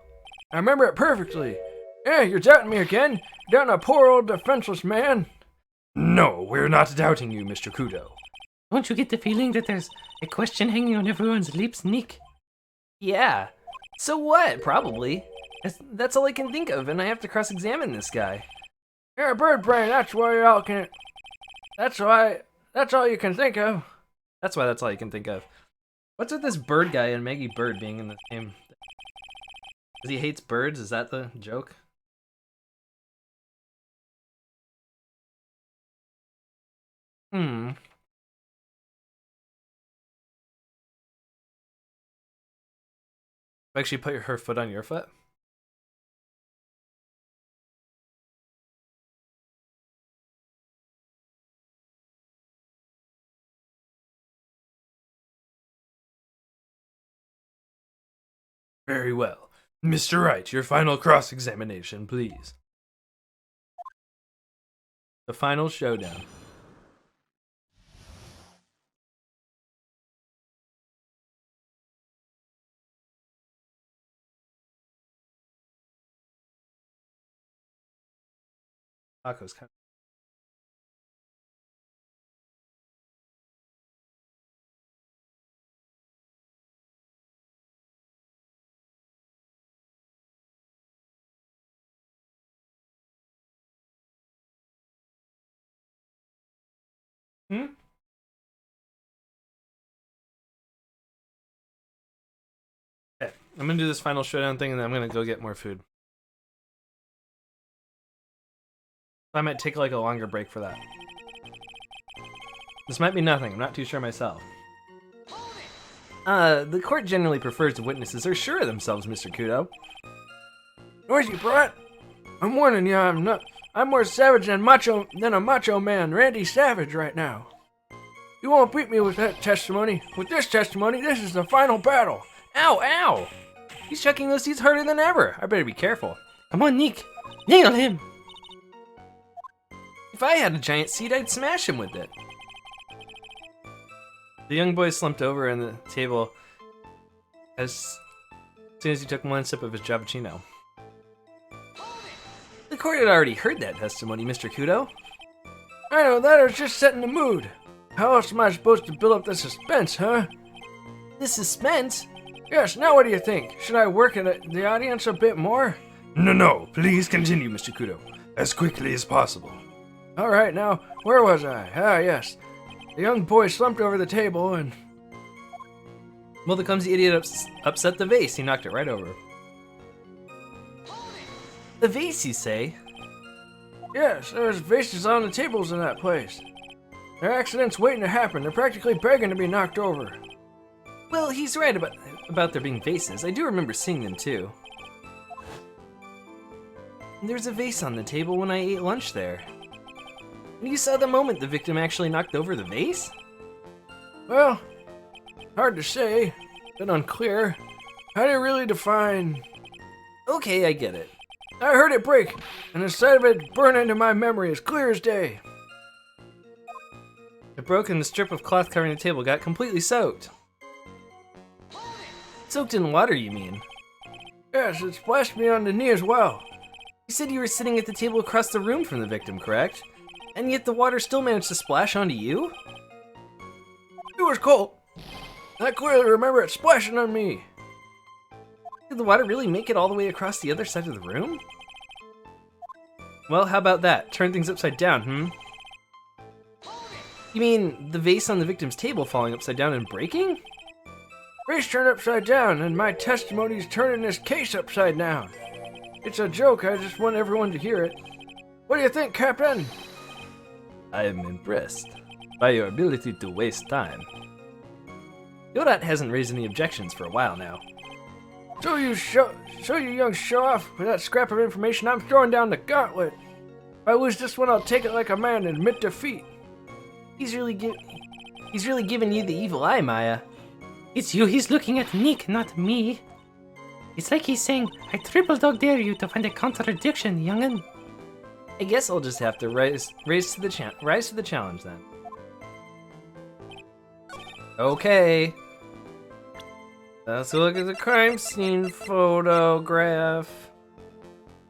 I remember it perfectly. Yeah, you're doubting me again? You're doubting a poor old defenseless man? No, we're not doubting you, Mr. Kudo. Don't you get the feeling that there's a question hanging on everyone's lips, Nick? Yeah. So what? Probably. That's all I can think of, and I have to cross-examine this guy. You're a bird brain, that's all you can think of. That's why that's all you can think of. What's with this bird guy and Maggie Bird being in the same? Because he hates birds? Is that the joke? Actually put her foot on your foot? Very well. Mr. Wright, your final cross-examination, please. The final showdown. Taco's kind Okay, I'm gonna do this final showdown thing, and then I'm gonna go get more food. I might take like a longer break for that. This might be nothing. I'm not too sure myself. The court generally prefers the witnesses are sure of themselves, Mr. Kudo. Noisy brat! I'm warning you, I'm more savage than a macho man, Randy Savage, right now. You won't beat me with that testimony. With this testimony, this is the final battle. Ow, ow! He's chucking those seeds harder than ever. I better be careful. Come on, Nick. Nail him. If I had a giant seed, I'd smash him with it. The young boy slumped over on the table as soon as he took one sip of his Giabicino. The court had already heard that testimony, Mr. Kudo. I know that, I was just setting the mood. How else am I supposed to build up the suspense, huh? The suspense? Yes, now what do you think? Should I work the audience a bit more? No, please continue, Mr. Kudo, as quickly as possible. Alright, now, where was I? Ah, yes. The young boy slumped over the table and... Well, the clumsy idiot upset the vase. He knocked it right over. The vase, you say? Yes, there's vases on the tables in that place. There are accidents waiting to happen. They're practically begging to be knocked over. Well, he's right about there being vases. I do remember seeing them, too. There's a vase on the table when I ate lunch there. You saw the moment the victim actually knocked over the vase? Well, hard to say. Bit unclear. How do you really define... Okay, I get it. I heard it break, and the sight of it burn into my memory as clear as day. It broke and the strip of cloth covering the table got completely soaked. Soaked in water, you mean? Yes, it splashed me on the knee as well. You said you were sitting at the table across the room from the victim, correct? And yet the water still managed to splash onto you? It was cold. I clearly remember it splashing on me. Did the water really make it all the way across the other side of the room? Well, how about that? Turn things upside down, You mean the vase on the victim's table falling upside down and breaking? Vase turned upside down, and my testimony's turning this case upside down. It's a joke, I just want everyone to hear it. What do you think, Captain? I am impressed by your ability to waste time. Godot hasn't raised any objections for a while now. So you young show off with that scrap of information, I'm throwing down the gauntlet. If I lose this one, I'll take it like a man and admit defeat. He's really giving you the evil eye, Maya. It's you he's looking at, Nick, not me. It's like he's saying, I triple dog dare you to find a contradiction, young'un. I guess I'll just have to rise to the challenge then. Okay. Let's look at the crime scene photograph.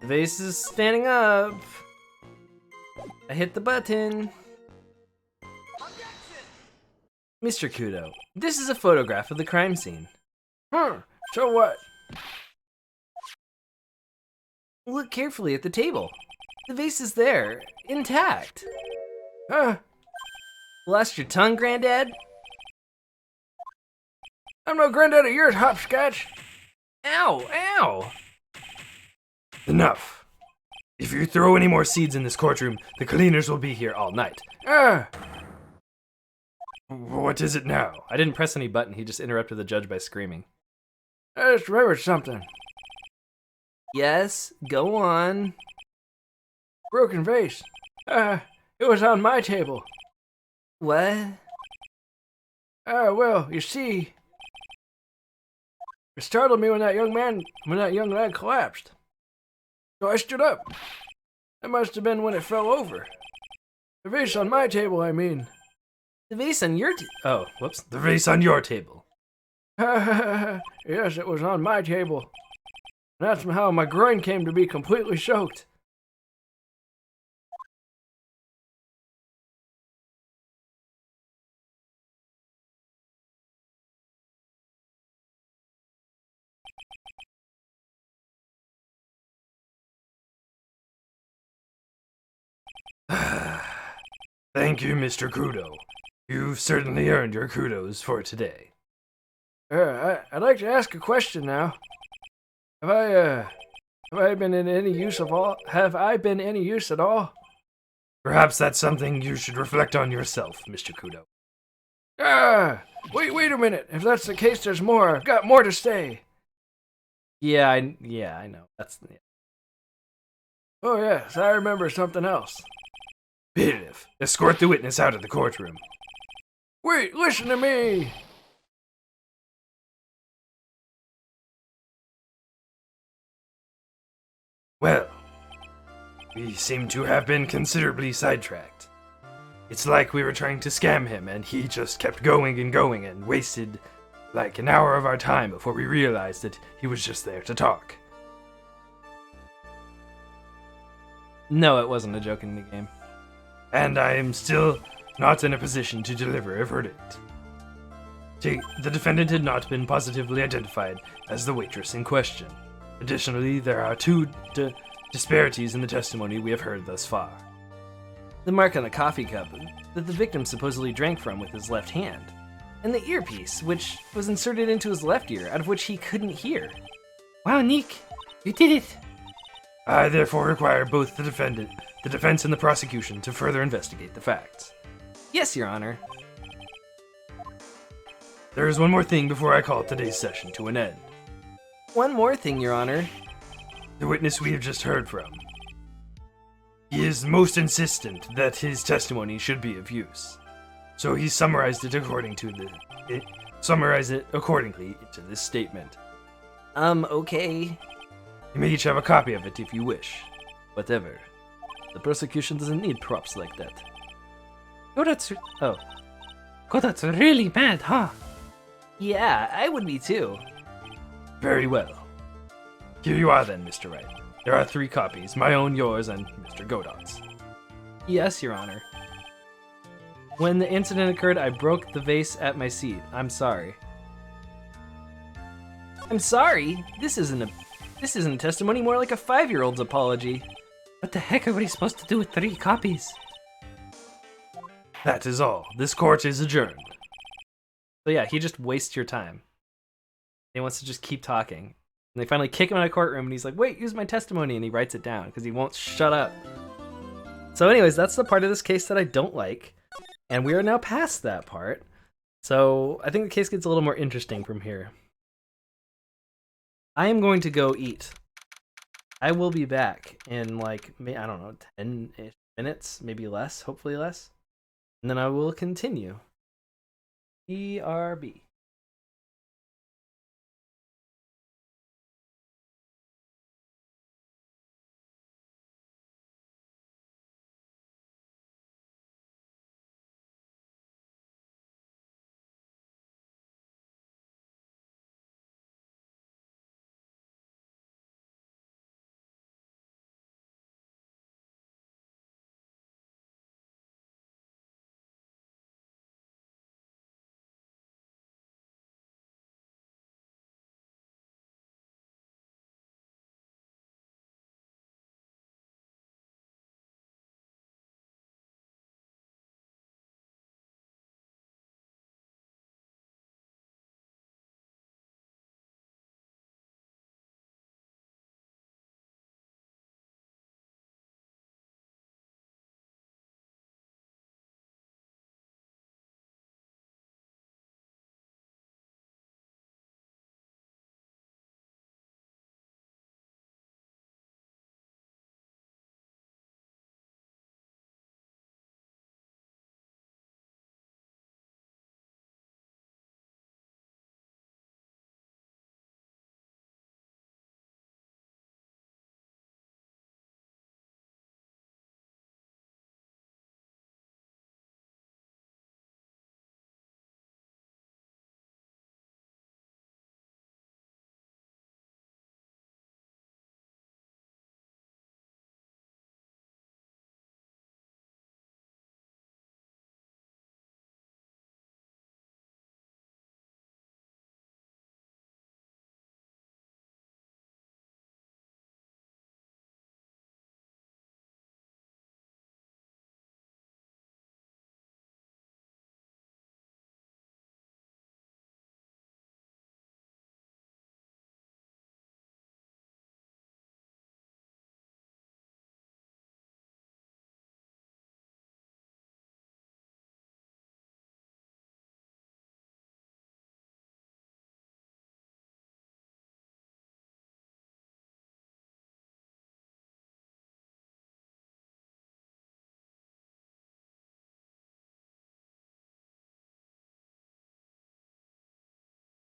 The vase is standing up. I hit the button. Mr. Kudo, this is a photograph of the crime scene. So what? Look carefully at the table. The vase is there, intact. Lost your tongue, Granddad? I'm no granddad of yours, hopscotch. Ow, ow! Enough. If you throw any more seeds in this courtroom, the cleaners will be here all night. What is it now? I didn't press any button, he just interrupted the judge by screaming. I just remembered something. Yes, go on. Broken vase. It was on my table. What? Well, you see, it startled me when that young lad collapsed. So I stood up. That must have been when it fell over. The vase on my table, I mean. The vase on your oh, whoops. The vase on your table. Yes, it was on my table. That's how my groin came to be completely soaked. Thank you, Mr. Kudo. You've certainly earned your kudos for today. I'd like to ask a question now. Have I been in any use of all? Have I been any use at all? Perhaps that's something you should reflect on yourself, Mr. Kudo. Wait a minute. If that's the case, there's more. I've got more to say. Yeah, I know. Yeah. Oh yes, I remember something else. Bailiff, escort the witness out of the courtroom. Wait, listen to me. Well, we seem to have been considerably sidetracked. It's like we were trying to scam him and he just kept going and wasted like an hour of our time before we realized that he was just there to talk. No, it wasn't a joke in the game. And I am still not in a position to deliver a verdict. The defendant had not been positively identified as the waitress in question. Additionally, there are two disparities in the testimony we have heard thus far. The mark on the coffee cup that the victim supposedly drank from with his left hand, and the earpiece, which was inserted into his left ear, out of which he couldn't hear. Wow, Nick, you did it. I therefore require both the defense and the prosecution to further investigate the facts. Yes, Your Honor. There is one more thing before I call today's session to an end. One more thing, Your Honor. The witness we have just heard from. He is most insistent that his testimony should be of use. So he summarized it accordingly into this statement. Okay. You may each have a copy of it if you wish. Whatever. The prosecution doesn't need props like that. Godot's really mad, huh? Yeah, I would be too. Very well. Here you are then, Mr. Wright. There are 3 copies, my own, yours, and Mr. Godot's. Yes, Your Honor. When the incident occurred, I broke the vase at my seat. I'm sorry. I'm sorry? This isn't a testimony, more like a 5-year-old's apology. What the heck are we supposed to do with 3 copies? That is all. This court is adjourned. So yeah, he just wastes your time. He wants to just keep talking. And they finally kick him out of the courtroom, and he's like, wait, use my testimony, and he writes it down, because he won't shut up. So, anyways, that's the part of this case that I don't like, and we are now past that part. So I think the case gets a little more interesting from here. I am going to go eat. I will be back in like, I don't know, 10-ish minutes, maybe less, hopefully less. And then I will continue. BRB.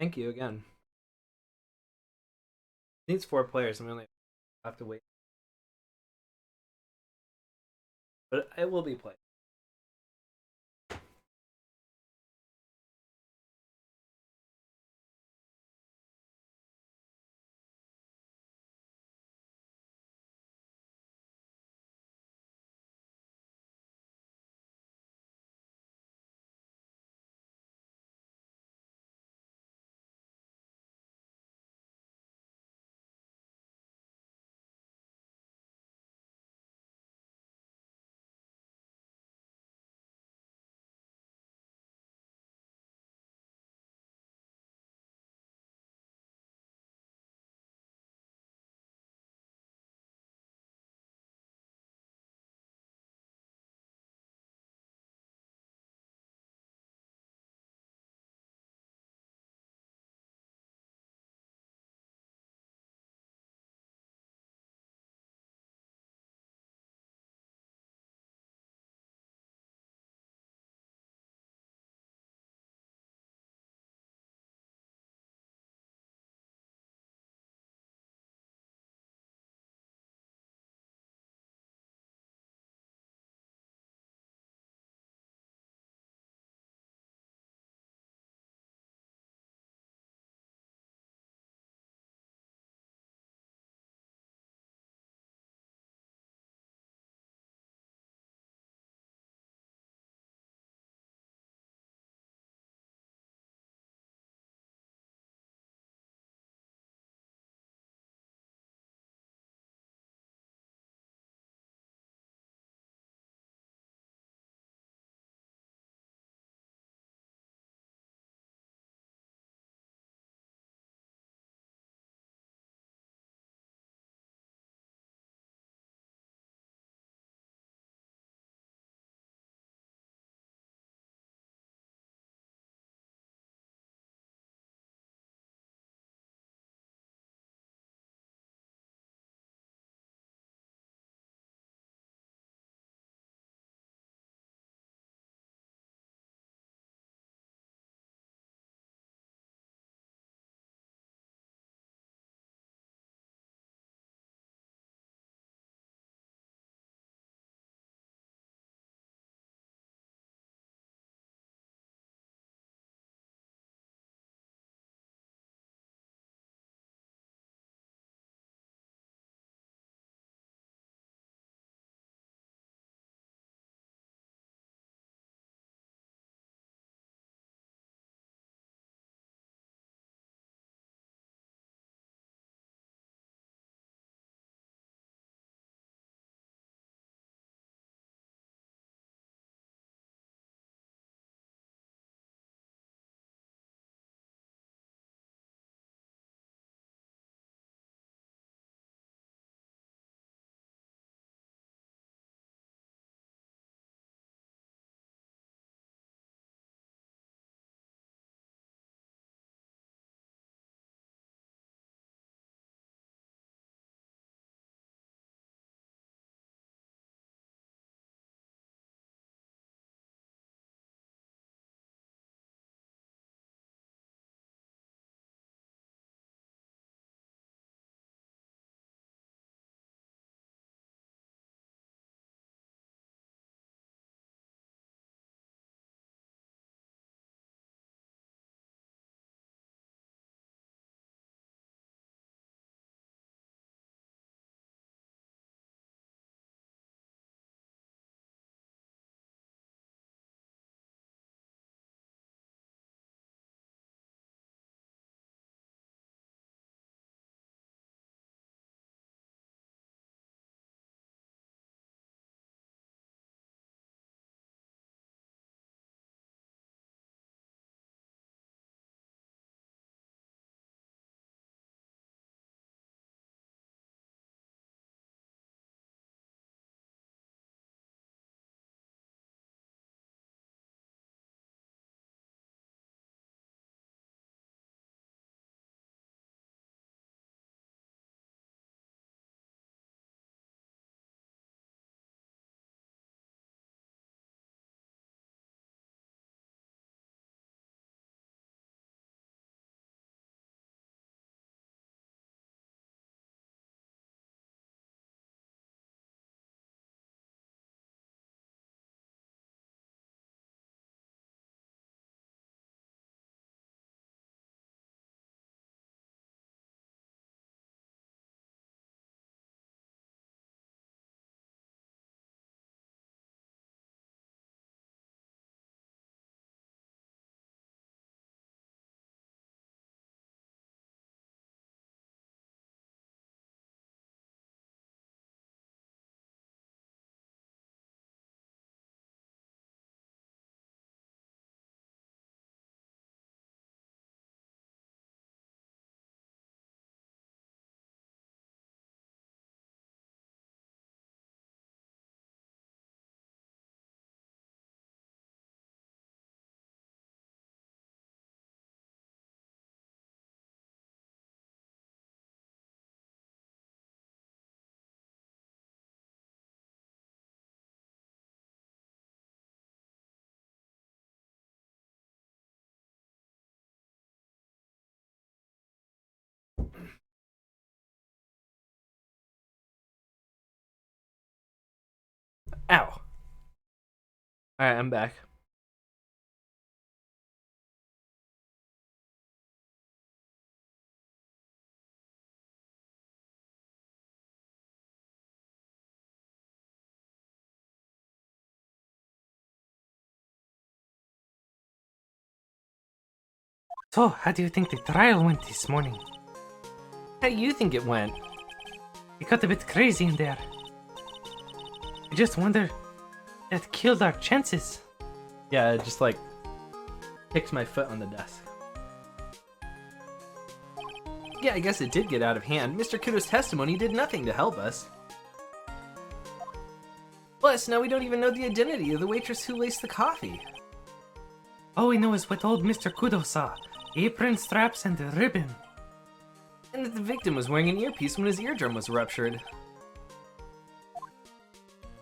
Thank you again. It needs 4 players, and we only have to wait. But it will be played. Ow. Alright, I'm back. So, how do you think the trial went this morning? How do you think it went? It got a bit crazy in there. I just wonder, that killed our chances. Yeah, it just like kicked my foot on the desk. Yeah, I guess it did get out of hand. Mr. Kudo's testimony did nothing to help us. Plus, now we don't even know the identity of the waitress who laced the coffee. All we know is what old Mr. Kudo saw. Apron, straps, and a ribbon. And that the victim was wearing an earpiece when his eardrum was ruptured.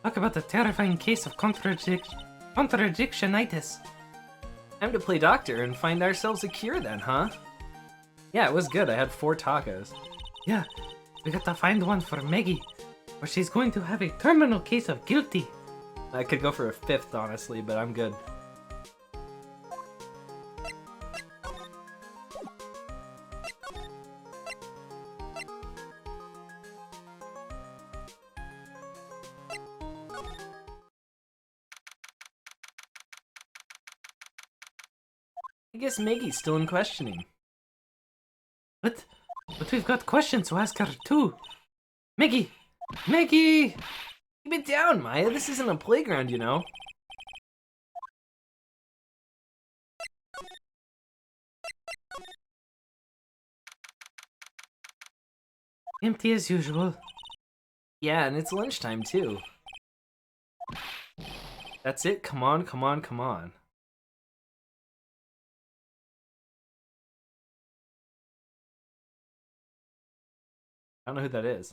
Talk about a terrifying case of contradictionitis. Time to play doctor and find ourselves a cure then, huh? Yeah, it was good. I had 4 tacos. Yeah, we got to find one for Maggie, or she's going to have a terminal case of guilty. I could go for a 5th, honestly, but I'm good. I guess Maggie's still in questioning. But we've got questions to ask her too. Maggie! Maggie! Keep it down, Maya. This isn't a playground, you know. Empty as usual. Yeah, and it's lunchtime too. That's it. Come on, come on, come on. I don't know who that is.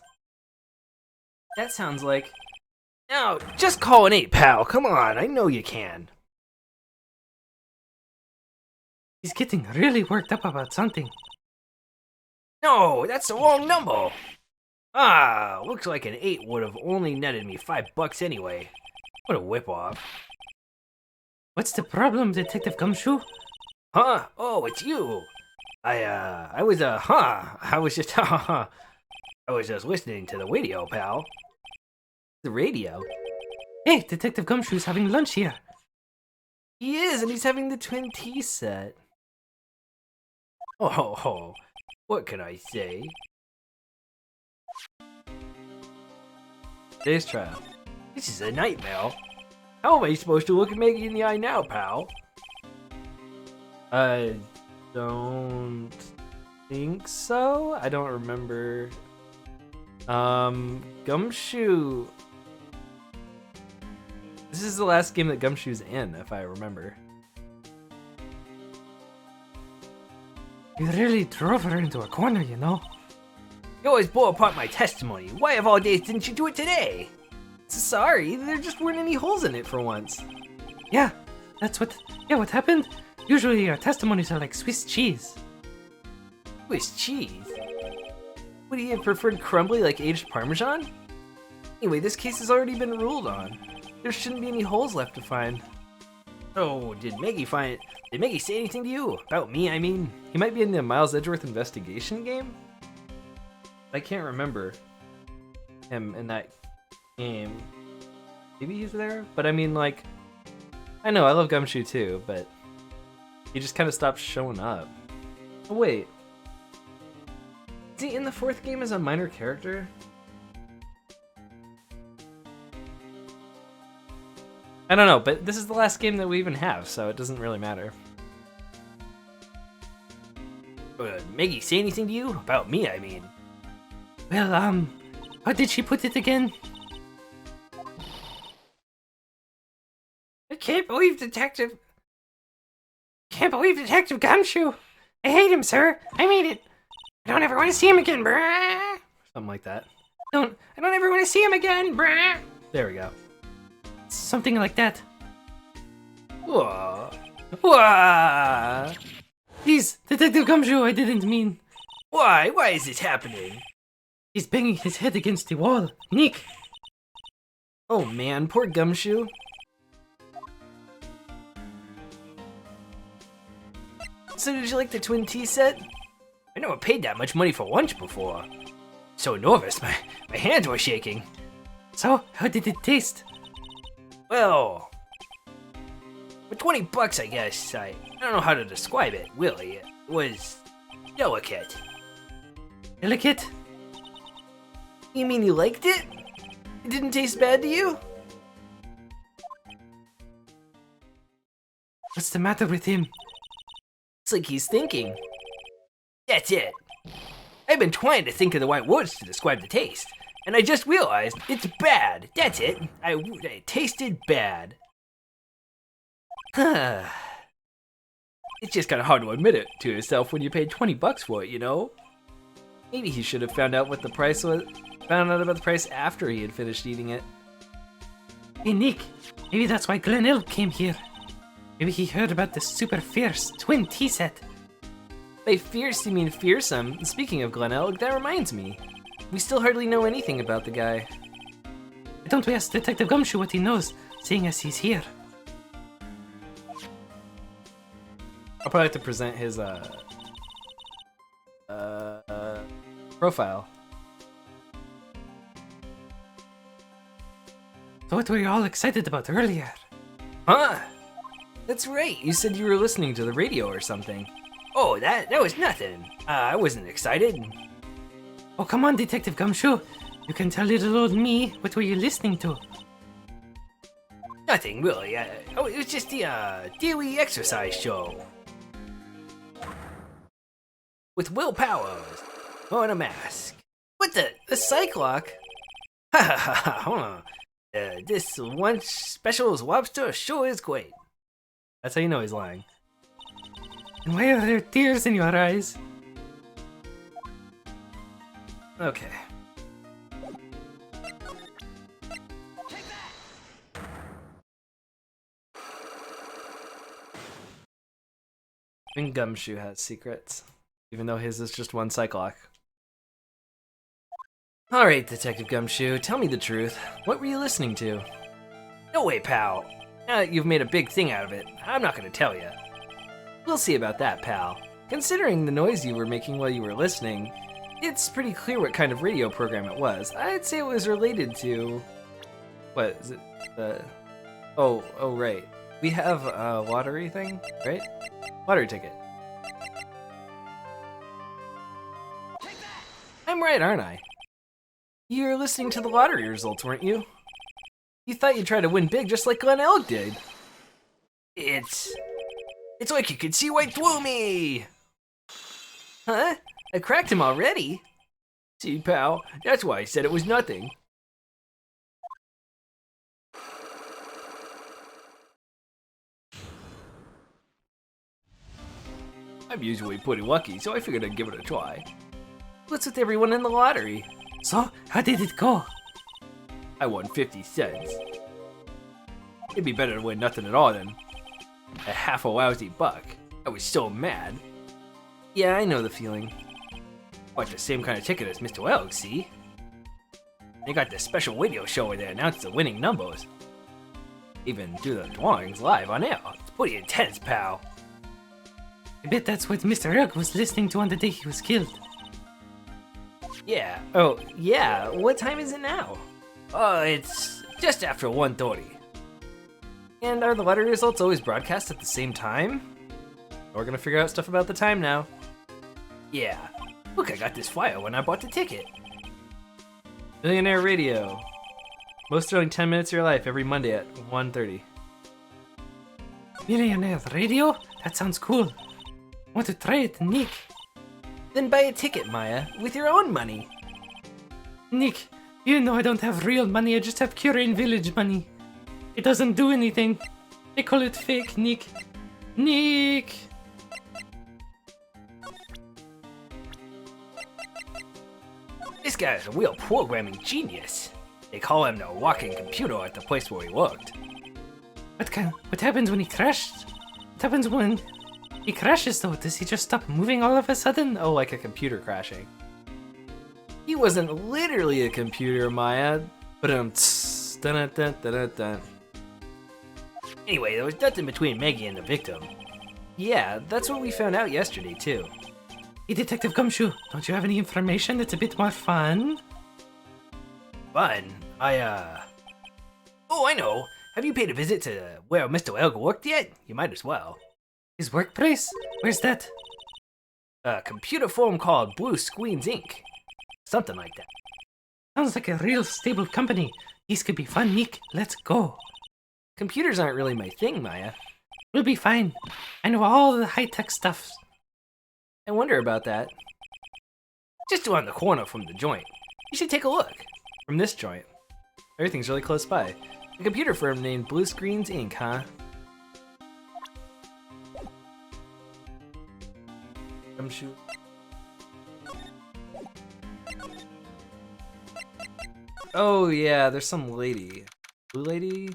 That sounds like... No, just call an 8, pal. Come on, I know you can. He's getting really worked up about something. No, that's the wrong number. Ah, looks like an 8 would have only netted me $5 anyway. What a whip-off. What's the problem, Detective Gumshoe? Huh? Oh, it's you. I was just listening to the radio, pal. the radio. Hey, Detective Gumshoe's having lunch here. He is, and he's having the twin tea set. Oh, what can I say? Today's trial. This is a nightmare. How am I supposed to look at Maggie in the eye now, pal? I don't think so. I don't remember. Gumshoe. This is the last game that Gumshoe's in, if I remember. You really drove her into a corner, you know? You always blow apart my testimony. Why of all days didn't you do it today? Sorry, there just weren't any holes in it for once. Yeah, what happened? Usually our testimonies are like Swiss cheese. Swiss cheese? Would he have preferred crumbly like aged Parmesan? Anyway, this case has already been ruled on. There shouldn't be any holes left to find. Oh, did Maggie say anything to you? About me, I mean? He might be in the Miles Edgeworth investigation game? I can't remember him in that game. Maybe he's there? But I mean, like, I know, I love Gumshoe too, but he just kind of stopped showing up. Oh, wait. Is he in the fourth game as a minor character? I don't know, but this is the last game that we even have, so it doesn't really matter. Maggie say anything to you? About me, I mean. Well, how did she put it again? I can't believe Detective Gumshoe. I hate him, sir. I mean it. I don't ever want to see him again, bruh. Something like that. I don't ever want to see him again, bruh. There we go. Something like that. Whoa. Whoa. Please, Detective Gumshoe, I didn't mean. Why? Why is this happening? He's banging his head against the wall. Nick! Oh man, poor Gumshoe. So did you like the twin tea set? I never paid that much money for lunch before. So nervous, my hands were shaking. So, how did it taste? Well, for $20, I guess. I don't know how to describe it, really. It was delicate. Delicate? You mean you liked it? It didn't taste bad to you? What's the matter with him? It's like he's thinking. That's it. I've been trying to think of the right words to describe the taste, and I just realized it's bad. That's it. It tasted bad. It's just kind of hard to admit it to yourself when you paid $20 for it, you know? Maybe he should have found out what the price was. Found out about the price after he had finished eating it. Hey Nick, maybe that's why Glen Elk came here. Maybe he heard about the super fierce twin tea set. By fierce, you mean fearsome. Speaking of Glen Elk, that reminds me. We still hardly know anything about the guy. Why don't we ask Detective Gumshoe what he knows, seeing as he's here? I'll probably have to present his profile. So what were you all excited about earlier? Huh? That's right. You said you were listening to the radio or something. Oh, that was nothing. I wasn't excited. Oh, come on, Detective Gumshoe. You can tell little old me what were you listening to. Nothing really. It was just the daily exercise show. With Will Powers on a mask. What the Cyclock? Ha ha ha ha. Hold on. This one special's lobster sure is great. That's how you know he's lying. And why are there tears in your eyes? Okay. Even Gumshoe has secrets, even though his is just one Cyclock. Alright, Detective Gumshoe, tell me the truth. What were you listening to? No way, pal. Now that you've made a big thing out of it, I'm not gonna tell you. We'll see about that, pal. Considering the noise you were making while you were listening, it's pretty clear what kind of radio program it was. I'd say it was related to... What, is it? Oh, right. We have a lottery thing, right? Lottery ticket. I'm right, aren't I? You're listening to the lottery results, weren't you? You thought you'd try to win big just like Glen Elk did. It's like you could see right through me! Huh? I cracked him already? See, pal, that's why I said it was nothing. I'm usually pretty lucky, so I figured I'd give it a try. What's with everyone in the lottery? So, how did it go? I won 50 cents. It'd be better to win nothing at all than a half a lousy buck. I was so mad. Yeah, I know the feeling. Bought the same kind of ticket as Mr. Elk, see? They got this special radio show where they announce the winning numbers. Even do the drawings live on air. It's pretty intense, pal. I bet that's what Mr. Elk was listening to on the day he was killed. Yeah. Oh, yeah. What time is it now? It's just after 1:30. And are the lottery results always broadcast at the same time? We're gonna figure out stuff about the time now. Yeah. Look, I got this flyer when I bought the ticket. Millionaire Radio. Most thrilling 10 minutes of your life every Monday at 1:30. Millionaire Radio? That sounds cool. Want to try it, Nick? Then buy a ticket, Maya, with your own money. Nick, you know I don't have real money, I just have Curain Village money. It doesn't do anything. They call it fake, Nick. Nick! This guy's a real programming genius. They call him the walking computer at the place where he worked. What happens when he crashed? What happens when he crashes though? Does he just stop moving all of a sudden? Oh, like a computer crashing. He wasn't literally a computer, Maya. But Dun, dun, dun, dun, dun. Anyway, there was nothing between Maggie and the victim. Yeah, that's what we found out yesterday, too. Hey, Detective Gumshoe, don't you have any information that's a bit more fun? Fun. Oh, I know. Have you paid a visit to where Mr. Elg worked yet? You might as well. His workplace? Where's that? A computer firm called Blue Screens Inc. Something like that. Sounds like a real stable company. These could be fun, Nick. Let's go. Computers aren't really my thing, Maya. We'll be fine. I know all the high-tech stuff. I wonder about that. Just around the corner from the joint. You should take a look. From this joint. Everything's really close by. A computer firm named Blue Screens Inc., huh? Shoot. Oh yeah, there's some lady. Blue lady?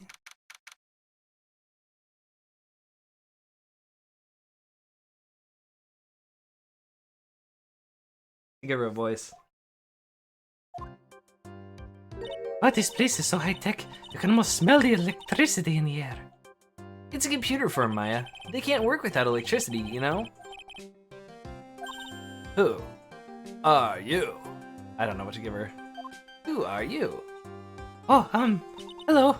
Give her a voice. Oh, this place is so high-tech, you can almost smell the electricity in the air. It's a computer firm, Maya. They can't work without electricity, you know? Who are you? I don't know what to give her. Who are you? Oh, hello.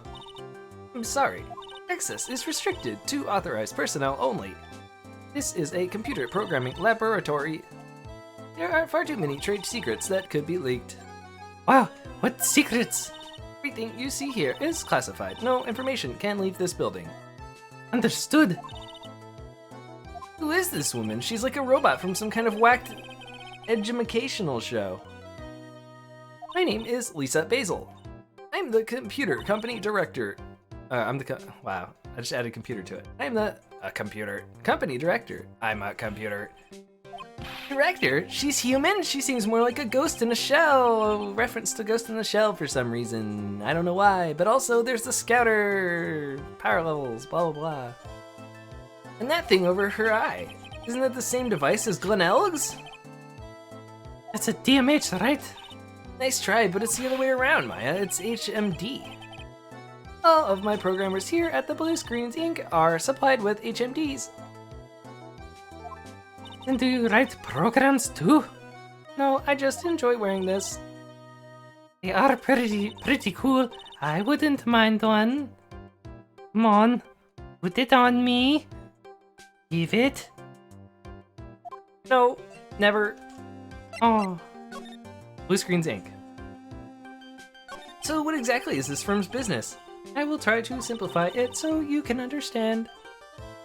I'm sorry. Access is restricted to authorized personnel only. This is a computer programming laboratory. There are far too many trade secrets that could be leaked. Wow, what secrets? Everything you see here is classified. No information can leave this building. Understood. Who is this woman? She's like a robot from some kind of whacked educational show. My name is Lisa Basil. I'm the computer company director. Wow, I just added computer to it. I'm the computer company director. I'm a computer director. She's human. She seems more like a ghost in a shell. A reference to Ghost in the Shell for some reason. I don't know why. But also there's the scouter power levels. Blah blah blah. And that thing over her eye. Isn't that the same device as Glen Elg's? That's a DMH, right? Nice try, but it's the other way around, Maya. It's HMD. All of my programmers here at the Blue Screens Inc. are supplied with HMDs. And do you write programs too? No, I just enjoy wearing this. They are pretty cool. I wouldn't mind one. Come on, put it on me. Give it. No, never. Oh. Blue Screens Inc. So what exactly is this firm's business? I will try to simplify it so you can understand.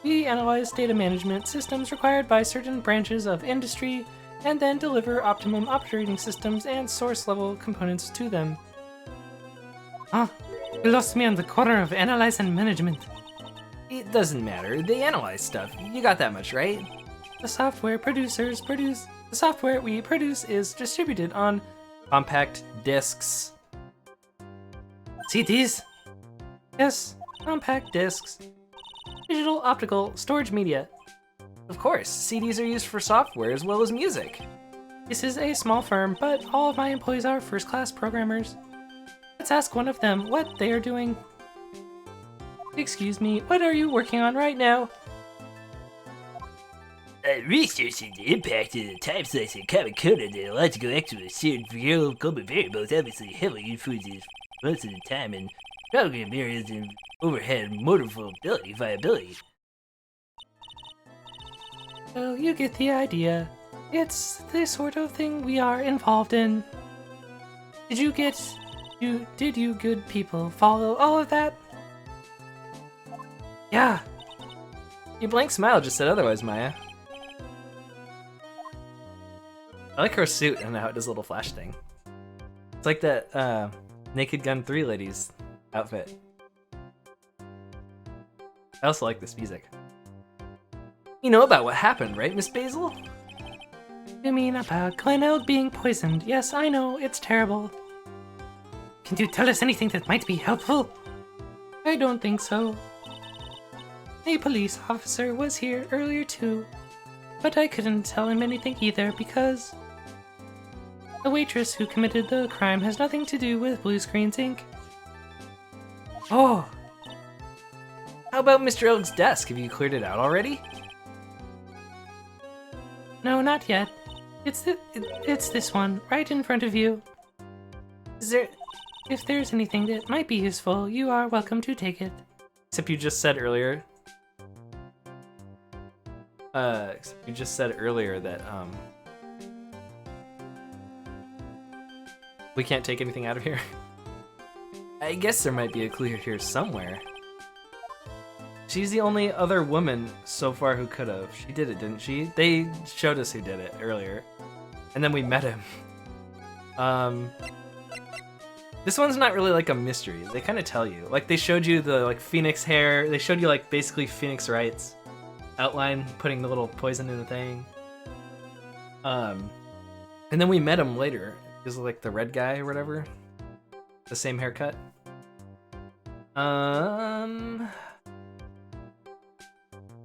We analyze data management systems required by certain branches of industry and then deliver optimum operating systems and source level components to them. Huh? You lost me on the corner of analyze and management. It doesn't matter. They analyze stuff. You got that much, right? The software the software we produce is distributed on compact discs. CDs? Yes, compact discs. Digital optical storage media. Of course, CDs are used for software as well as music. This is a small firm, but all of my employees are first-class programmers. Let's ask one of them what they are doing. Excuse me, what are you working on right now? Researching the impact of the time slice and common code on the logical actual shared real global variables obviously heavily influences most of the time and program areas and overhead motor viability. Well, you get the idea. It's the sort of thing we are involved in. Did you good people follow all of that? Yeah. Your blank smile just said otherwise, Maya. I like her suit and how it does a little flash thing. It's like that Naked Gun 3 lady's outfit. I also like this music. You know about what happened, right, Miss Basil? You mean about Glen Elg being poisoned? Yes, I know, it's terrible. Can you tell us anything that might be helpful? I don't think so. A police officer was here earlier too, but I couldn't tell him anything either because the waitress who committed the crime has nothing to do with Blue Screens Inc. Oh! How about Mr. Elg's desk? Have you cleared it out already? No, not yet. It's this one, right in front of you. Is there... If there's anything that might be useful, you are welcome to take it. Except you just said earlier. You just said earlier that we can't take anything out of here. I guess there might be a clue here somewhere. She's the only other woman so far who could have. She did it, didn't she? They showed us who did it earlier. And then we met him. This one's not really like a mystery. They kind of tell you. Like, they showed you the, like, Phoenix hair. They showed you, like, basically Phoenix Wright's outline, putting the little poison in the thing. And then we met him later. He was, like, the red guy or whatever. The same haircut.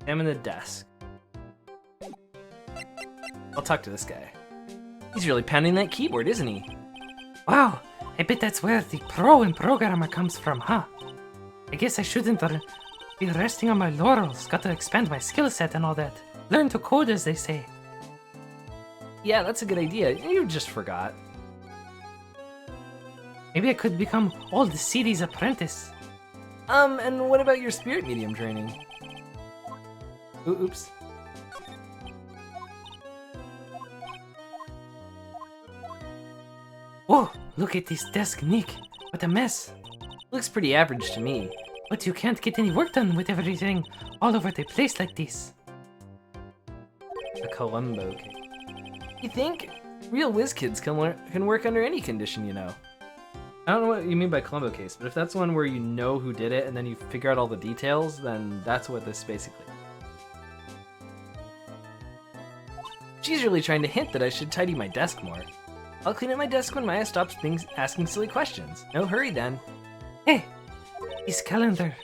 Examine the desk. I'll talk to this guy. He's really pounding that keyboard, isn't he? Wow, I bet that's where the pro in programmer comes from, huh? I guess I shouldn't be resting on my laurels. Got to expand my skill set and all that. Learn to code, as they say. Yeah, that's a good idea. You just forgot. Maybe I could become old CD's apprentice. And what about your spirit medium training? Oops. Whoa, look at this desk, Nick. What a mess. Looks pretty average to me. But you can't get any work done with everything all over the place like this. A Columbo case. You think? Real whiz kids can work under any condition, you know. I don't know what you mean by Columbo case, but if that's one where you know who did it and then you figure out all the details, then that's what this basically is. She's really trying to hint that I should tidy my desk more. I'll clean up my desk when Maya stops asking silly questions. No hurry then. Hey, this calendar.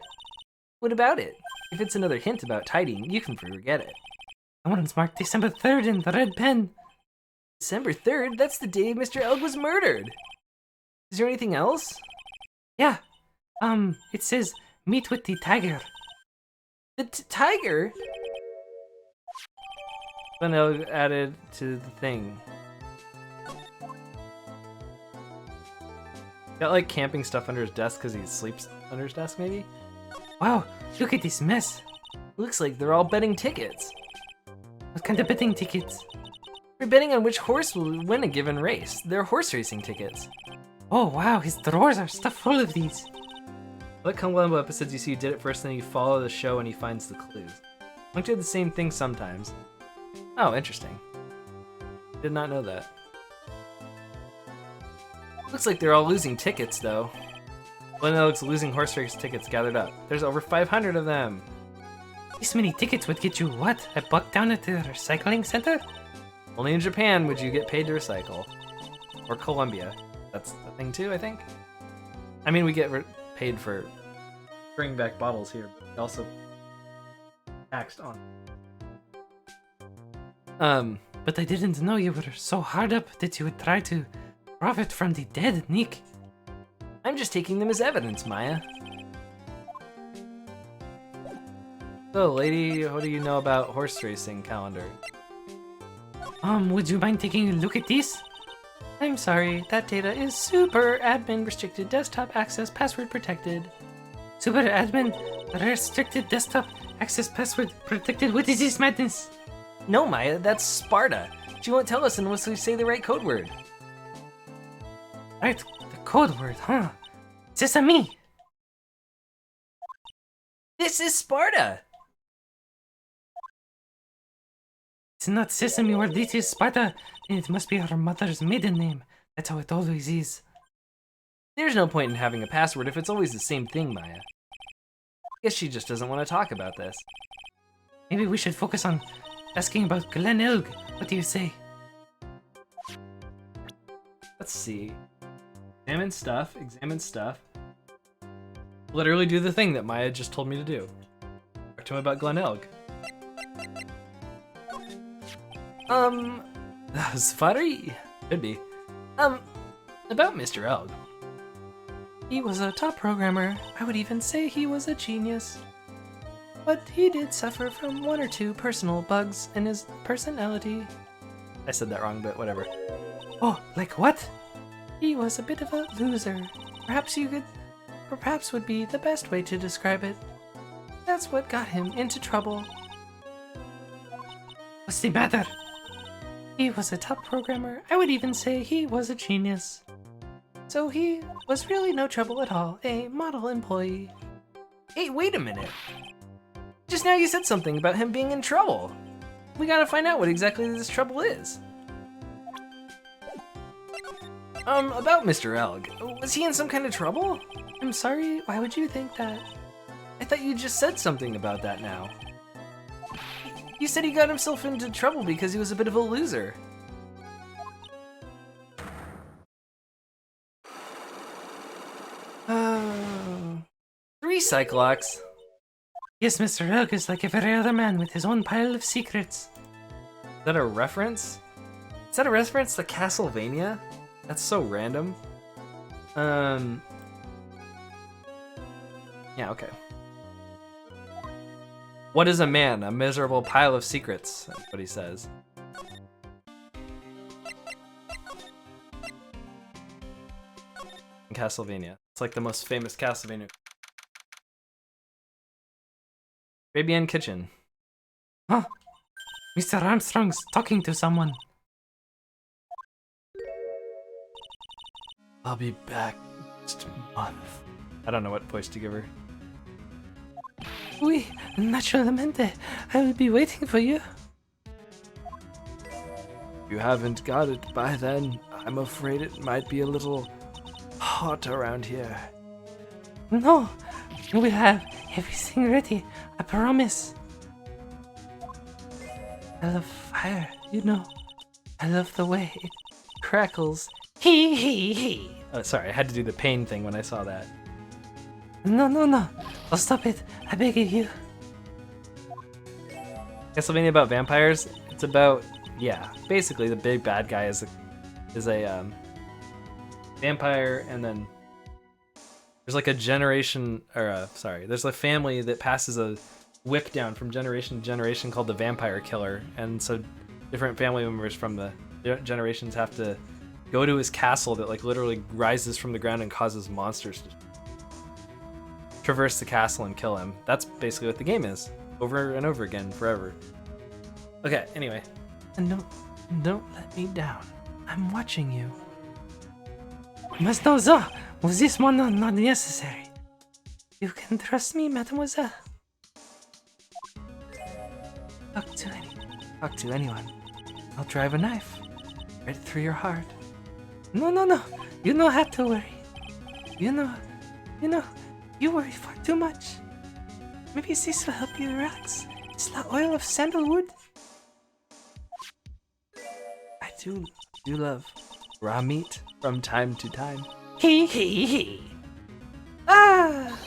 What about it? If it's another hint about tidying, you can forget it. Someone's marked December 3rd in the red pen. December 3rd? That's the day Mr. Elg was murdered. Is there anything else? Yeah. It says, meet with the tiger. The tiger? Then they'll add it to the thing. Got like camping stuff under his desk because he sleeps under his desk, maybe? Wow, look at this mess. Looks like they're all betting tickets. What kind of betting tickets? We're betting on which horse will win a given race. They're horse racing tickets. Oh wow, his drawers are stuffed full of these. Like Columbo episodes, you see you did it first, then you follow the show and he finds the clues. Monk did the same thing sometimes. Oh, interesting. Did not know that. Looks like they're all losing tickets, though. Glenelg's losing horse race tickets gathered up. There's over 500 of them. This many tickets would get you what? A buck down at the recycling center? Only in Japan would you get paid to recycle. Or Colombia. That's a thing too, I think. I mean, we get paid for bringing back bottles here, but we also taxed on. But I didn't know you were so hard up that you would try to profit from the dead, Nick. I'm just taking them as evidence, Maya. So, lady, what do you know about horse racing calendar? Would you mind taking a look at this? I'm sorry, that data is super admin restricted desktop access password protected. Super admin restricted desktop access password protected? What is this madness? No, Maya, that's Sparta. She won't tell us unless we say the right code word. Right, the code word, huh? Sesame! This is Sparta! It's not Sesame or this is Sparta, then it must be her mother's maiden name. That's how it always is. There's no point in having a password if it's always the same thing, Maya. Guess she just doesn't want to talk about this. Maybe we should focus on asking about Glen Elg. What do you say? Let's see. Examine stuff. Literally do the thing that Maya just told me to do. Talk to him about Glen Elg. That was funny. Could be. About Mr. Elg. He was a top programmer. I would even say he was a genius. But he did suffer from one or two personal bugs in his personality. I said that wrong, but whatever. Oh, like what? He was a bit of a loser. Perhaps would be the best way to describe it. That's what got him into trouble. What's the matter? He was a top programmer. I would even say he was a genius. So he was really no trouble at all. A model employee. Hey, wait a minute. Just now you said something about him being in trouble. We gotta find out what exactly this trouble is. About Mr. Elg. Was he in some kind of trouble? I'm sorry, why would you think that? I thought you just said something about that now. You said he got himself into trouble because he was a bit of a loser. Three Cyclops. Yes, Mr. Elg is like every other man with his own pile of secrets. Is that a reference? Is that a reference to Castlevania? That's so random. Yeah, okay. What is a man? A miserable pile of secrets. That's what he says. In Castlevania. It's like the most famous Castlevania. Arabian Kitchen. Huh? Mr. Armstrong's talking to someone. I'll be back next month. I don't know what voice to give her. Oui, naturalmente. I will be waiting for you. If you haven't got it by then, I'm afraid it might be a little hot around here. No, we'll have everything ready. I promise. I love fire, you know. I love the way it crackles. Hee hee hee. Oh, sorry, I had to do the pain thing when I saw that. No. Oh, stop it. I beg of you. Castlevania about vampires? It's about, yeah, basically the big bad guy is a vampire, and then there's like a generation, or there's a family that passes a whip down from generation to generation called the Vampire Killer, and so different family members from the generations have to go to his castle that like literally rises from the ground and causes monsters to traverse the castle and kill him. That's basically what the game is, over and over again, forever. Okay, anyway. And don't let me down. I'm watching you. Mademoiselle, was this one not necessary? You can trust me, mademoiselle. Talk to anyone. I'll drive a knife right through your heart. No. You don't have to worry. You know, you worry far too much. Maybe this will help you relax. It's the oil of sandalwood. I do love raw meat from time to time. Hee. Ah!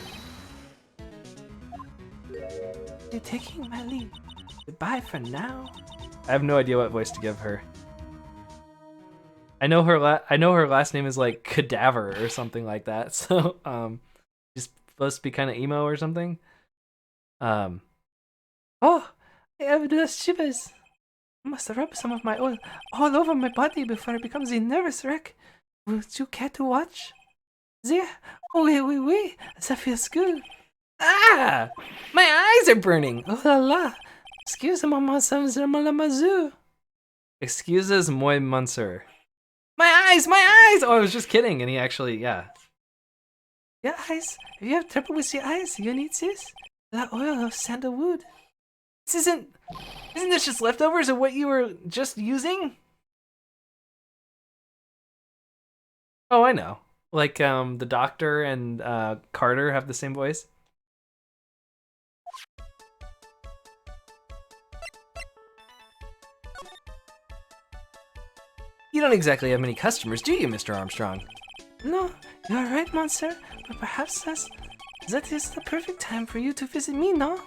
You're taking my leave. Goodbye for now. I have no idea what voice to give her. I know her last name is like Cadaver or something like that. So she's supposed to be kind of emo or something. Oh, I have the shivers. I must rub some of my oil all over my body before it becomes a nervous wreck. Would you care to watch? There. Oh, oui. That feels good. Ah! My eyes are burning. Oh la la. Excuse me, mademoiselle. Excuses, moi monsieur. My eyes! Oh, I was just kidding, and he actually, yeah. Your eyes? If you have trouble with your eyes, you need this. The oil of sandalwood. Isn't this just leftovers of what you were just using? Oh, I know. Like, the Doctor and Carter have the same voice. You don't exactly have many customers, do you, Mr. Armstrong? No, you are right, monster. But perhaps that is the perfect time for you to visit me, no?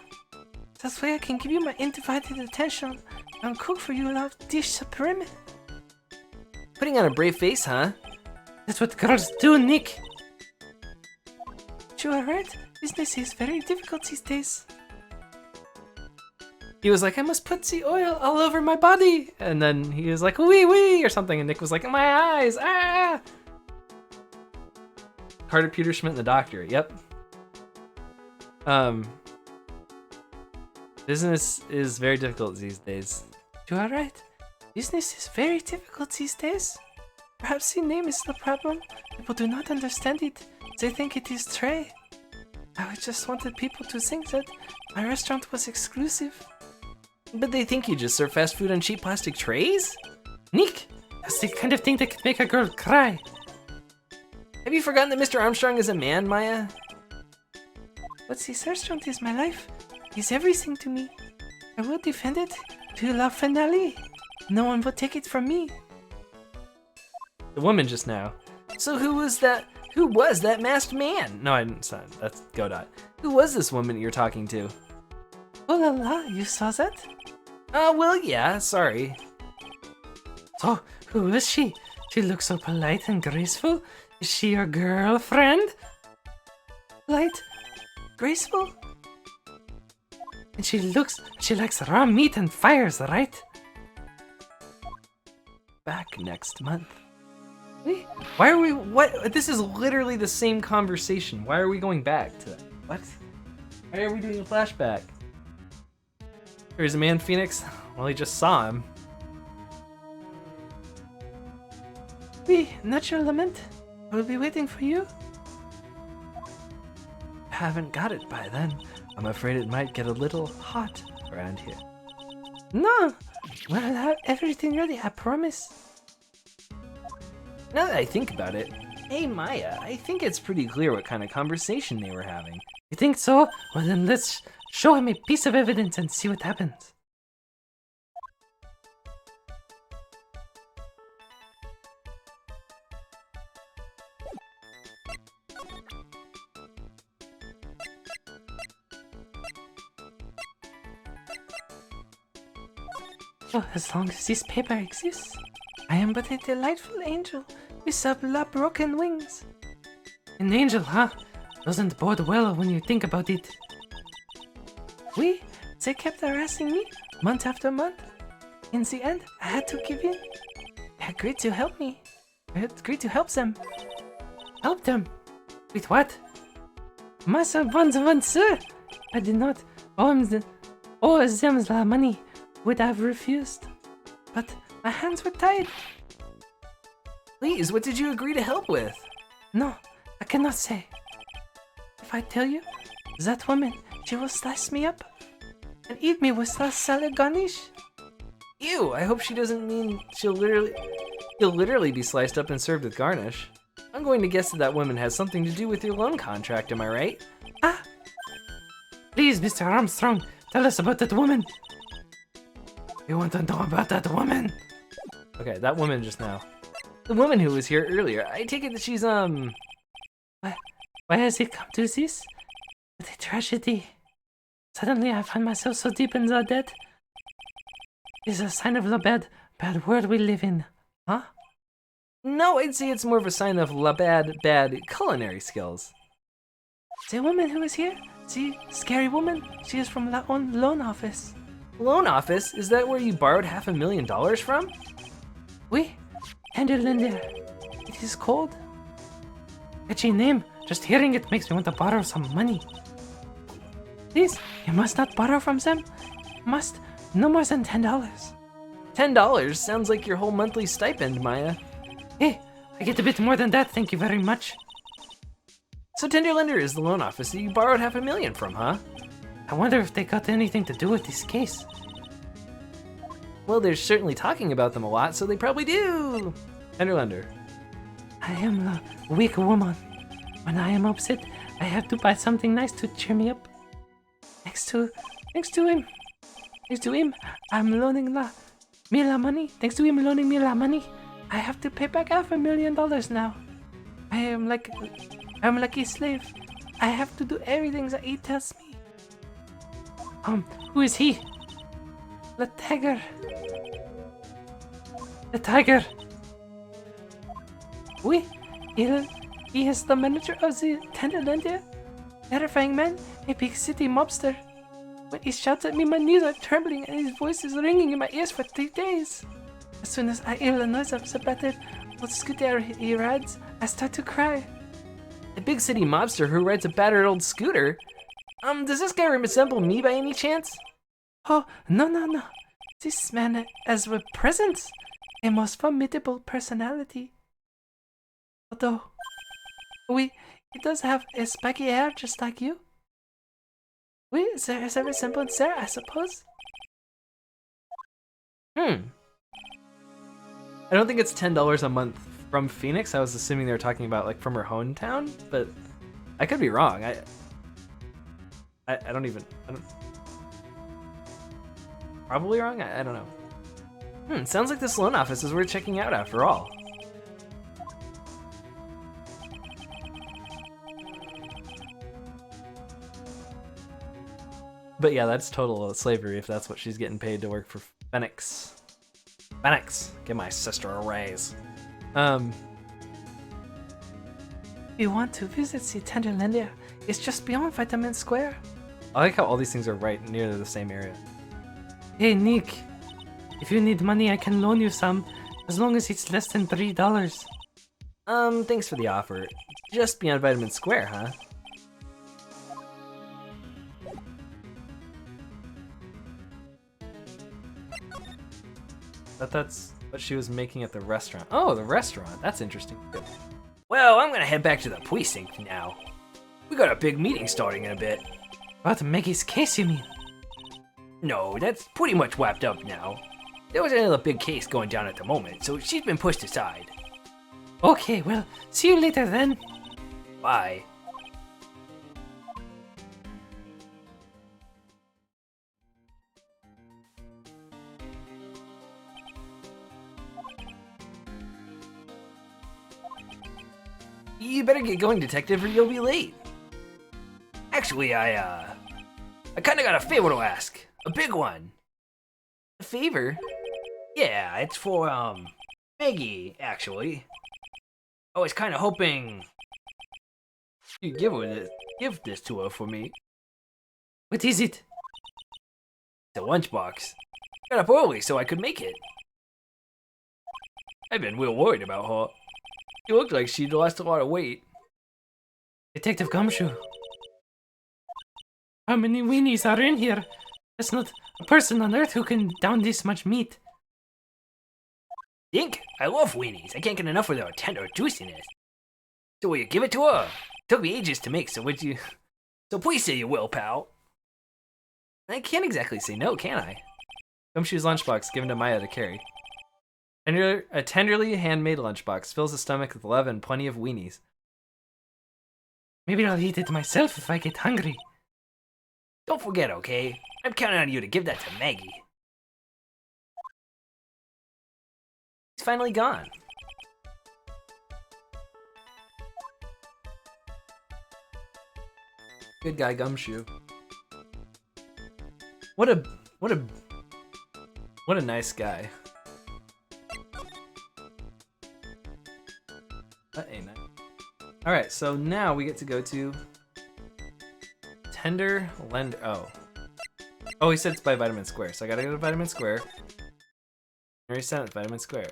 That way I can give you my undivided attention and cook for you a love dish supreme. Putting on a brave face, huh? That's what girls do, Nick. But you are right. Business is very difficult these days. He was like, I must put the oil all over my body. And then he was like, wee wee, or something. And Nick was like, my eyes, ah. Carter Peter Schmidt and the doctor, yep. Business is very difficult these days. You are right. Business is very difficult these days. Perhaps the name is the problem. People do not understand it. They think it is Trey. I just wanted people to think that my restaurant was exclusive. But they think you just serve fast food on cheap plastic trays? Nick, That's the kind of thing that could make a girl cry. have you forgotten that Mr. Armstrong is a man, Maya? But this restaurant is my life. It's everything to me. I will defend it to la finale. No one will take it from me. The woman just now. So who was that? Who was that masked man? No, I didn't. Sorry, that's Godot. Who was this woman you're talking to? Oh la la, you saw that? Well, yeah, sorry. So, who is she? She looks so polite and graceful. Is she your girlfriend? Polite, graceful? And she likes raw meat and fires, right? Back next month. Wait, Why are we, what? This is literally the same conversation. Why are we going back to that? What? Why are we doing a flashback? There's a man, Phoenix. Well, he just saw him. oui, not your lament. I will be waiting for you. Haven't got it by then. I'm afraid it might get a little hot around here. No, we'll have everything ready, I promise. Now that I think about it, hey Maya, I think it's pretty clear what kind of conversation they were having. You think so? Well then let's show him a piece of evidence and see what happens. So as long as this paper exists, I am but a delightful angel with some broken wings. An angel, huh? Doesn't bode well when you think about it. They kept harassing me month after month. In the end, I had to give in. They agreed to help me. I had agreed to help them. Help them? With what? Master sir. I did not owe them the money. Would have refused. But my hands were tied. Please, what did you agree to help with? No, I cannot say. If I tell you, that woman, she will slice me up and eat me with the salad garnish. Ew, I hope she doesn't mean you'll literally be sliced up and served with garnish. I'm going to guess that that woman has something to do with your loan contract, am I right? Ah! Please, Mr. Armstrong, tell us about that woman. We want to know about that woman. Okay, that woman just now. The woman who was here earlier, I take it that she's, Why has it come to this? What a tragedy. Suddenly I find myself so deep in the debt. It's a sign of the bad world we live in, huh? No, I'd say it's more of a sign of bad culinary skills. The woman who is here, the scary woman, she is from the loan office. Loan office? Is that where you borrowed $500,000 from? Oui, handle in there. It is cold. Catchy name. Just hearing it makes me want to borrow some money. Please, you must not borrow from them. Must no more than $10. $10 sounds like your whole monthly stipend, Maya. Hey, I get a bit more than that, thank you very much. So Tenderlender is the loan office that you borrowed $500,000 from, huh? I wonder if they got anything to do with this case. Well, they're certainly talking about them a lot, so they probably do. Tenderlender. I am a weak woman. When I am upset, I have to buy something nice to cheer me up. Next to him, I'm loaning me la money. Thanks to him loaning me la money, I have to pay back $500,000 now. I'm like a slave. I have to do everything that he tells me. Who is he? The tiger. The tiger. Oui, he is the manager of the Tenderlander. terrifying man, a big city mobster. When he shouts at me, my knees are trembling and his voice is ringing in my ears for 3 days. As soon as I hear the noise of the battered old scooter he rides, I start to cry. A big city mobster who rides a battered old scooter? Does this guy resemble me by any chance? Oh, no, no, no. This man has a presence, a most formidable personality. Although, he does have a spiky hair just like you. Is there a resemblance there, I suppose? Hmm. I don't think it's $10 a month from Phoenix. I was assuming they were talking about like from her hometown, but I could be wrong. I don't even. Probably wrong. I don't know. Sounds like this loan office is worth checking out after all. But yeah, that's total slavery if that's what she's getting paid to work for Phoenix. Phoenix, give my sister a raise. We want to visit the Tenderlandia. It's just beyond Vitamin Square. I like how all these things are right near the same area. Hey, Nick. If you need money, I can loan you some, as long as it's less than $3. Thanks for the offer. Just beyond Vitamin Square, huh? But that's what she was making at the restaurant. Oh, the restaurant. That's interesting. Well, I'm gonna head back to the precinct now. We got a big meeting starting in a bit. About Maggie's case, you mean? No, that's pretty much wrapped up now. There was another big case going down at the moment, so she's been pushed aside. Okay, well, see you later then. Bye. You better get going, detective, or you'll be late. Actually, I kinda got a favor to ask. A big one. A favor? Yeah, it's for, Maggie, actually. I was kinda hoping you'd give this to her for me. What is it? The lunchbox. Got up early so I could make it. I've been real worried about her. She looked like she'd lost a lot of weight. Detective Gumshoe. How many weenies are in here? There's not a person on earth who can down this much meat. Think? I love weenies. I can't get enough of their tender juiciness. So will you give it to her? Took me ages to make, so would you? So please say you will, pal. I can't exactly say no, can I? Gumshoe's lunchbox given to Maya to carry. A tenderly handmade lunchbox fills the stomach with love and plenty of weenies. Maybe I'll eat it myself if I get hungry. Don't forget, okay? I'm counting on you to give that to Maggie. He's finally gone. Good guy, Gumshoe. What a nice guy. That ain't nice. All right, so now we get to go to Tender Lender. Oh, he said it's by Vitamin Square, so I gotta go to Vitamin Square. January 7th, Vitamin Square.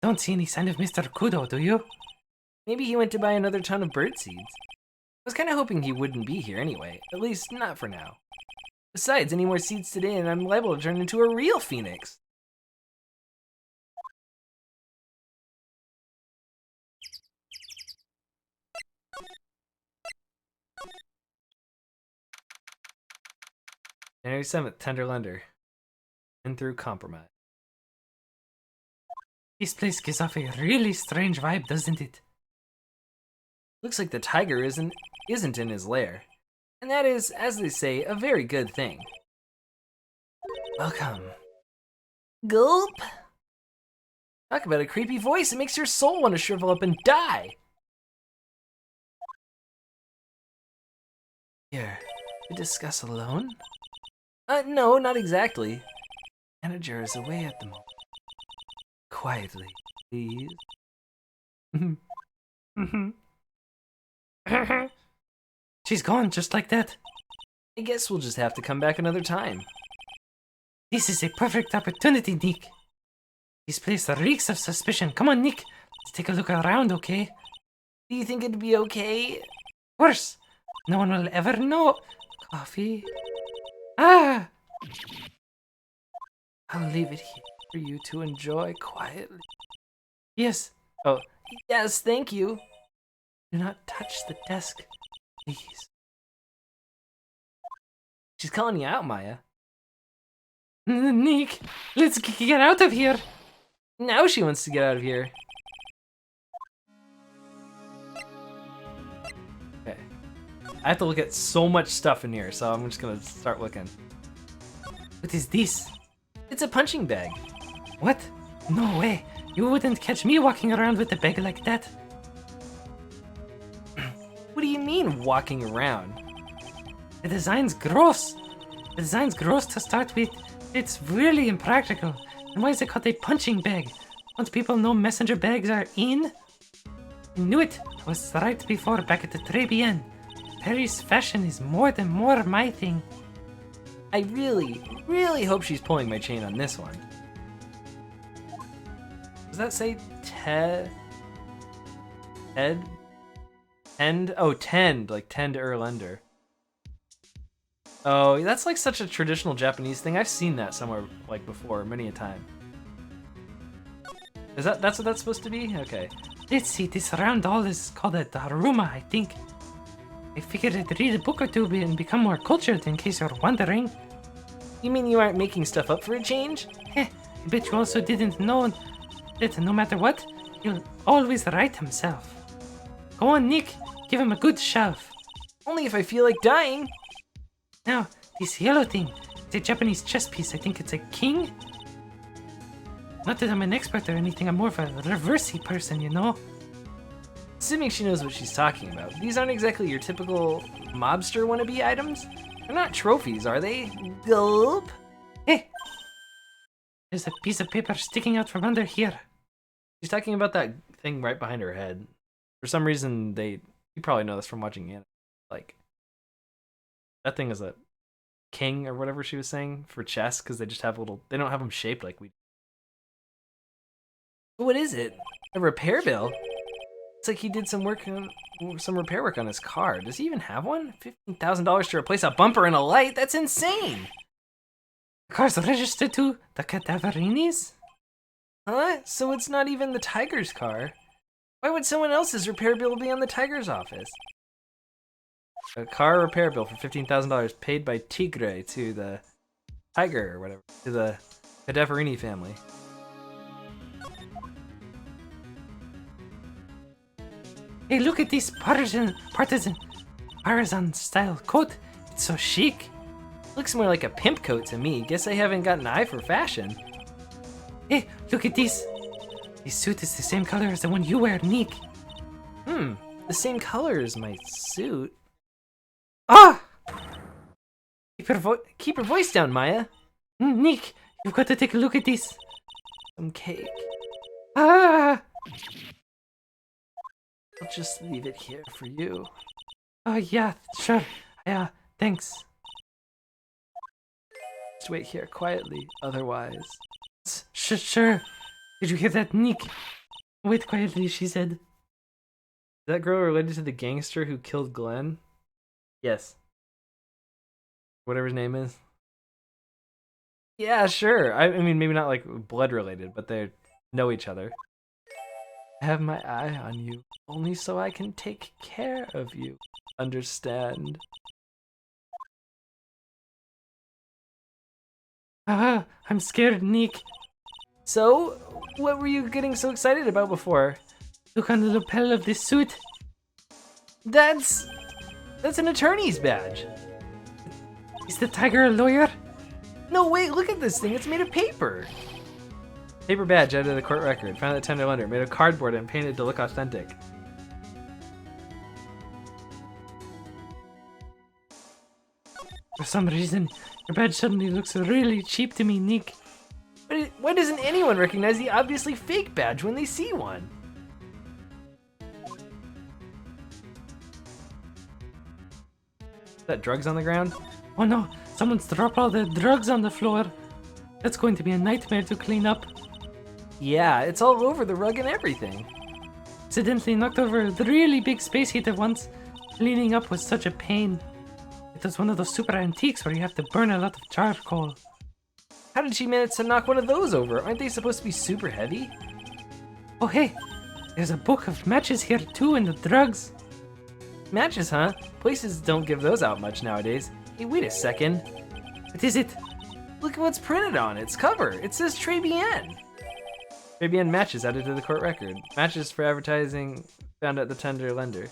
Don't see any sign of Mr. Kudo, do you? Maybe he went to buy another ton of bird seeds. I was kind of hoping he wouldn't be here anyway, at least not for now. Besides, any more seeds today and I'm liable to turn into a real phoenix. January 7th, Tender Lender. And through compromise. This place gives off a really strange vibe, doesn't it? Looks like the tiger isn't in his lair. And that is, as they say, a very good thing. Welcome. Gulp. Talk about a creepy voice. It makes your soul want to shrivel up and die. Here, we discuss alone? No, not exactly. Manager is away at the moment. Quietly, please. She's gone just like that. I guess we'll just have to come back another time. This is a perfect opportunity, Nick. This place reeks of suspicion. Come on, Nick. Let's take a look around, okay? Do you think it'd be okay? Of course. No one will ever know. Coffee. Ah! I'll leave it here for you to enjoy quietly. Yes. Oh, yes, thank you. Do not touch the desk, please. She's calling you out, Maya. Nick, let's get out of here. Now she wants to get out of here. Okay. I have to look at so much stuff in here, so I'm just gonna start looking. What is this? It's a punching bag. What? No way. You wouldn't catch me walking around with a bag like that. What do you mean, walking around? The design's gross. The design's gross to start with. It's really impractical. And why is it called a punching bag? Don't people know messenger bags are in? I knew it. I was right before back at the très bien. Paris fashion is more my thing. I really hope she's pulling my chain on this one. Does that say Ted? Tend? Oh, tend, like tend Erlender. Oh, that's like such a traditional Japanese thing. I've seen that somewhere like before, many a time. Is that's what that's supposed to be? Okay. Let's see, this round doll is called a Daruma, I think. I figured I'd read a book or two and become more cultured in case you're wondering. You mean you aren't making stuff up for a change? I bet you also didn't know that no matter what, he'll always right himself. Go on, Nick, give him a good shove. Only if I feel like dying. Now, this yellow thing, it's a Japanese chess piece. I think it's a king? Not that I'm an expert or anything, I'm more of a reversey person, you know? Assuming she knows what she's talking about, these aren't exactly your typical mobster wannabe items. They're not trophies, are they? Gulp? Hey! There's a piece of paper sticking out from under here. She's talking about that thing right behind her head. For some reason, you probably know this from watching anime. Like, that thing is a king or whatever she was saying for chess, because they just have they don't have them shaped like we do. What is it? A repair bill? It's like he did some repair work on his car. Does he even have one? $15,000 to replace a bumper and a light? That's insane! The car's registered to the Cadaverinis? Huh? So it's not even the Tiger's car? Why would someone else's repair bill be on the Tiger's office? A car repair bill for $15,000 paid by Tigre to the Tiger or whatever, to the Cadaverini family. Hey, look at this partisan style coat. It's so chic. Looks more like a pimp coat to me. Guess I haven't got an eye for fashion. Hey, look at this. This suit is the same color as the one you wear, Nick. The same color as my suit. Ah! Keep your voice down, Maya. Nick, you've got to take a look at this. Some cake. Ah! I'll just leave it here for you. Oh, yeah, sure. Yeah, thanks. Just wait here quietly, otherwise. Sure. Did you hear that, Nick? Wait quietly, she said. Is that girl related to the gangster who killed Glenn? Yes. Whatever his name is. Yeah, sure. I mean, maybe not like blood related, but they know each other. I have my eye on you, only so I can take care of you. Understand? I'm scared, Nick. So, what were you getting so excited about before? Look on the lapel of this suit. That's an attorney's badge. Is the tiger a lawyer? No, wait, look at this thing. It's made of paper. Paper badge out of the court record. Found at Tender Lender. Made of cardboard and painted to look authentic. For some reason, your badge suddenly looks really cheap to me, Nick. But why doesn't anyone recognize the obviously fake badge when they see one? that drugs on the ground? Oh no, someone's dropped all the drugs on the floor. That's going to be a nightmare to clean up. Yeah, it's all over the rug and everything. Accidentally knocked over the really big space heater once. Cleaning up was such a pain. It was one of those super antiques where you have to burn a lot of charcoal. How did she manage to knock one of those over? Aren't they supposed to be super heavy? Oh hey, there's a book of matches here too and the drugs. Matches, huh? Places don't give those out much nowadays. Hey, wait a second. What is it? Look at what's printed on its cover. It says Très Bien. Très Bien matches added to the court record. Matches for advertising found at the tender lender.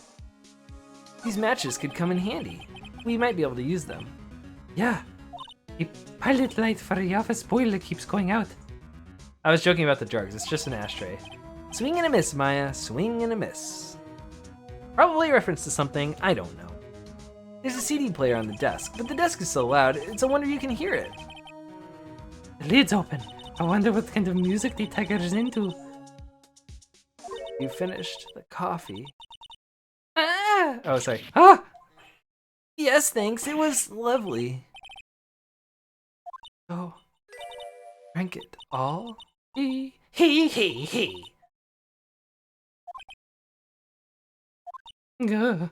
These matches could come in handy. We might be able to use them. Yeah, a pilot light for the office boiler keeps going out. I was joking about the drugs. It's just an ashtray. Swing and a miss, Maya. Swing and a miss. Probably a reference to something, I don't know. There's a CD player on the desk, but the desk is so loud, it's a wonder you can hear it. The lid's open. I wonder what kind of music the tiger's into. You finished the coffee. Ah! Oh, sorry. Ah! Yes, thanks. It was lovely. Oh, Drank it all? he. Gah.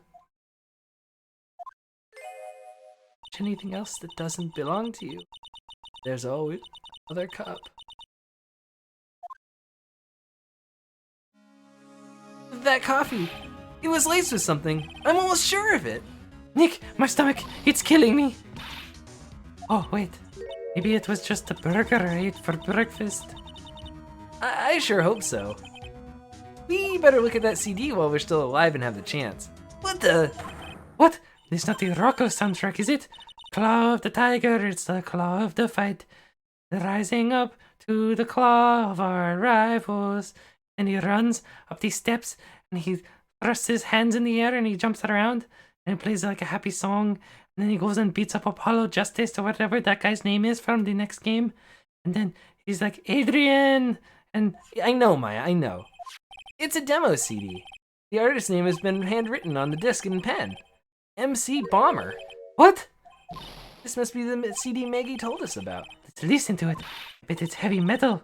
Anything else that doesn't belong to you? There's always another cup. That coffee! It was laced with something. I'm almost sure of it. Nick, my stomach, it's killing me. Oh, wait. Maybe it was just a burger I ate for breakfast. I sure hope so. We better look at that CD while we're still alive and have the chance. What the? What? It's not the Rocco soundtrack, is it? Claw of the tiger, it's the claw of the fight. Rising up to the claw of our rivals. And he runs up these steps and he thrusts his hands in the air and he jumps around and he plays like a happy song. And then he goes and beats up Apollo Justice or whatever that guy's name is from the next game. And then he's like, Adrian! And I know, Maya, I know. It's a demo CD. The artist's name has been handwritten on the disc in pen. MC Bomber. what? This must be the CD Maggie told us about. Let's listen to it. I bet it's heavy metal.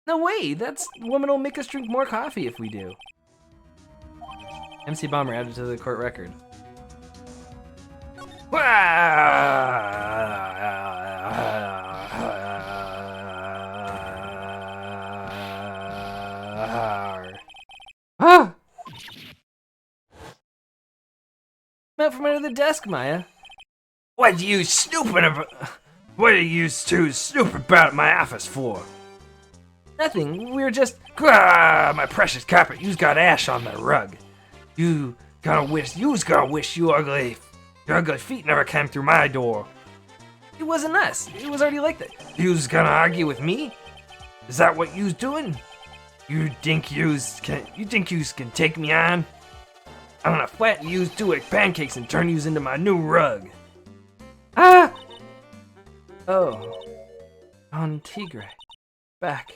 No way, that's woman will make us drink more coffee if we do. MC Bomber added to the court record. Ah! Out from under the desk, Maya. What are you snooping about? What are you two snooping about at my office for? Nothing, we were just... Ah, my precious carpet, you's got ash on the rug. You's gonna wish your ugly feet never came through my door. It wasn't us. It was already like that. You's gonna argue with me? Is that what you's doing? You think yous can take me on? I'm gonna flatten yous two like pancakes and turn yous into my new rug. Ah! Oh. On Tigre. Back.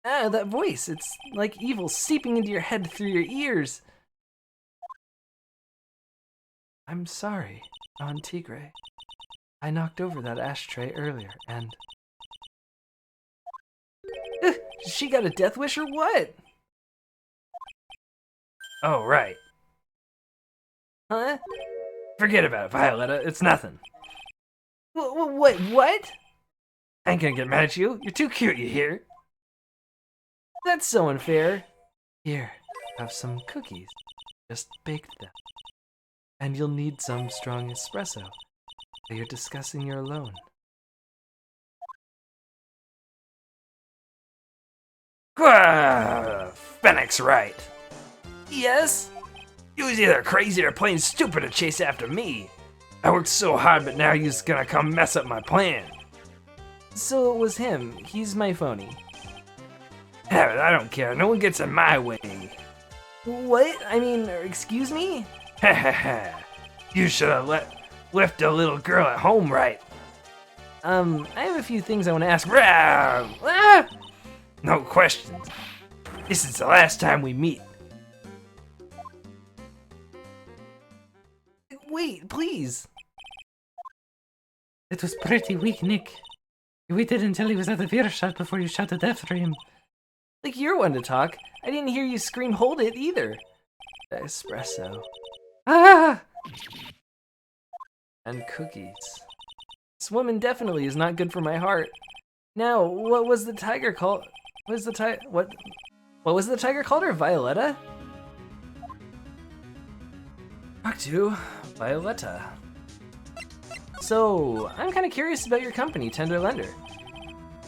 Ah, that voice. It's like evil seeping into your head through your ears. I'm sorry, Don Tigre. I knocked over that ashtray earlier, and... She got a death wish or what? Oh, right. Huh? Forget about it, Violetta. It's nothing. What? I ain't gonna get mad at you. You're too cute, you hear? That's so unfair. Here, have some cookies. Just bake them. And you'll need some strong espresso while you're discussing your loan. Fennec's right. Yes? You was either crazy or plain stupid to chase after me. I worked so hard, but now you's gonna come mess up my plan. So it was him. He's my phony. Have it, I don't care. No one gets in my way. What? I mean, excuse me? Ha ha ha. You should have left a little girl at home, right? I have a few things I want to ask. Rawr! Ah! No questions. This is the last time we meet. Wait, please. It was pretty weak, Nick. You waited until he was out of earshot before you shouted after him. Like you're one to talk. I didn't hear you scream hold it either. Espresso. Ah! And cookies. This woman definitely is not good for my heart. Now, what was the tiger called? What was the tiger called her? Violetta? Talk to Violetta. So, I'm kind of curious about your company, Tender Lender.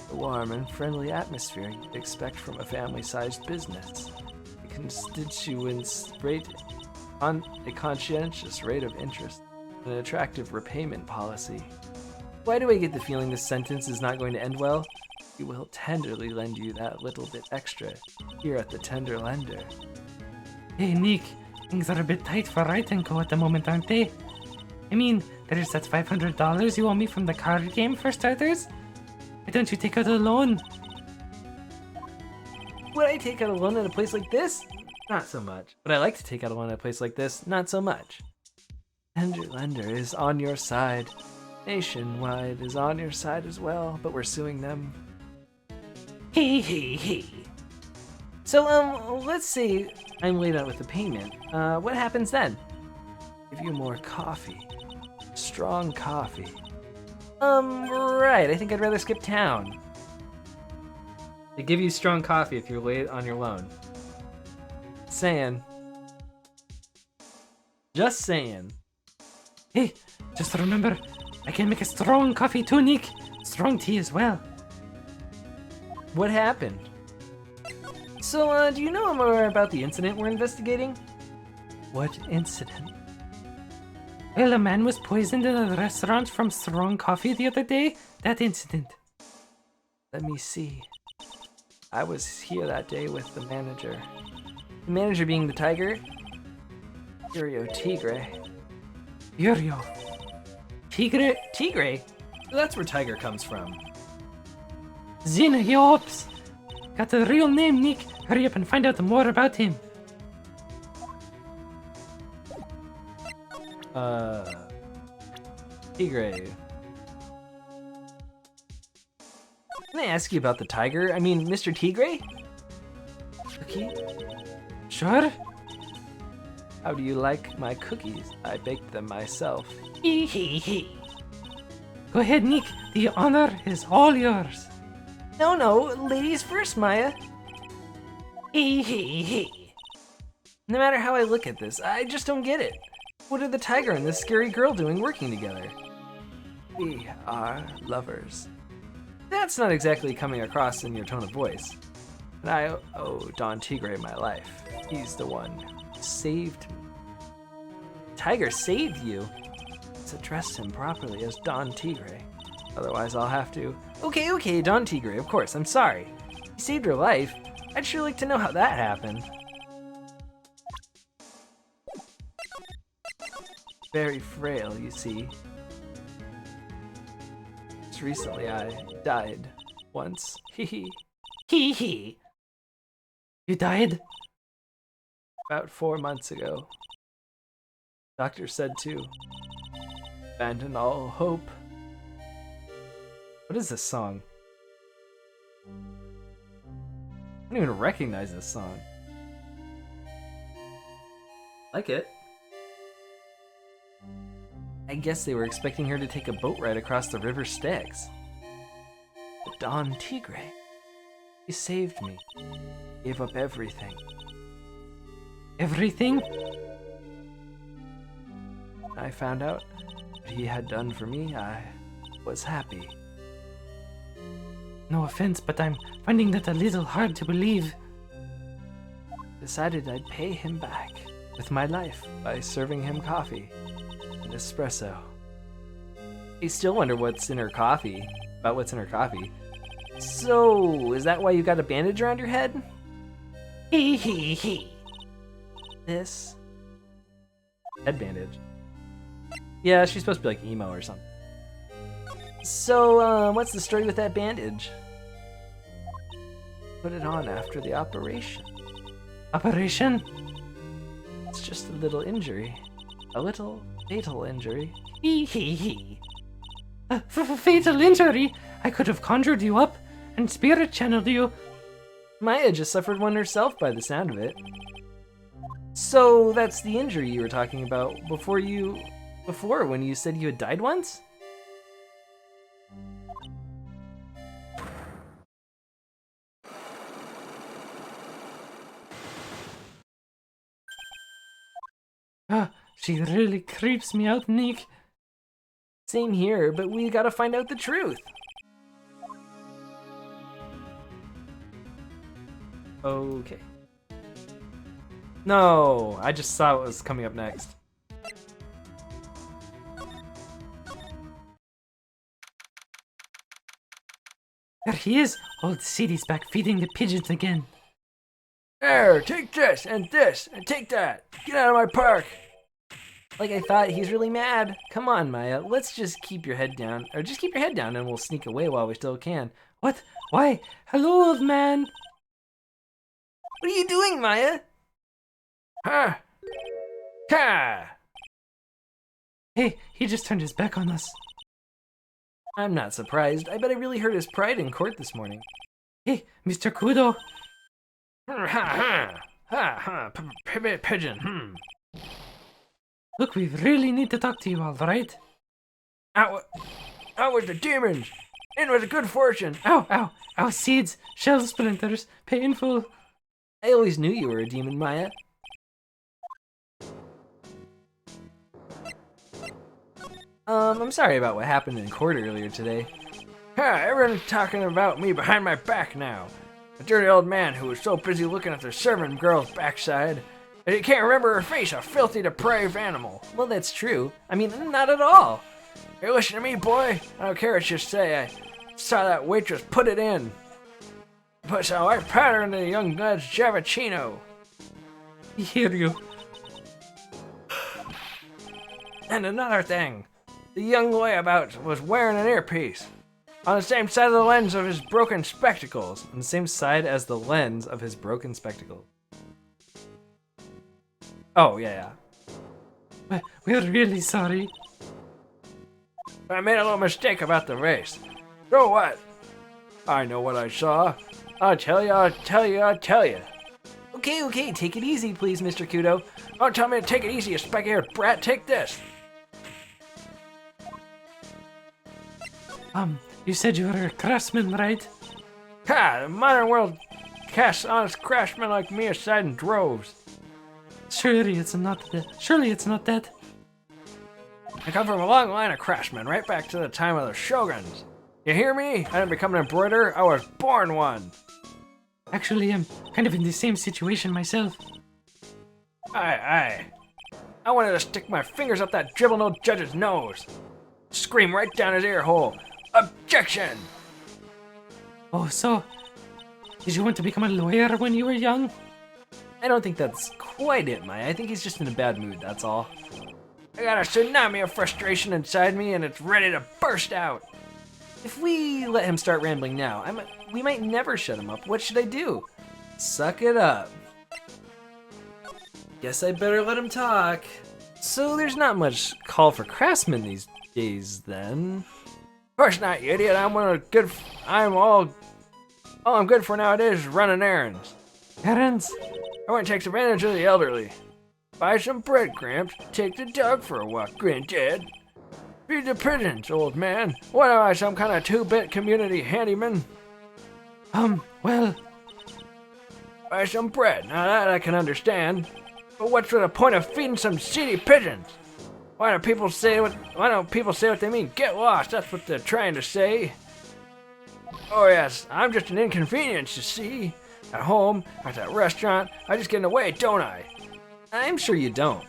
The warm and friendly atmosphere you'd expect from a family-sized business. A constituents rate on a conscientious rate of interest, an attractive repayment policy. Why do I get the feeling this sentence is not going to end well? We will tenderly lend you that little bit extra here at the Tender Lender. Hey, Nick. Things are a bit tight for Raitenko at the moment, aren't they? I mean, there's that $500 you owe me from the card game for starters. Why don't you take out a loan? Would I take out a loan at a place like this? Not so much. Would I like to take out a loan at a place like this? Not so much. Tender Lender is on your side. Nationwide is on your side as well, but we're suing them. Hey. So, let's say I'm late out with the payment. What happens then? Give you more coffee. Strong coffee. Right, I think I'd rather skip town. They give you strong coffee if you're late on your loan. Saying. Just saying. Hey, just remember, I can make a strong coffee too, Nick. Strong tea as well. What happened? So, do you know more about the incident we're investigating? What incident? Well, a man was poisoned in a restaurant from strong coffee the other day. That incident. Let me see. I was here that day with the manager. The manager being the tiger? Curio Tigre. Yurio. Tigre. Tigre? That's where tiger comes from. Zina Yops. Got a real name, Nick. Hurry up and find out more about him. Tigre. Can I ask you about the tiger? I mean, Mr. Tigre? Cookie? Sure. How do you like my cookies? I baked them myself. Hee. Go ahead, Nick. The honor is all yours. No, ladies first, Maya. Hee. No matter how I look at this, I just don't get it. What are the tiger and this scary girl doing working together? We are lovers. That's not exactly coming across in your tone of voice. And I owe Don Tigre my life. He's the one who saved me. Tiger saved you? Let's address him properly as Don Tigre. Otherwise I'll have to... Okay, Don Tigre, of course, I'm sorry. He saved your life. I'd sure like to know how that happened. Very frail, you see. Just recently I died. Once. Hee. You died? About 4 months ago. Doctor said to abandon all hope. What is this song? I don't even recognize this song. Like it. I guess they were expecting her to take a boat ride across the river Styx. But Don Tigre, he saved me. Gave up everything. Everything? I found out what he had done for me. I was happy. No offense, but I'm finding that a little hard to believe. Decided I'd pay him back with my life by serving him coffee and espresso. I still wonder what's in her coffee. About what's in her coffee. So, is that why you got a bandage around your head? Hee. This head bandage. Yeah, she's supposed to be like emo or something. So, what's the story with that bandage? Put it on after the operation. Operation? It's just a little injury. A little fatal injury. Hee. fatal injury. I could have conjured you up and spirit channeled you. Maya just suffered one herself by the sound of it. So that's the injury you were talking about before when you said you had died once? She really creeps me out, Nick. Same here, but we gotta find out the truth. Okay. No, I just saw what was coming up next. There he is. Old Sadie's back feeding the pigeons again. There, take this, and take that. Get out of my park. Like I thought, he's really mad. Come on, Maya, let's just keep your head down. Or just keep your head down and we'll sneak away while we still can. What? Why? Hello, old man. What are you doing, Maya? Huh? Ha! Hey, he just turned his back on us. I'm not surprised. I bet I really hurt his pride in court this morning. Hey, Mr. Kudo. Ha ha! Ha ha! Pigeon, Look, we really need to talk to you, all right? Out with the demons! In with the good fortune! Ow, ow, ow, seeds, shell splinters, painful. I always knew you were a demon, Maya. I'm sorry about what happened in court earlier today. Ha! Everyone's talking about me behind my back now. A dirty old man who was so busy looking at the servant girl's backside that he can't remember her face, a filthy, depraved animal. Well, that's true. I mean, not at all. Hey, listen to me, boy. I don't care what you say. I saw that waitress put it in. Put some white powder in the young lad's Javicino. I hear you. And another thing. The young layabout was wearing an earpiece. On the same side of the lens of his broken spectacles. On the same side as the lens of his broken spectacle. Oh, yeah. We're really sorry. I made a little mistake about the race. So what? I know what I saw. I'll tell you. Okay, take it easy, please, Mr. Kudo. Don't tell me to take it easy, you spiky-haired brat. Take this. You said you were a craftsman, right? Ha! The modern world casts honest craftsmen like me aside in droves. Surely it's not that. I come from a long line of craftsmen, right back to the time of the shoguns. You hear me? I didn't become an embroiderer, I was born one. Actually, I'm kind of in the same situation myself. Aye. I wanted to stick my fingers up that dribbling old judge's nose. Scream right down his ear hole. Objection! Oh, so did you want to become a lawyer when you were young? I don't think that's quite it, Maya. I think he's just in a bad mood, that's all. I got a tsunami of frustration inside me and it's ready to burst out. If we let him start rambling now, we might never shut him up. What should I do? Suck it up. Guess I better let him talk. So there's not much call for craftsmen these days, then. Of course not, you idiot. All I'm good for nowadays is running errands. Errands? I want to take advantage of the elderly. Buy some bread, Gramps. Take the dog for a walk, Granddad. Feed the pigeons, old man. What am I, some kind of 2-bit community handyman? Well, Buy some bread. Now that I can understand. But what's the point of feeding some seedy pigeons? Why don't people say what they mean? Get lost, that's what they're trying to say. Oh yes, I'm just an inconvenience, you see. At home, at that restaurant, I just get in the way, don't I? I'm sure you don't.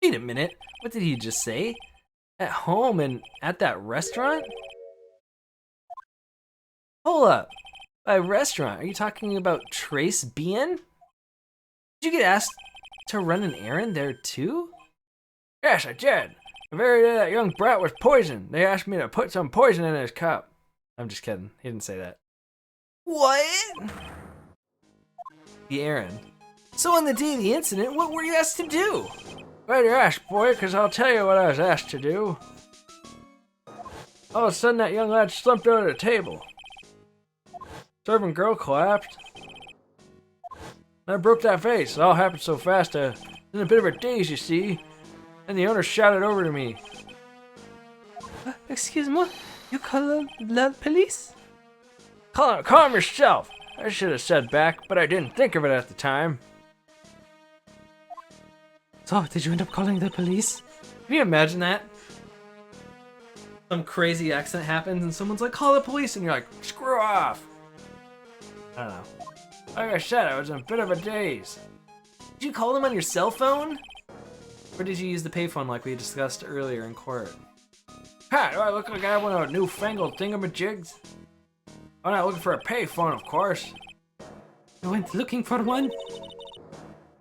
Wait a minute, what did he just say? At home and at that restaurant? Hold up. By restaurant, are you talking about Trace Bien? Did you get asked to run an errand there too? Yes, I did. The very day that young brat was poisoned, they asked me to put some poison in his cup. I'm just kidding. He didn't say that. What? The errand. So on the day of the incident, what were you asked to do? Glad you asked, boy, because I'll tell you what I was asked to do. All of a sudden, that young lad slumped over the table. Servant girl collapsed. I broke that vase. It all happened so fast. I was in a bit of a daze, you see. And the owner shouted over to me. Excuse me, you call the police? Calm yourself. I should have said back, but I didn't think of it at the time. So, did you end up calling the police? Can you imagine that? Some crazy accident happens and someone's like, call the police, and you're like, Screw off. I don't know. Like I said, I was in a bit of a daze. Did you call them on your cell phone? Or did you use the payphone like we discussed earlier in court? Ha! Do I look like I have one of those newfangled thingamajigs? I'm not looking for a payphone, of course. You went looking for one?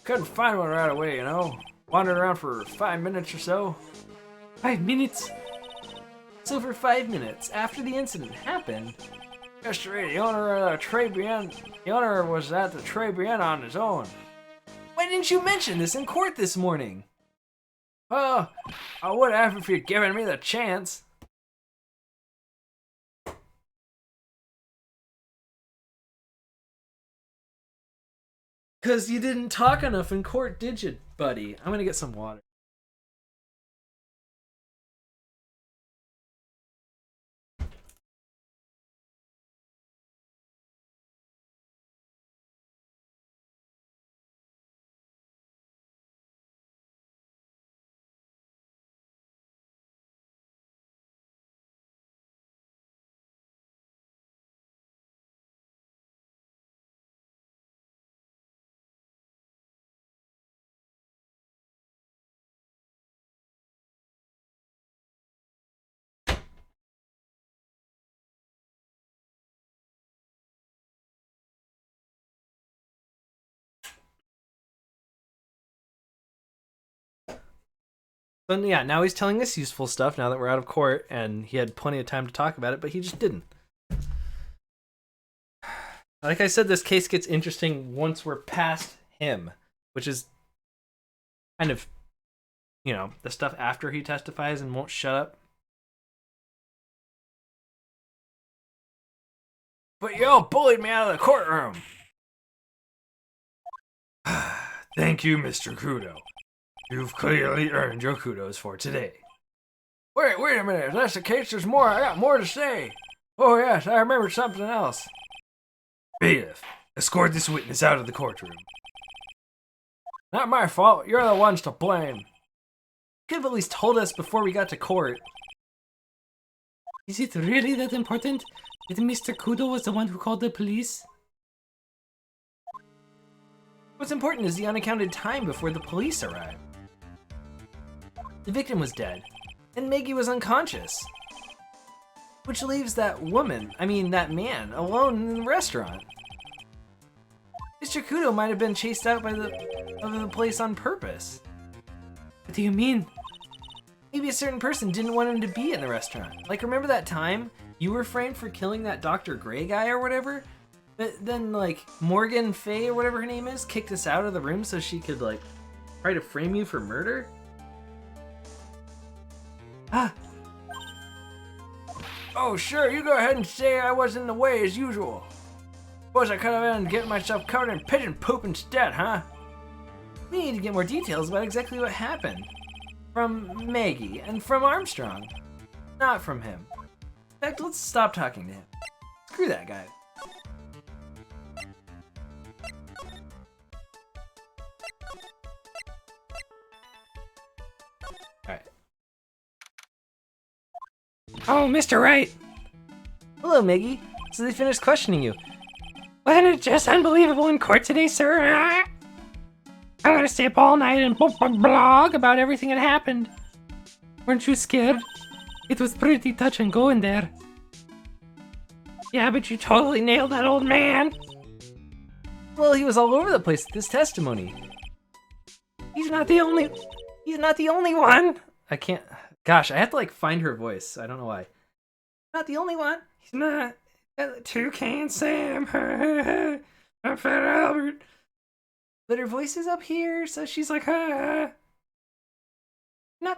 Couldn't find one right away, you know. Wandered around for 5 minutes or so. 5 minutes? So for 5 minutes after the incident happened, Yesterday, the owner was at the Trebian on his own. why didn't you mention this in court this morning? Well, I would have if you'd given me the chance. Because you didn't talk enough in court, did you, buddy? I'm gonna get some water. But yeah, now he's telling us useful stuff now that we're out of court, and he had plenty of time to talk about it, but he just didn't. Like I said, this case gets interesting once we're past him, which is kind of, the stuff after he testifies and won't shut up. But y'all bullied me out of the courtroom. Thank you, Mr. Kudo. You've clearly earned your kudos for today. Wait a minute. If that's the case, there's more. I got more to say. Oh, yes, I remembered something else. Bailiff, escort this witness out of the courtroom. Not my fault. You're the ones to blame. You could have at least told us before we got to court. Is it really that important that Mr. Kudo was the one who called the police? What's important is the unaccounted time before the police arrived. The victim was dead, and Maggie was unconscious. Which leaves that man, alone in the restaurant. Mr. Kudo might have been chased out by the place on purpose. What do you mean? Maybe a certain person didn't want him to be in the restaurant. Like, remember that time you were framed for killing that Dr. Gray guy or whatever? But then, Morgan Fay or whatever her name is, kicked us out of the room so she could, try to frame you for murder? Oh, sure, you go ahead and say I was in the way as usual. Suppose I could have been getting myself covered in pigeon poop instead, huh? We need to get more details about exactly what happened. From Maggie and from Armstrong. Not from him. In fact, let's stop talking to him. Screw that guy. Alright. Oh, Mr. Wright! Hello, Maggie. So they finished questioning you. Wasn't it just unbelievable in court today, sir? I'm gonna stay up all night and blog about everything that happened. Weren't you scared? It was pretty touch and go in there. Yeah, but you totally nailed that old man. Well, he was all over the place with his testimony. He's not the only one. I can't... Gosh, I have to, find her voice. I don't know why. Not the only one. He's not. Toucan Sam. I'm Fat Albert. But her voice is up here, so she's like, Not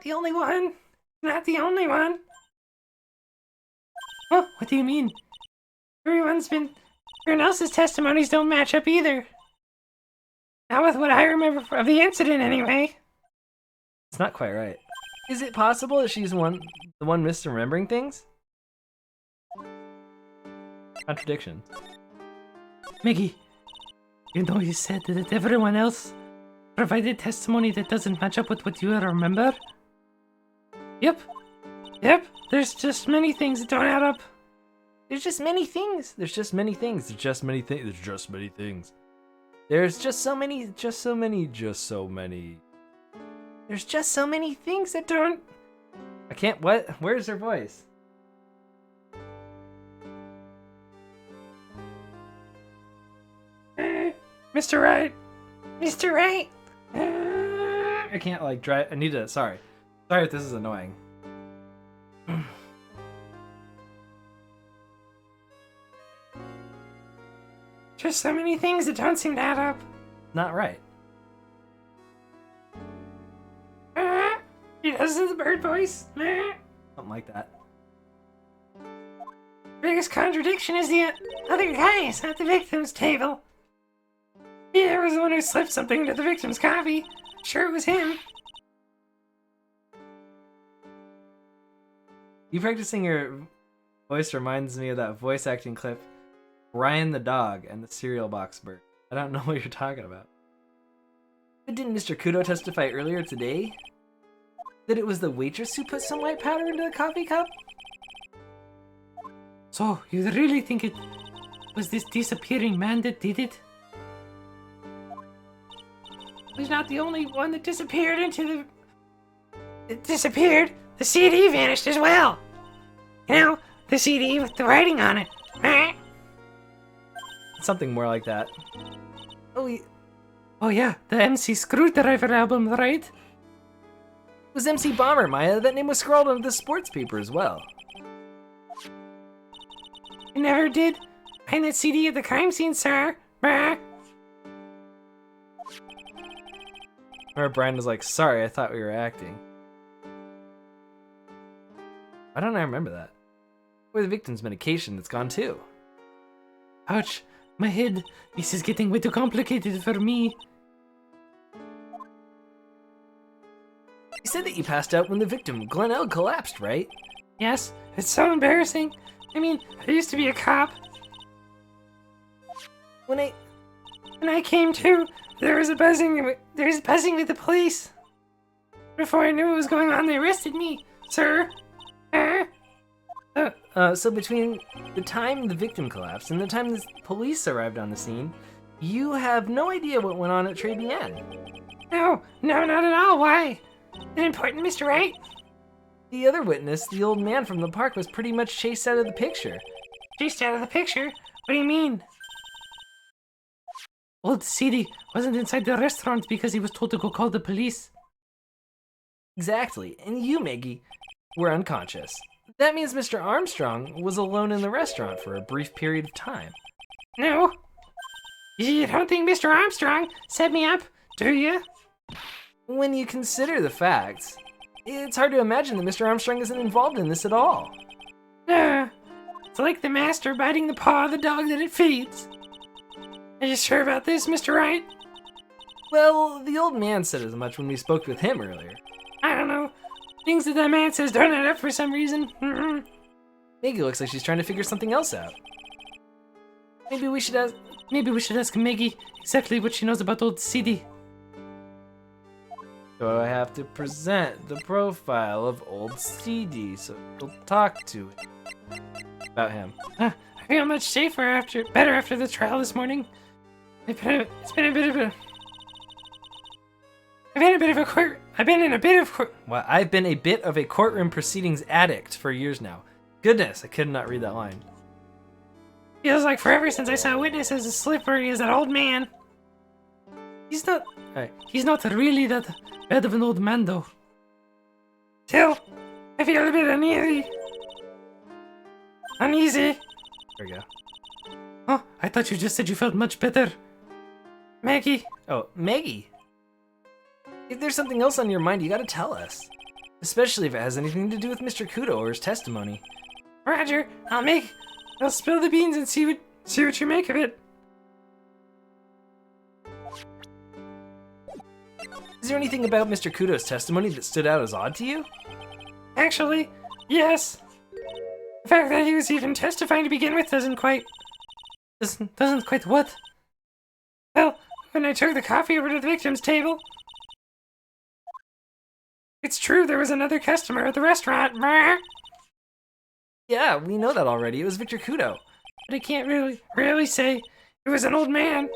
the only one. Not the only one. Huh? What do you mean? Everyone else's testimonies don't match up either. Not with what I remember of the incident, anyway. It's not quite right. Is it possible that she's the one misremembering things? Contradiction. Maggie, you know you said that everyone else provided testimony that doesn't match up with what you remember? Yep. There's just many things that don't add up. There's just many things. There's just so many things. There's just so many things that don't. I can't. What? Where's her voice? Mr. Wright. Mr. Wright. I can't like drive. I need to. Sorry if this is annoying. Just so many things that don't seem to add up. Not right. He does the bird voice. Something like that. Biggest contradiction is the other guys at the victim's table. He was the one who slipped something into the victim's coffee. Sure, it was him. You practicing your voice reminds me of that voice acting clip, Ryan the dog and the cereal box bird. I don't know what you're talking about. But didn't Mr. Kudo testify earlier today that it was the waitress who put some white powder into the coffee cup? So, you really think it was this disappearing man that did it? He's not the only one that disappeared into the... It disappeared. The CD vanished as well. You know, the CD with the writing on it. Something more like that. Oh yeah, the MC Screwdriver album, right? It was MC Bomber, Maya. That name was scrawled on the sports paper as well. I never did find that CD at the crime scene, sir. Remember Brian was like, sorry, I thought we were acting. Why don't I remember that? Or the victim's medication that's gone too. Ouch, my head. This is getting way too complicated for me. You said that you passed out when the victim, Glenn L, collapsed, right? Yes, it's so embarrassing. I mean, I used to be a cop. When I came to, there was buzzing with the police. Before I knew what was going on, they arrested me, sir. So between the time the victim collapsed and the time the police arrived on the scene, you have no idea what went on at Très Bien. No, not at all. Why? An important, Mr. Wright? The other witness, the old man from the park, was pretty much chased out of the picture. Chased out of the picture? What do you mean? Old CD wasn't inside the restaurant because he was told to go call the police. Exactly, and you, Maggie, were unconscious. That means Mr. Armstrong was alone in the restaurant for a brief period of time. No. You don't think Mr. Armstrong set me up, do you? When you consider the facts, it's hard to imagine that Mr. Armstrong isn't involved in this at all. It's like the master biting the paw of the dog that it feeds. Are you sure about this, Mr. Wright? Well, the old man said as much when we spoke with him earlier. I don't know. Things that man says don't add up for some reason. Maggie looks like she's trying to figure something else out. Maybe we should ask Maggie exactly what she knows about old CD. So I have to present the profile of old CD so we'll talk to him about him. I feel much safer better after the trial this morning. I've been in a bit of a courtroom proceedings addict for years now. Goodness, I could not read that line. Feels like forever since I saw a witness as slippery as that old man. He's not really that bad of an old man, though. Still, I feel a bit uneasy. There we go. Oh, I thought you just said you felt much better. Maggie. Oh, Maggie. If there's something else on your mind, you gotta tell us. Especially if it has anything to do with Mr. Kudo or his testimony. Roger, I'll spill the beans and see what you make of it. Is there anything about Mr. Kudo's testimony that stood out as odd to you? Actually, yes. The fact that he was even testifying to begin with doesn't quite what? Well, when I took the coffee over to the victim's table, it's true there was another customer at the restaurant. Brr. Yeah, we know that already. It was Victor Kudo. But I can't really say it was an old man.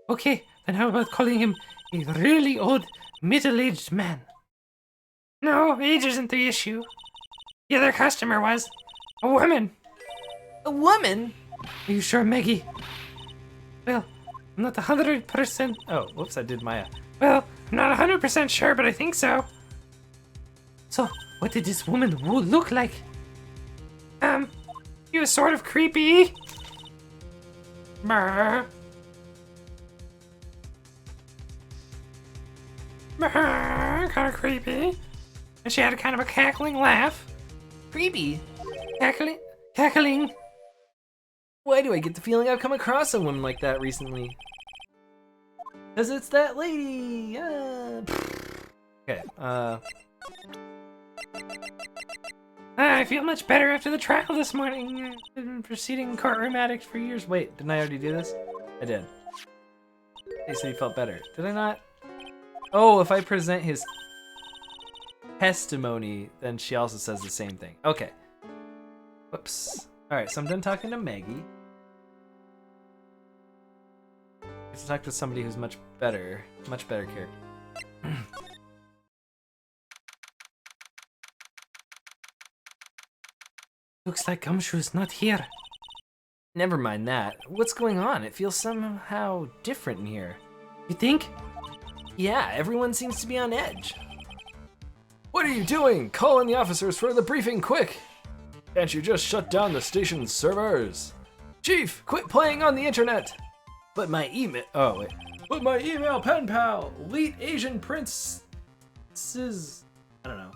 Okay, then how about calling him a really old, middle-aged man? No, age isn't the issue. The other customer was a woman. A woman? Are you sure, Maggie? Well, I'm not 100%. Oh, whoops, I did my... Well, I'm not 100% sure, but I think so. So, what did this woman look like? He was sort of creepy. Brr. Brr, kind of creepy. And she had a kind of a cackling laugh. Creepy? Cackling. Why do I get the feeling I've come across a woman like that recently? Because it's that lady! Okay, I feel much better after the trial this morning. I've been proceeding courtroom addict for years. Wait, didn't I already do this? I did. He said he felt better. Did I not? Oh, if I present his testimony, then she also says the same thing. Okay. Whoops. Alright, so I'm done talking to Maggie. Let's talk to somebody who's much better character. Looks like Gumshoe's not here. Never mind that. What's going on? It feels somehow different in here. You think? Yeah, everyone seems to be on edge. What are you doing? Call in the officers for the briefing, quick! Can't you just shut down the station's servers? Chief, quit playing on the internet! But my email... Oh, wait. But my email pen pal, Elite Asian Princess... I don't know.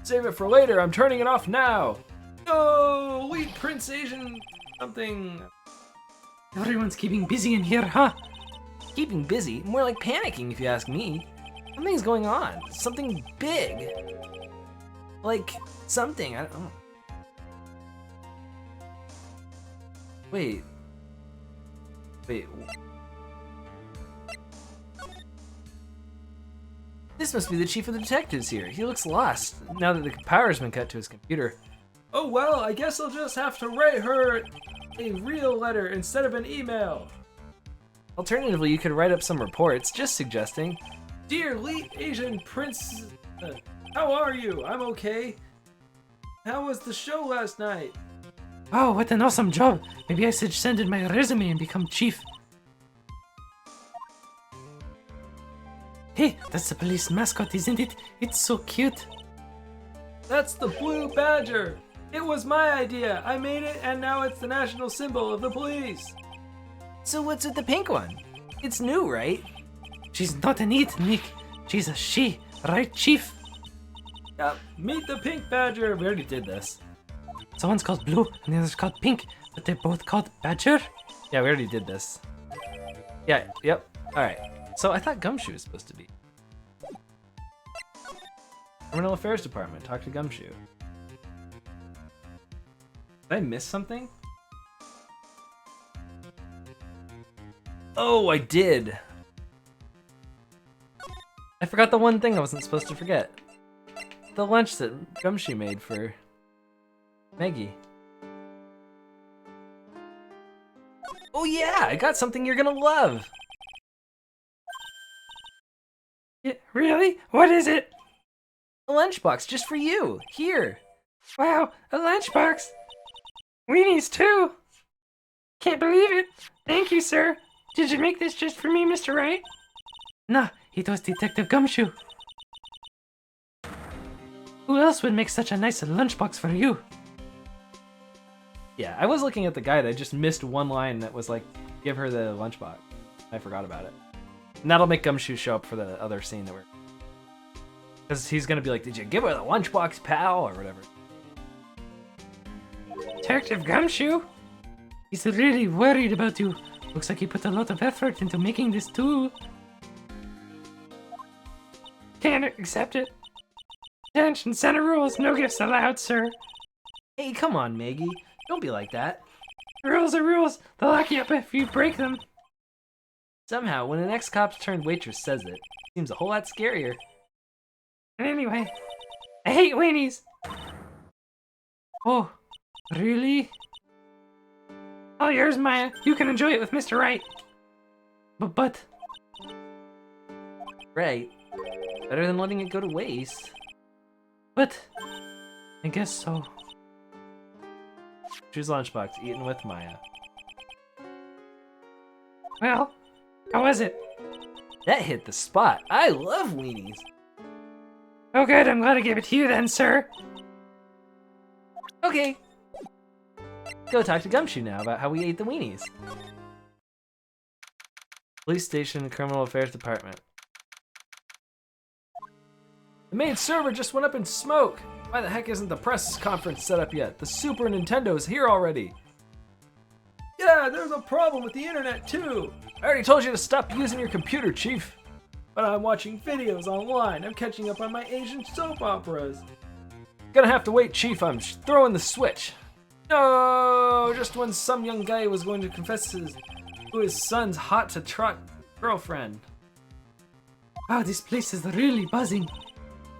Save it for later, I'm turning it off now! No! Elite Prince Asian... something... Everyone's keeping busy in here, huh? Keeping busy? More like panicking, if you ask me. Something's going on. Something big. Like, something. I don't know. Wait. This must be the chief of the detectives here. He looks lost, now that the power's been cut to his computer. Oh well, I guess I'll just have to write her a real letter instead of an email. Alternatively, you could write up some reports, just suggesting. Dear late Asian Prince, how are you? I'm okay. How was the show last night? Oh, what an awesome job. Maybe I should send in my resume and become chief. Hey, that's the police mascot, isn't it? It's so cute. That's the blue badger. It was my idea. I made it, and now it's the national symbol of the police. So what's with the pink one? It's new, right? She's not an it, Nick. She's a she, right, chief? Meet the pink badger. We already did this. So one's called blue and the other's called pink, but they're both called badger? Yeah, we already did this. Yeah, yep. Alright. So I thought Gumshoe was supposed to be. Criminal Affairs Department. Talk to Gumshoe. Did I miss something? Oh, I did. I forgot the one thing I wasn't supposed to forget. The lunch that Gumshoe made for Maggie. Oh yeah, I got something you're gonna love. Yeah, really? What is it? A lunchbox just for you. Here. Wow, a lunchbox. Weenies too. Can't believe it. Thank you, sir. Did you make this just for me, Mr. Wright? Nah, it was Detective Gumshoe. Who else would make such a nice lunchbox for you? Yeah, I was looking at the guide. I just missed one line that was like, give her the lunchbox. I forgot about it. And that'll make Gumshoe show up for the other scene that we're... Because he's going to be like, did you give her the lunchbox, pal? Or whatever. Detective Gumshoe? He's really worried about you. Looks like he put a lot of effort into making this tool. Can't accept it. Attention center rules, no gifts allowed, sir. Hey, come on, Maggie. Don't be like that. Rules are rules. They'll lock you up if you break them. Somehow, when an ex-cop turned waitress says it seems a whole lot scarier. And anyway, I hate weenies. Oh, really? All yours, Maya. You can enjoy it with Mr. Wright. But... Right. Better than letting it go to waste. But... I guess so. Choose lunchbox, eaten with Maya. Well, how was it? That hit the spot. I love weenies. Oh good, I'm glad I gave it to you then, sir. Okay. Go talk to Gumshoe now about how we ate the weenies. Police station, criminal affairs department. The main server just went up in smoke. Why the heck isn't the press conference set up yet? The Super Nintendo's here already. Yeah, there's a problem with the internet too. I already told you to stop using your computer, Chief. But I'm watching videos online. I'm catching up on my Asian soap operas. Gonna have to wait, Chief. I'm throwing the switch. No, just when some young guy was going to confess to his son's hot-to-trot girlfriend. Wow, this place is really buzzing.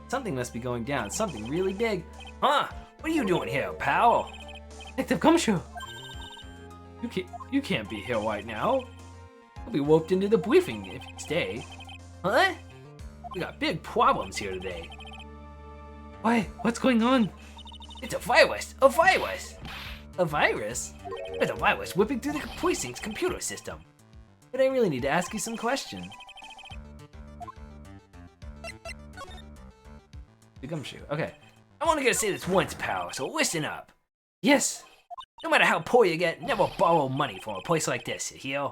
Something must be going down. Something really big. Huh? What are you doing here, pal? Detective Gumshoe. You can't be here right now. You'll be whooped into the briefing if you stay. Huh? We got big problems here today. Why? What's going on? It's a virus! A virus! A virus? There's a virus whipping through the precinct's computer system. But I really need to ask you some questions. The Gumshoe. Okay. I'm only gonna say this once, pal, so listen up. Yes. No matter how poor you get, never borrow money from a place like this, you hear?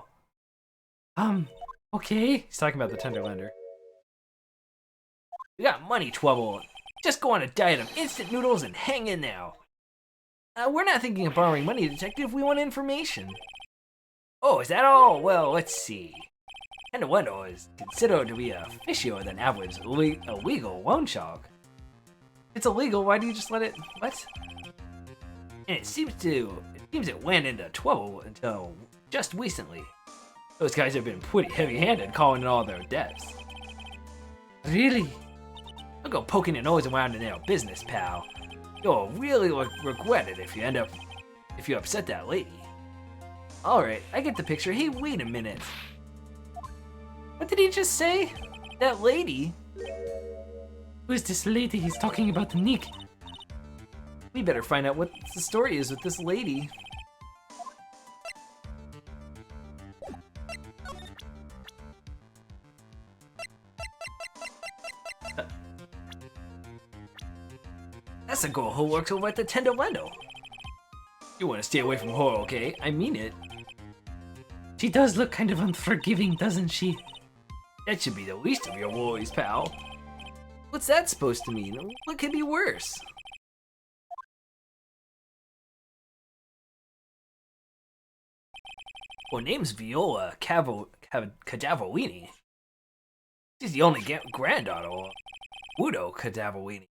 Okay. He's talking about the tender lender. You got money trouble. Just go on a diet of instant noodles and hang in there. We're not thinking of borrowing money, Detective. We want information. Oh, is that all? Well, let's see. Tender is considered to be a fishier than average illegal loan shark. It's illegal. Why do you just let it? What? And it seems it went into trouble until just recently. Those guys have been pretty heavy-handed calling in all their debts. Really? Don't go poking your nose around in their business, pal. You'll really regret it if you upset that lady. Alright, I get the picture. Hey, wait a minute. What did he just say? That lady? Who's this lady he's talking about, Nick? We better find out what the story is with this lady. That's a girl who works over at the Tenderlendo. You want to stay away from her, okay? I mean it. She does look kind of unforgiving, doesn't she? That should be the least of your worries, pal. What's that supposed to mean? What could be worse? Her name's Viola Cadaverini. She's the only granddaughter of Udo Cadaverini,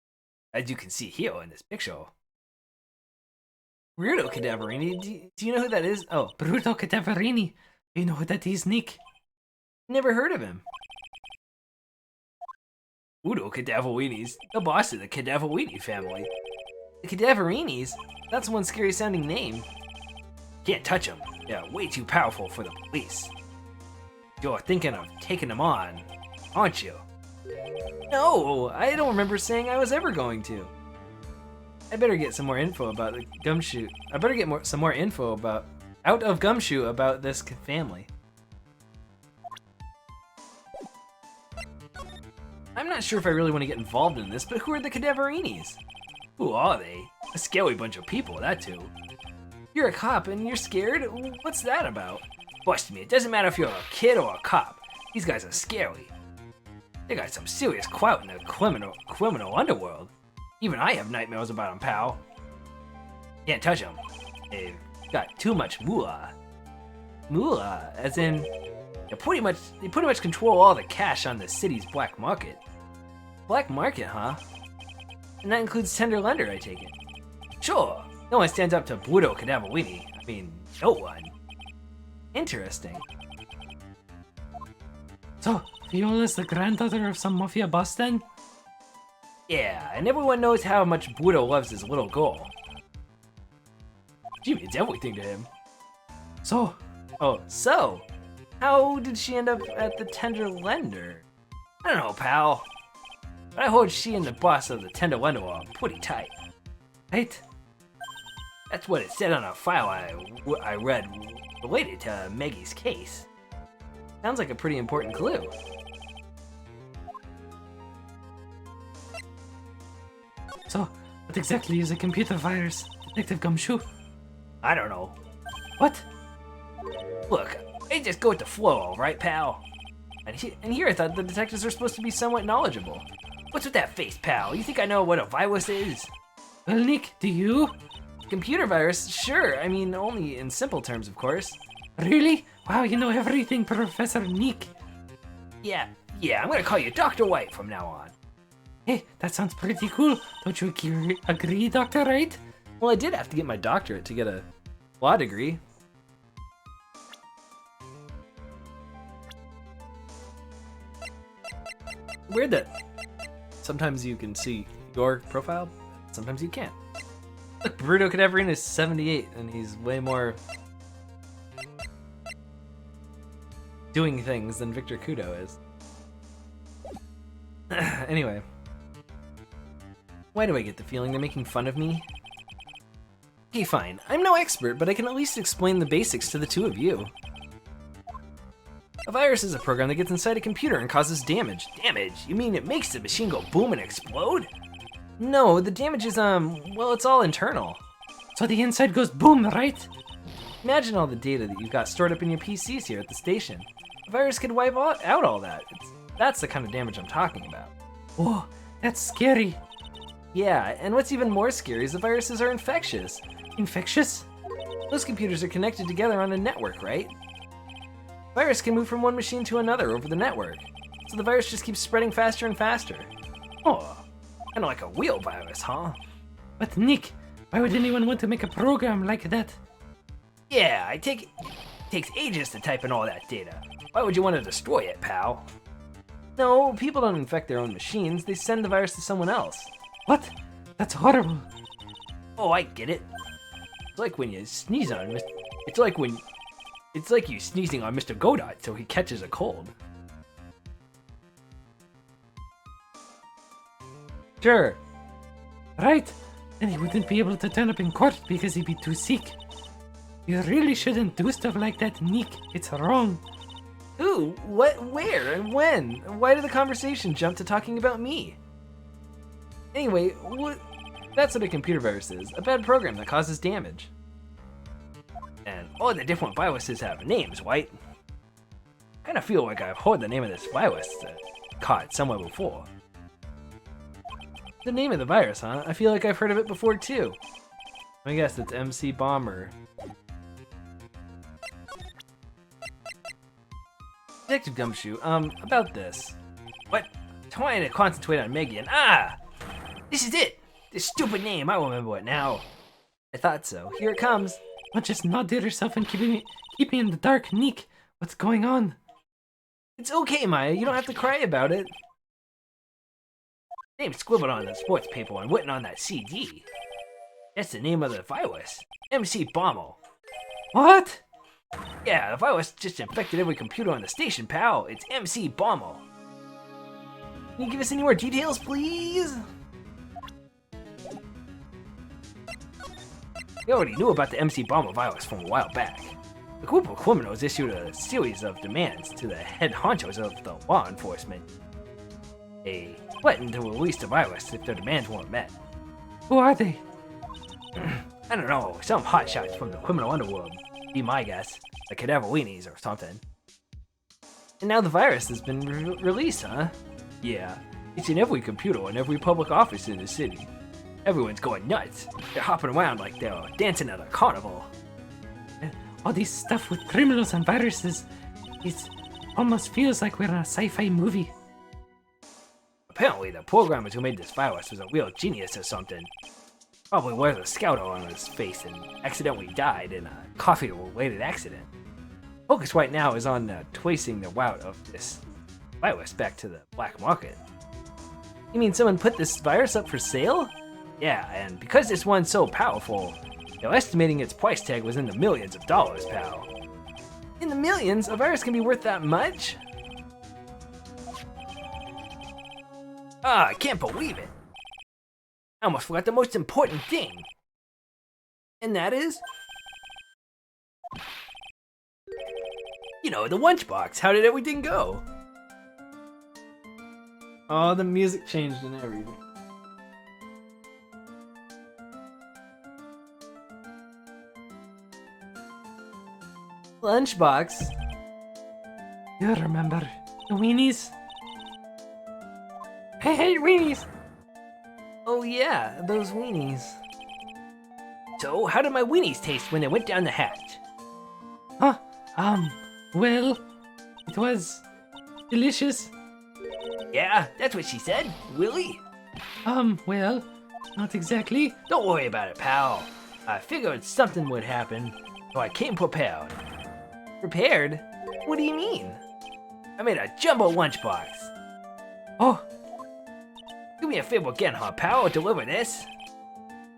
as you can see here in this picture. Rudo Cadaverini? Do you know who that is? Oh, Bruto Cadaverini. You know who that is, Nick? never heard of him. Udo Cadaverini's the boss of the Cadaverini family. The Cadaverinis? That's one scary sounding name. Can't touch them. They're way too powerful for the police. You're thinking of taking them on, aren't you? No, I don't remember saying I was ever going to. I better get some more info about the Gumshoe. I better get some more info out of Gumshoe about this family. I'm not sure if I really want to get involved in this, but who are the Cadaverinis? Who are they? A scary bunch of people, that too. You're a cop and you're scared? What's that about? Bust me, it doesn't matter if you're a kid or a cop. These guys are scary. They got some serious clout in the criminal underworld. Even I have nightmares about them, pal. Can't touch them. They've got too much moolah. Moolah, as in, they pretty much control all the cash on the city's black market. Black market, huh? And that includes tender lender, I take it. Sure, no one stands up to Budo Cadavellini. I mean, no one. Interesting. So, Viola's the granddaughter of some mafia boss then? Yeah, and everyone knows how much Budo loves his little girl. She means everything to him. So, So, how did she end up at the tender lender? I don't know, pal. But I heard she and the boss of the tender lender are pretty tight. right? That's what it said on a file I read related to Maggie's case. Sounds like a pretty important clue. So, what exactly is a computer virus, Detective Gumshoe? I don't know. What? Look, I just go with the flow, alright, pal? And here I thought the detectives are supposed to be somewhat knowledgeable. What's with that face, pal? You think I know what a virus is? Well, Nick, do you? Computer virus? Sure, I mean, only in simple terms, of course. Really? Wow, you know everything, Professor Nick. Yeah, I'm gonna call you Dr. White from now on. Hey, that sounds pretty cool. Don't you agree, Dr. Wright? Well, I did have to get my doctorate to get a law degree. Weird that sometimes you can see your profile, sometimes you can't. Look, Bruto Cadaverine is 78, and he's way more doing things than Victor Kudo is. Anyway. Why do I get the feeling they're making fun of me? Okay, fine. I'm no expert, but I can at least explain the basics to the two of you. A virus is a program that gets inside a computer and causes damage. Damage? You mean it makes the machine go boom and explode? No, the damage is, well, it's all internal. So the inside goes boom, right? Imagine all the data that you've got stored up in your PCs here at the station. A virus could wipe out all that. That's the kind of damage I'm talking about. Oh, that's scary. Yeah, and what's even more scary is the viruses are infectious. Infectious? Those computers are connected together on a network, right? Virus can move from one machine to another over the network, so the virus just keeps spreading faster and faster. Oh, kind of like a wheel virus, huh? But Nick, why would anyone want to make a program like that? Yeah, I take it takes ages to type in all that data. Why would you want to destroy it, pal? No, people don't infect their own machines, they send the virus to someone else. What? That's horrible. Oh, I get it. It's like when you sneeze on It's like you sneezing on Mr. Godot so he catches a cold. Sure. Right? And he wouldn't be able to turn up in court because he'd be too sick. You really shouldn't do stuff like that, Nick. It's wrong. Who? What? Where? And when? Why did the conversation jump to talking about me? Anyway, that's what a computer virus is. A bad program that causes damage. And all the different viruses have names, White. I kind of feel like I've heard the name of this virus caught somewhere before. The name of the virus, huh? I feel like I've heard of it before too. I guess it's MC Bomber. Detective Gumshoe, about this. What? Trying to concentrate on Maggie and this is it! This stupid name, I remember it now. I thought so. Here it comes. Don't just nod to yourself and keep me in the dark, Nick. What's going on? It's okay, Maya. You don't have to cry about it. Name scribbled on the sports paper and written on that CD. That's the name of the virus. MC Bomber. What? Yeah, the virus just infected every computer on the station, pal. It's MC Bomber. Can you give us any more details, please? We already knew about the MC Bomber virus from a while back. A group of criminals issued a series of demands to the head honchos of the law enforcement. They threatened to release the virus if their demands weren't met. Who are they? I don't know, some hotshots from the criminal underworld. Be my guess. The Cadaverlinis or something. And now the virus has been released, huh? Yeah, it's in every computer and every public office in the city. Everyone's going nuts. They're hopping around like they're dancing at a carnival. All this stuff with criminals and viruses. It almost feels like we're in a sci-fi movie. Apparently, the programmers who made this virus was a real genius or something. Probably wears a scouter on his face and accidentally died in a coffee-related accident. Focus right now is on tracing the route of this virus back to the black market. You mean someone put this virus up for sale? Yeah, and because this one's so powerful, they're estimating its price tag was in the millions of dollars, pal. In the millions? A virus can be worth that much? Ah, I can't believe it. I almost forgot the most important thing. And that is? You know, the lunchbox. How did everything go? Oh, the music changed and everything. Lunchbox. You remember the weenies? I hate weenies. Oh yeah, those weenies. So, how did my weenies taste when they went down the hatch? Huh? Well, it was delicious. Yeah, that's what she said. Willie? Well, not exactly. Don't worry about it, pal. I figured something would happen, so I came prepared. Prepared? What do you mean? I made a jumbo lunchbox. Oh, Do me a favor again, huh, pal? I'll deliver this.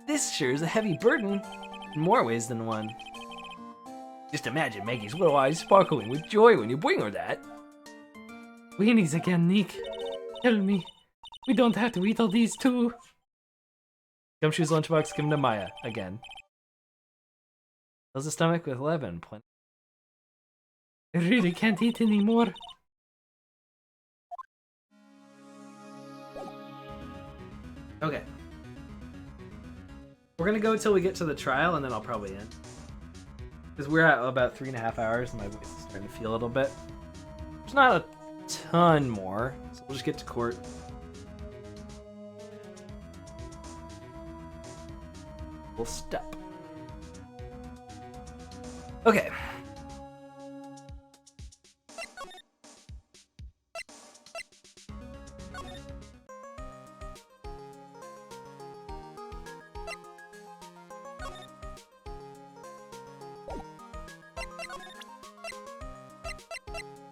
this sure is a heavy burden. In more ways than one. Just imagine Maggie's little eyes sparkling with joy when you bring her that. Weenies again, Nick. Tell me, we don't have to eat all these too. Gumshoe's lunchbox given to Maya again. Fills the stomach with 11. I really can't eat anymore. Okay. We're gonna go until we get to the trial, and then I'll probably end. Because we're at about 3.5 hours, and my voice is starting to feel a little bit. There's not a ton more, so we'll just get to court. We'll stop. Okay.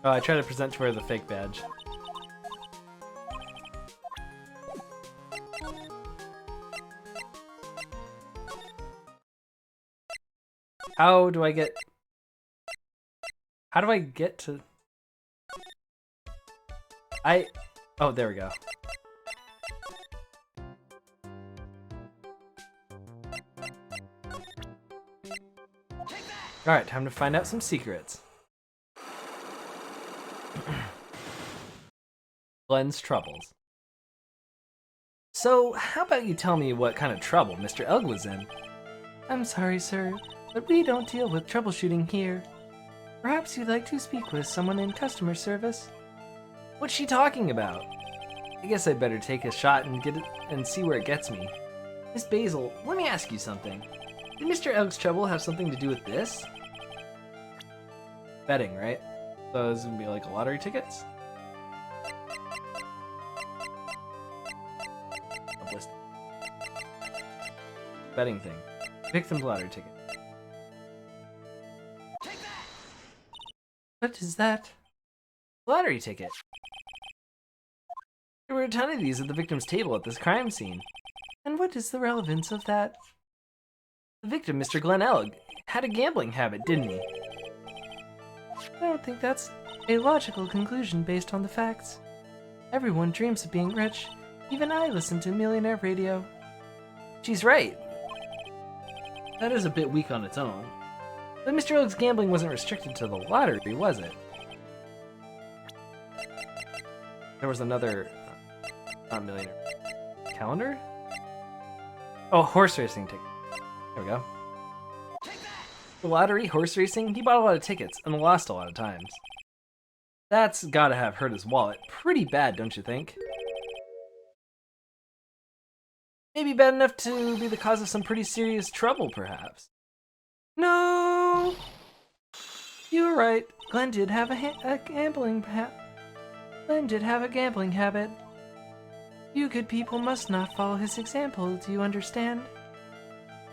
Oh, I tried to present to her the fake badge. How do I get to... Oh, there we go. Alright, time to find out some secrets. Glenn's troubles. So, how about you tell me what kind of trouble Mr. Elg was in? I'm sorry, sir, but we don't deal with troubleshooting here. Perhaps you'd like to speak with someone in customer service? What's she talking about? I guess I'd better take a shot and get it and see where it gets me. Miss Basil, let me ask you something. Did Mr. Elg's trouble have something to do with this? Betting, right? So it's gonna be like lottery tickets? Betting thing. Victim's lottery ticket. What is that? Lottery ticket. There were a ton of these at the victim's table at this crime scene. And what is the relevance of that? The victim, Mr. Glenn Elg, had a gambling habit, didn't he? I don't think that's a logical conclusion based on the facts. Everyone dreams of being rich. Even I listen to Millionaire Radio. She's right. That is a bit weak on its own. But Mr. Elg's gambling wasn't restricted to the lottery, was it? There was another... not millionaire. Calendar? Oh, horse racing ticket. There we go. The lottery, horse racing, he bought a lot of tickets and lost a lot of times. That's gotta have hurt his wallet pretty bad, don't you think? Maybe bad enough to be the cause of some pretty serious trouble, perhaps. No! You were right. Glenn did have a gambling Glenn did have a gambling habit. You good people must not follow his example, do you understand?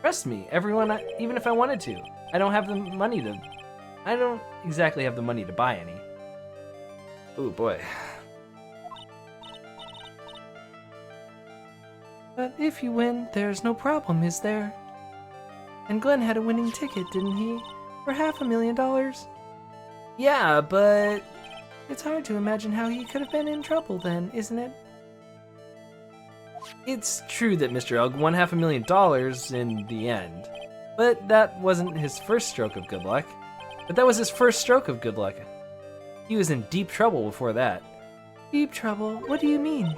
Trust me, everyone, even if I wanted to. I don't exactly have the money to buy any. Oh boy. But if you win, there's no problem, is there? And Glenn had a winning ticket, didn't he? For $500,000? Yeah, but It's hard to imagine how he could have been in trouble then, isn't it? it's true that Mr. Elg won $500,000 in the end. But that wasn't his first stroke of good luck. He was in deep trouble before that. Deep trouble? What do you mean?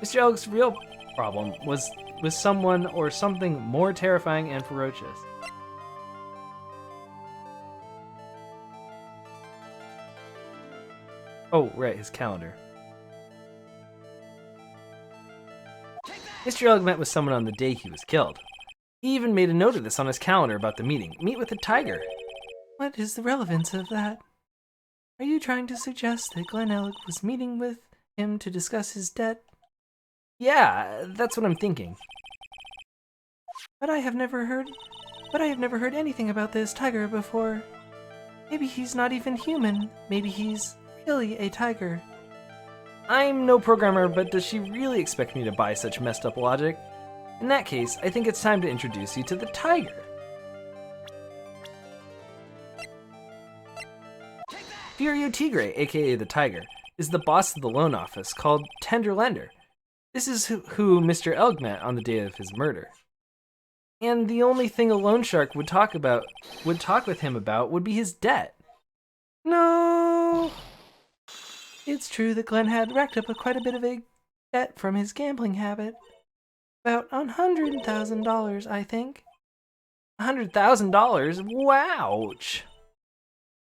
Mr. Elg's real problem was with someone or something more terrifying and ferocious. Oh, right, his calendar. Mr. Elg met with someone on the day he was killed. He even made a note of this on his calendar about the meeting. Meet with a tiger. What is the relevance of that? Are you trying to suggest that Glenn Elg was meeting with him to discuss his debt? Yeah, that's what I'm thinking. But I have never heard anything about this tiger before. Maybe he's not even human. Maybe he's really a tiger. I'm no programmer, but does she really expect me to buy such messed up logic? In that case, I think it's time to introduce you to the tiger. Furio Tigre, aka the Tiger, is the boss of the loan office called Tender Lender. This is who Mr. Elg met on the day of his murder. And the only thing a loan shark would talk with him about would be his debt. No! It's true that Glenn had racked up quite a bit of a debt from his gambling habit. About $100,000, I think. $100,000? Wowch!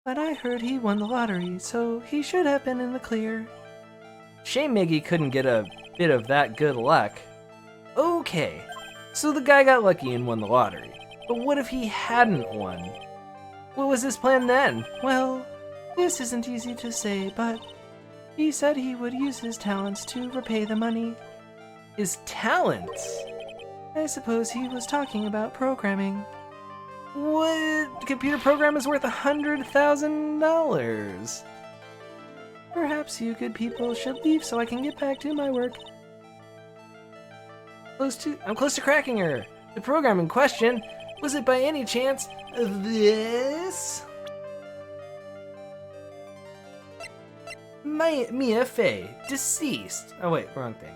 But I heard he won the lottery, so he should have been in the clear. Shame Miggy couldn't get a bit of that good luck. Okay, so the guy got lucky and won the lottery. But what if he hadn't won? What was his plan then? Well, this isn't easy to say, but he said he would use his talents to repay the money. His talents? I suppose he was talking about programming. What computer program is worth $100,000? Perhaps you good people should leave so I can get back to my work. I'm close to cracking her. The program in question, was it by any chance this? Mia Fey, deceased. Oh wait, wrong thing.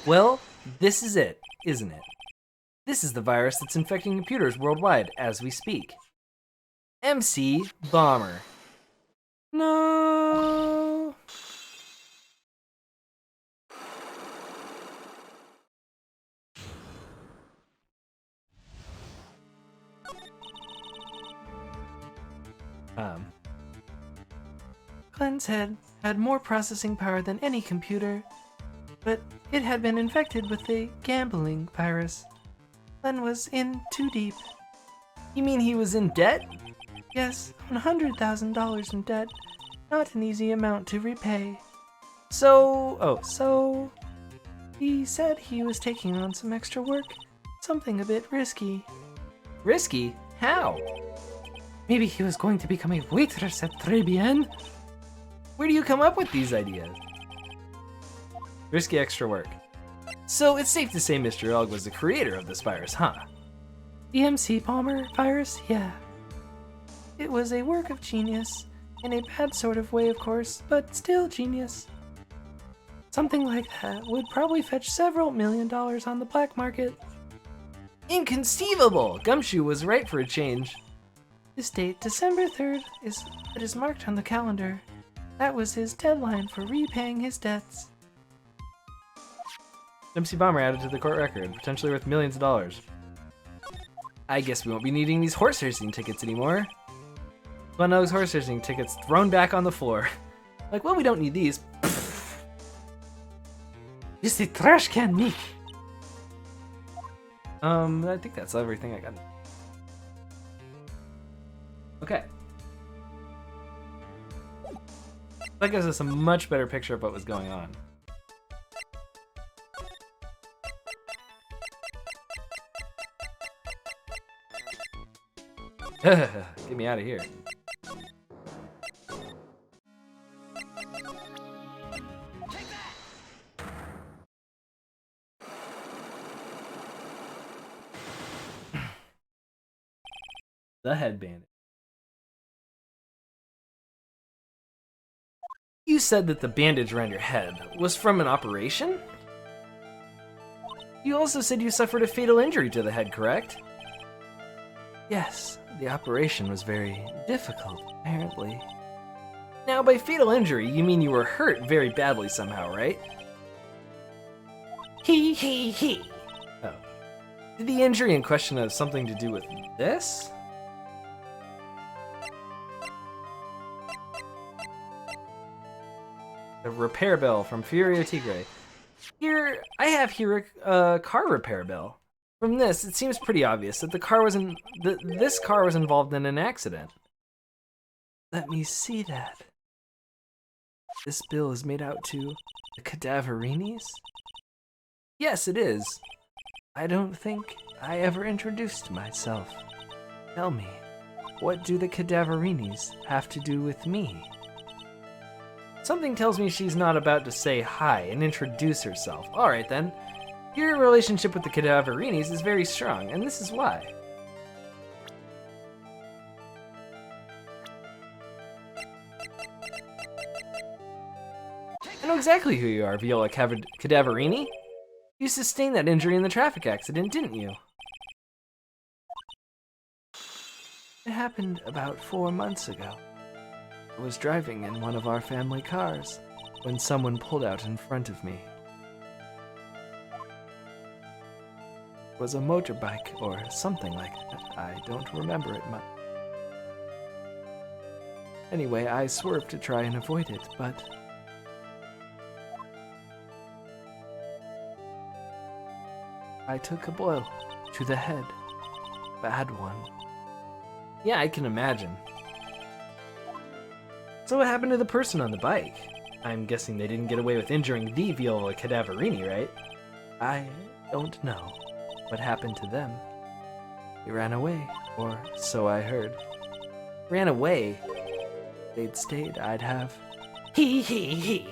Well, this is it, isn't it? This is the virus that's infecting computers worldwide as we speak. MC Bomber. No. Glenn's head had more processing power than any computer, but it had been infected with the gambling virus. Glenn was in too deep. You mean he was in debt? Yes, $100,000 in debt. Not an easy amount to repay. So He said he was taking on some extra work. Something a bit risky. Risky? How? Maybe he was going to become a waitress at Très Bien. Where do you come up with these ideas? Risky extra work. So it's safe to say Mr. Elg was the creator of this virus, huh? The MC Bomber virus? Yeah. It was a work of genius. In a bad sort of way, of course, but still genius. Something like that would probably fetch several $1 million on the black market. Inconceivable! Gumshoe was right for a change. This date, December 3rd, is marked on the calendar. That was his deadline for repaying his debts. MC Bomber added to the court record, potentially worth millions of dollars. I guess we won't be needing these horse racing tickets anymore. Glen Elg's horse racing tickets thrown back on the floor. Like, well, we don't need these. It's the trash can, Nick. I think that's everything I got. Okay. That gives us a much better picture of what was going on. Get me out of here. The headband. You said that the bandage around your head was from an operation? You also said you suffered a fatal injury to the head, correct? Yes, the operation was very difficult, apparently. Now, by fatal injury, you mean you were hurt very badly somehow, right? He. Oh. Did the injury in question have something to do with this? The repair bill from Furio Tigre. Here, I have here a car repair bill. From this, it seems pretty obvious that this car was involved in an accident. Let me see that. This bill is made out to the Cadaverinis? Yes, it is. I don't think I ever introduced myself. Tell me, what do the Cadaverinis have to do with me? Something tells me she's not about to say hi and introduce herself. Alright then. Your relationship with the Cadaverinis is very strong, and this is why. I know exactly who you are, Viola Cadaverini. You sustained that injury in the traffic accident, didn't you? It happened about 4 months ago. I was driving in one of our family cars when someone pulled out in front of me. It was a motorbike or something like that. I don't remember it much. Anyway, I swerved to try and avoid it, but I took a blow to the head. Bad one. Yeah, I can imagine. So what happened to the person on the bike? I'm guessing they didn't get away with injuring the Viola Cadaverini, right? I don't know what happened to them. They ran away, or so I heard. Ran away? They'd stayed, I'd have. He.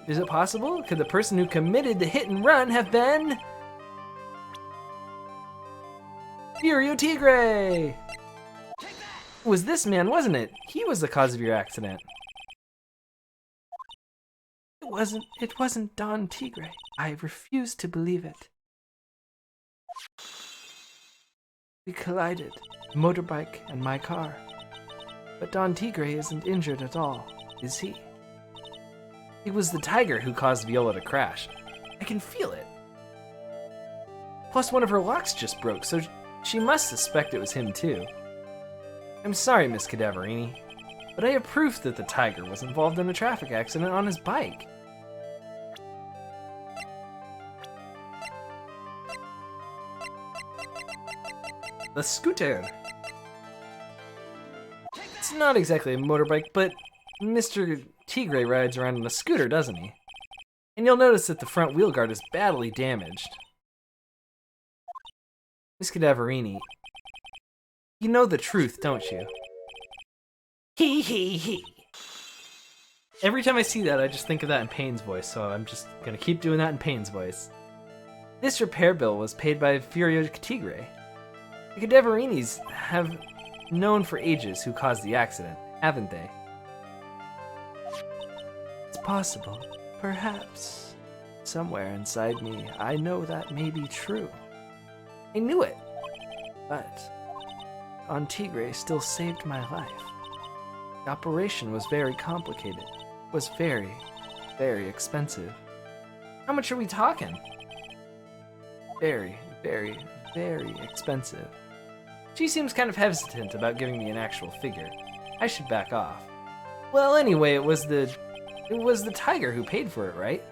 Is it possible? Could the person who committed the hit and run have been... Furio Tigre! It was this man, wasn't it? He was the cause of your accident. It wasn't Don Tigre. I refuse to believe it. We collided, the motorbike and my car. But Don Tigre isn't injured at all, is he? It was the tiger who caused Viola to crash. I can feel it. Plus one of her locks just broke, so she must suspect it was him too. I'm sorry, Miss Cadaverini, but I have proof that the tiger was involved in a traffic accident on his bike. The scooter. It's not exactly a motorbike, but Mr. Tigre rides around on a scooter, doesn't he? And you'll notice that the front wheel guard is badly damaged. Miss Cadaverini, you know the truth, don't you? He. Every time I see that, I just think of that in Payne's voice, so I'm just gonna keep doing that in Payne's voice. This repair bill was paid by Furio Tigre. The Cadaverinis have known for ages who caused the accident, haven't they? It's possible. Perhaps. Somewhere inside me, I know that may be true. I knew it. But Don Tigre still saved my life. The operation was very complicated. Was very, very expensive. How much are we talking? Very, very, very expensive. She seems kind of hesitant about giving me an actual figure. I should back off. Well, anyway, it was the tiger who paid for it, right?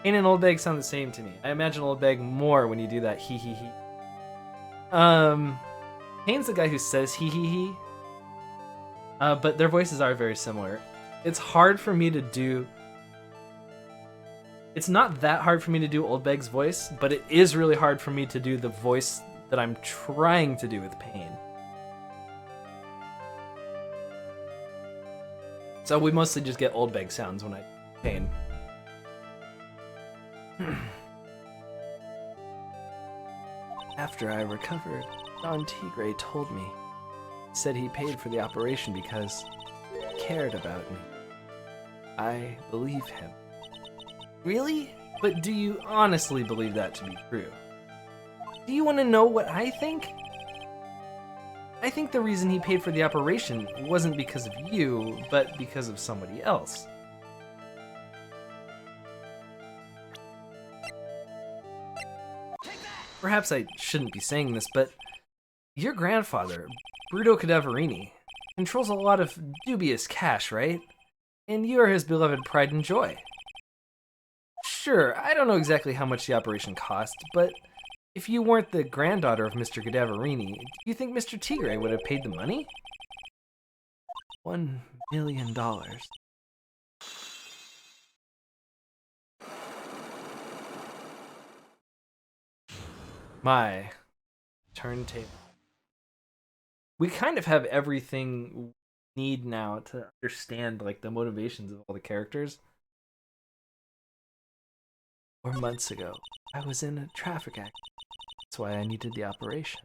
Pain and Old Bag sound the same to me. I imagine Old Bag more when you do that hee hee hee. Pain's the guy who says hee hee hee. But their voices are very similar. It's hard for me to do. It's not that hard for me to do Old Bag's voice, but it is really hard for me to do the voice that I'm trying to do with Pain. So we mostly just get Old Bag sounds when I Pain. After I recovered, Don Tigre told me. He said he paid for the operation because he cared about me. I believe him. Really? But do you honestly believe that to be true? Do you want to know what I think? I think the reason he paid for the operation wasn't because of you, but because of somebody else. Perhaps I shouldn't be saying this, but your grandfather, Bruto Cadaverini, controls a lot of dubious cash, right? And you are his beloved pride and joy. Sure, I don't know exactly how much the operation cost, but if you weren't the granddaughter of Mr. Cadaverini, do you think Mr. Tigre would have paid the money? $1 million. My turntable. We kind of have everything we need now to understand like the motivations of all the characters. 4 months ago, I was in a traffic accident. That's why I needed the operation.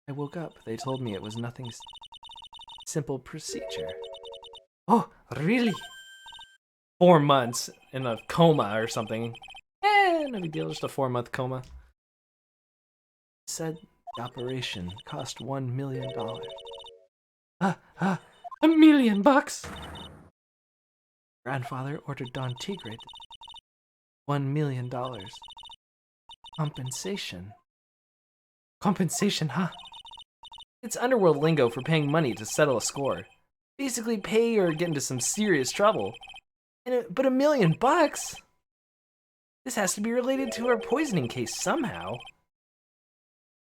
I woke up. They told me it was nothing. Simple procedure. Oh, really? 4 months in a coma or something. No big deal, just a 4-month coma. Said the operation cost $1 million. $1 million? Grandfather ordered Don Tigre $1 million. Compensation. Compensation, huh? It's underworld lingo for paying money to settle a score. Basically pay or get into some serious trouble. But $1 million? This has to be related to our poisoning case somehow.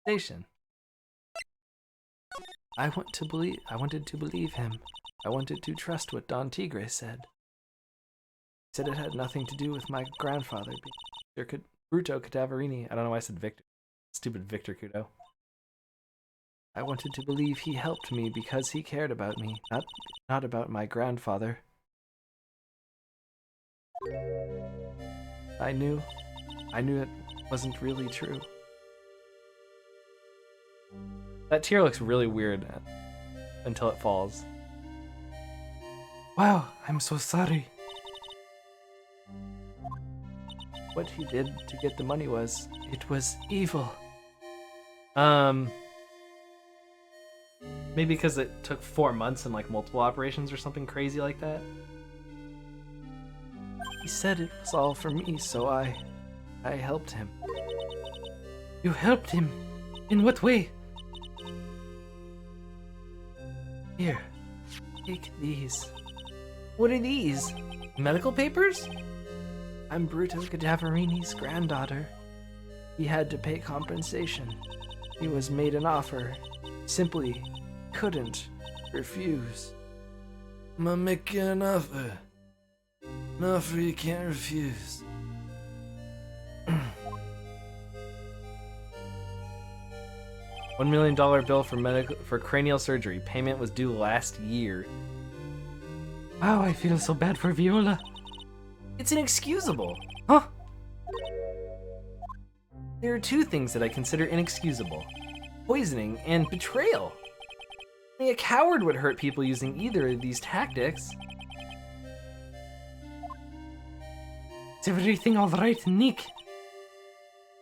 Station. I wanted to believe him. I wanted to trust what Don Tigre said. He said it had nothing to do with my grandfather, Bruto Cadaverini. I don't know why I said Victor. Stupid Victor Kudo. I wanted to believe he helped me because he cared about me, not about my grandfather. I knew it wasn't really true. That tear looks really weird until it falls. Wow, I'm so sorry. What he did to get the money was evil. Maybe because it took 4 months and like multiple operations or something crazy like that. He said it was all for me, so I helped him. You helped him? In what way? Here, take these. What are these? Medical papers? I'm Bruto Cadaverini's granddaughter. He had to pay compensation. He was made an offer. Simply couldn't refuse. I'ma make you an offer. An offer you can't refuse. $1 million bill for cranial surgery. Payment was due last year. Wow, I feel so bad for Viola. It's inexcusable. Huh? There are 2 things that I consider inexcusable. Poisoning and betrayal. Only a coward would hurt people using either of these tactics. Is everything alright, Nick?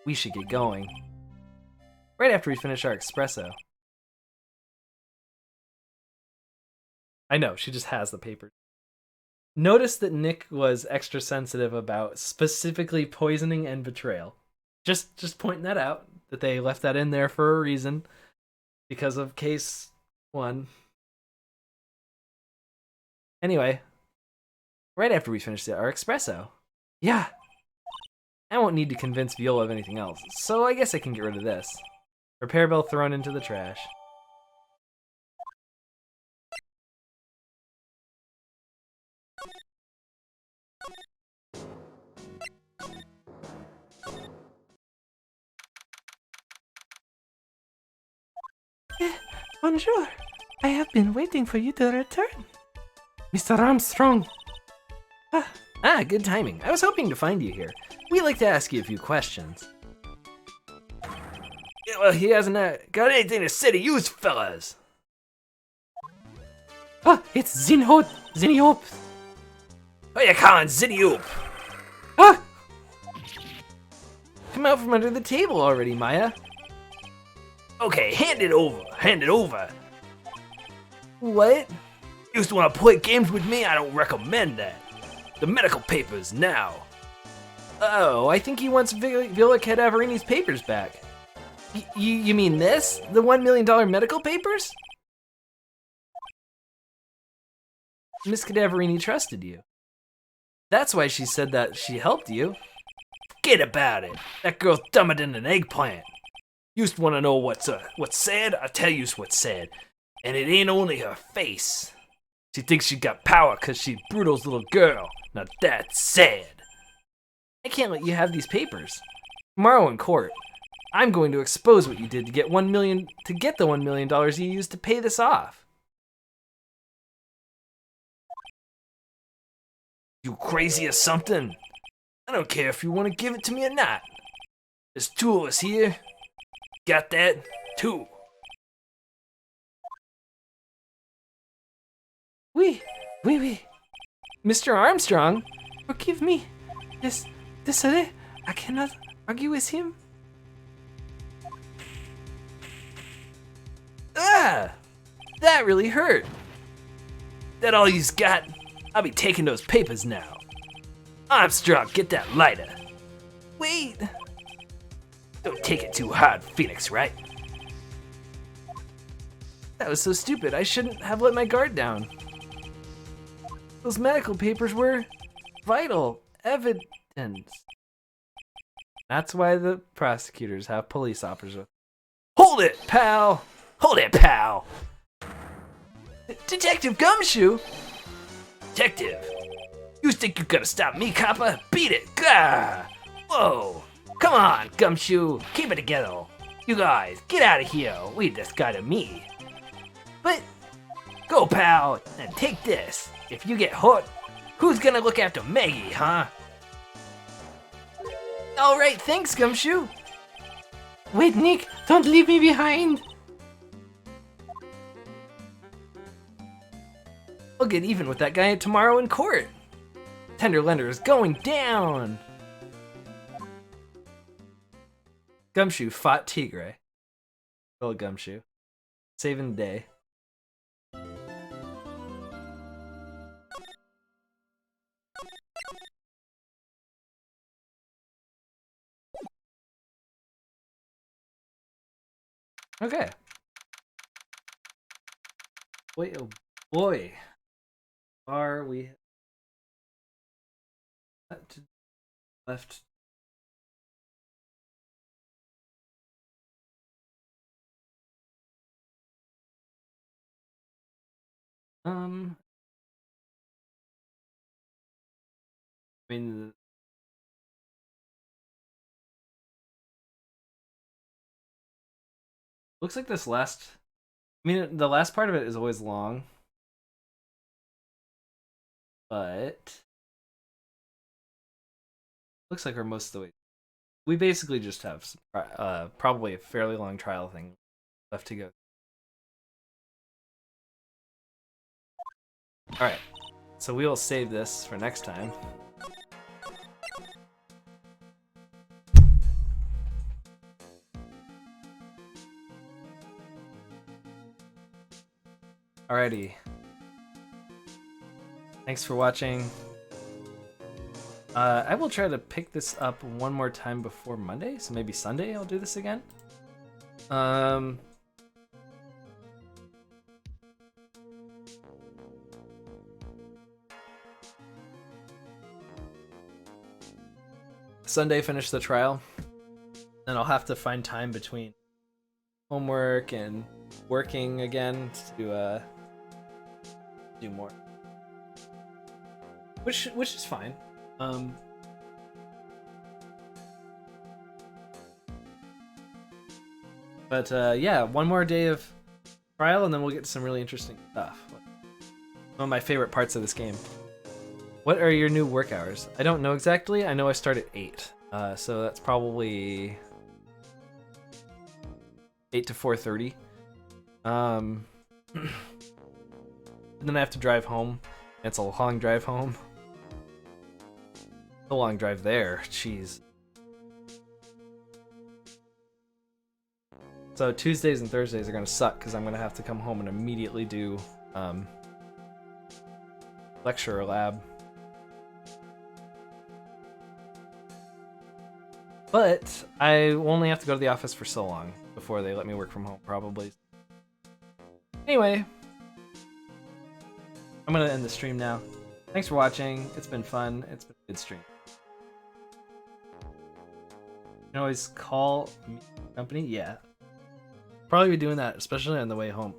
We should get going. Right after we finish our espresso. I know, she just has the paper. Notice that Nick was extra sensitive about specifically poisoning and betrayal. Just pointing that out, that they left that in there for a reason. Because of case 1. Anyway, right after we finish our espresso. Yeah. I won't need to convince Viola of anything else, so I guess I can get rid of this. Repair bill thrown into the trash. Bonjour. I have been waiting for you to return. Mr. Armstrong. Good timing. I was hoping to find you here. We'd like to ask you a few questions. Yeah, well, he hasn't got anything to say to you fellas. It's Zinhope. What you calling Zinny Come out from under the table already, Maya. Okay, hand it over. What? Used to want to play games with me? I don't recommend that. The medical papers now. Oh, I think he wants Viola Cadaverini's papers back. You mean this? The $1 million medical papers? Miss Cadaverini trusted you. That's why she said that she helped you. Forget about it. That girl's dumber than an eggplant. Used to want to know what's sad? I'll tell you what's sad. And it ain't only her face. She thinks she got power because she's Bruto's little girl. Now that's sad. I can't let you have these papers. Tomorrow in court, I'm going to expose what you did to get the $1 million you used to pay this off. You crazy or something? I don't care if you want to give it to me or not. There's two of us here. Got that? Two. Oui. Mr. Armstrong? Forgive me. Désolé. I cannot argue with him. That really hurt. That all you's got? I'll be taking those papers now. Armstrong, get that lighter. Wait. Don't take it too hard, Phoenix, right? That was so stupid. I shouldn't have let my guard down. Those medical papers were vital evidence. That's why the prosecutors have police officers. Hold it, pal! Hold it, pal! Detective Gumshoe! Detective! You think you're gonna stop me, copper? Beat it! Gah! Whoa! Come on, Gumshoe! Keep it together! You guys, get out of here! Leave this guy to me! But go, pal, and take this! If you get hurt, who's gonna look after Maggie, huh? alright, thanks, Gumshoe! Wait, Nick, don't leave me behind. I'll get even with that guy tomorrow in court. Tender lender is going down. Gumshoe fought Tigre. Little Gumshoe. Saving the day. Okay. Boy, oh boy. Are we left? I mean, looks like this last. I mean, the last part of it is always long, but looks like we're most of the way. We basically just have some, probably a fairly long trial thing left to go. All right, so we will save this for next time. Alrighty. Thanks for watching. I will try to pick this up one more time before Monday, so maybe Sunday I'll do this again. Sunday finish the trial, and I'll have to find time between homework and working again to do more, which is fine. But yeah, one more day of trial, and then we'll get to some really interesting stuff. One of my favorite parts of this game. What are your new work hours? I don't know exactly. I know I start at 8, so that's probably 8 to 4:30. And then I have to drive home. It's a long drive home. A long drive there. Jeez. So Tuesdays and Thursdays are gonna suck because I'm gonna have to come home and immediately do lecture or lab. But I only have to go to the office for so long before they let me work from home, probably. Anyway, I'm gonna end the stream now. Thanks for watching. It's been fun. It's been a good stream. You can always call me company. Yeah. Probably be doing that, especially on the way home.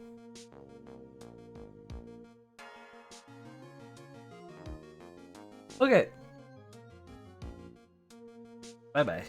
Okay. Bye-bye.